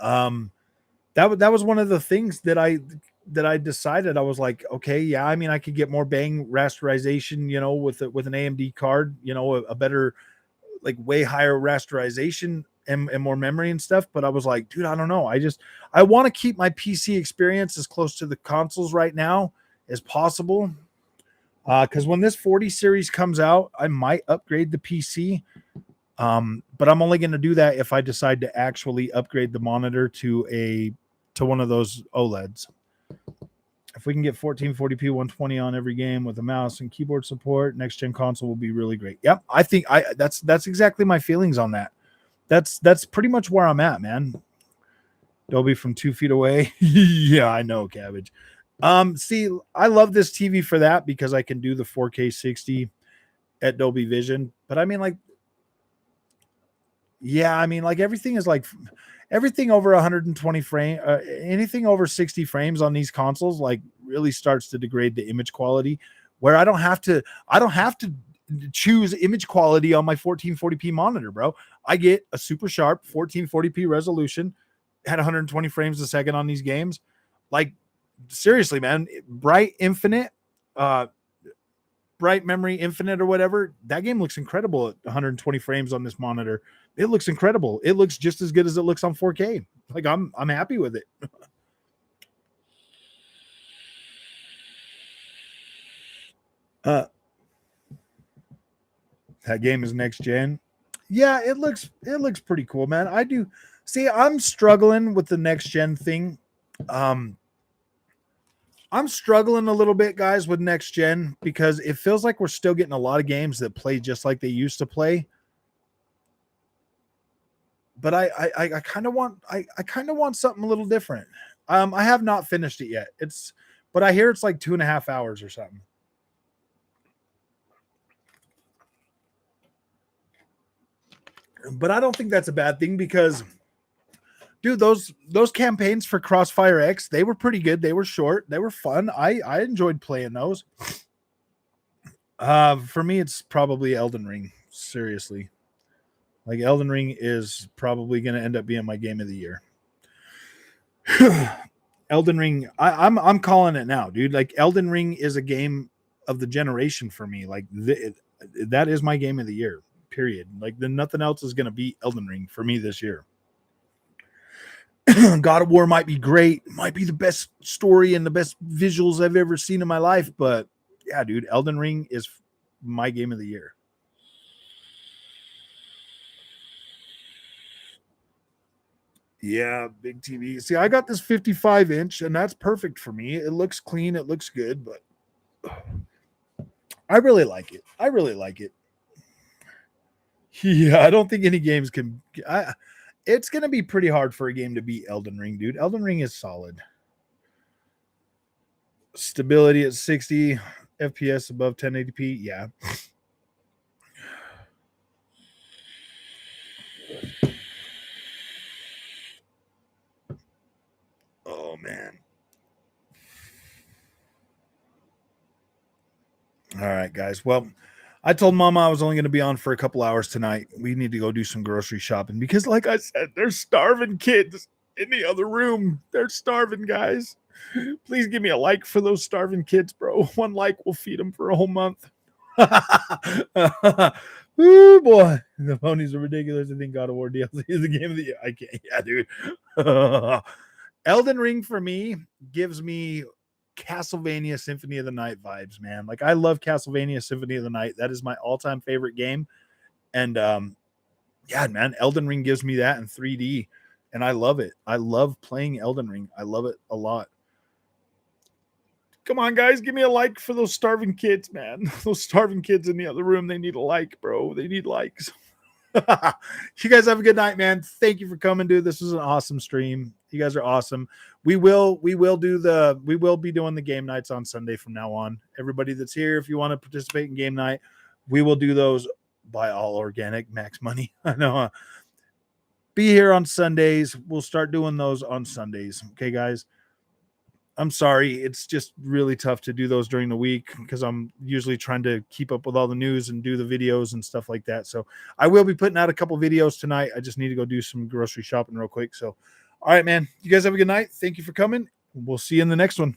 that was one of the things that I decided. I was like, okay, yeah, I mean, I could get more bang rasterization, with an AMD card, a better, like way higher rasterization and more memory and stuff. But I was like, dude, I don't know. I want to keep my PC experience as close to the consoles right now as possible. Because when this 40 series comes out, I might upgrade the PC. But I'm only going to do that if I decide to actually upgrade the monitor to one of those OLEDs. If we can get 1440p 120 on every game with a mouse and keyboard support, next gen console will be really great. Yep, I think that's exactly my feelings on that. That's pretty much where I'm at, man. Dolby from 2 feet away. Yeah, I know, Cabbage. See, I love this TV for that because I can do the 4K 60 at Dolby Vision. But I mean, like, yeah, I mean, like everything is like everything over 120 frame, anything over 60 frames on these consoles, like really starts to degrade the image quality. Where I don't have to choose image quality on my 1440p monitor, bro. I get a super sharp 1440p resolution at 120 frames a second on these games. Like, seriously, man, Bright Memory Infinite or whatever, that game looks incredible at 120 frames on this monitor. It looks incredible. It looks just as good as it looks on 4K. Like, I'm happy with it. That game is next gen. Yeah, it looks pretty cool, man. I do see. I'm struggling with the next gen thing. I'm struggling a little bit, guys, with next gen because it feels like we're still getting a lot of games that play just like they used to play. But I kind of want I kind of want something a little different. I have not finished it yet. But I hear it's like 2.5 hours or something. But I don't think that's a bad thing because, dude, those campaigns for Crossfire X, they were pretty good. They were short. They were fun. I enjoyed playing those. For me, it's probably Elden Ring. Seriously, like Elden Ring is probably going to end up being my game of the year. Elden Ring, I'm calling it now, dude. Like Elden Ring is a game of the generation for me. Like that is my game of the year. Period. Like then nothing else is going to beat Elden Ring for me this year. God of War might be great, might be the best story and the best visuals I've ever seen in my life, but yeah, dude, Elden Ring is my game of the year. Yeah, big TV. See, I got this 55-inch, and that's perfect for me. It looks clean, it looks good, but I really like it. I really like it. Yeah, I don't think any games can. It's going to be pretty hard for a game to beat Elden Ring, dude. Elden Ring is solid. Stability at 60 FPS above 1080p. Yeah. Oh, man. All right, guys. Well, I told Mama I was only going to be on for a couple hours tonight. We need to go do some grocery shopping because, like I said, there's starving kids in the other room. They're starving, guys. Please give me a like for those starving kids, bro. One like will feed them for a whole month. Ooh, boy. The ponies are ridiculous. I think God of War DLC is the game of the year. I can't. Yeah, dude. Elden Ring for me gives me Castlevania Symphony of the Night vibes, man. Like I love Castlevania Symphony of the Night. That is my all-time favorite game. And yeah, man, Elden Ring gives me that in 3D. And I love it. I love playing Elden Ring. I love it a lot. Come on, guys, give me a like for those starving kids, man. Those starving kids in the other room, they need a like, bro. They need likes. You guys have a good night, man. Thank you for coming, dude. This was an awesome stream. You guys are awesome. We will be doing the game nights on Sunday from now on. Everybody that's here, if you want to participate in game night, we will do those by all organic max money. I know. Be here on Sundays. We'll start doing those on Sundays. Okay, guys. I'm sorry. It's just really tough to do those during the week because I'm usually trying to keep up with all the news and do the videos and stuff like that. So I will be putting out a couple videos tonight. I just need to go do some grocery shopping real quick. So, all right, man. You guys have a good night. Thank you for coming. We'll see you in the next one.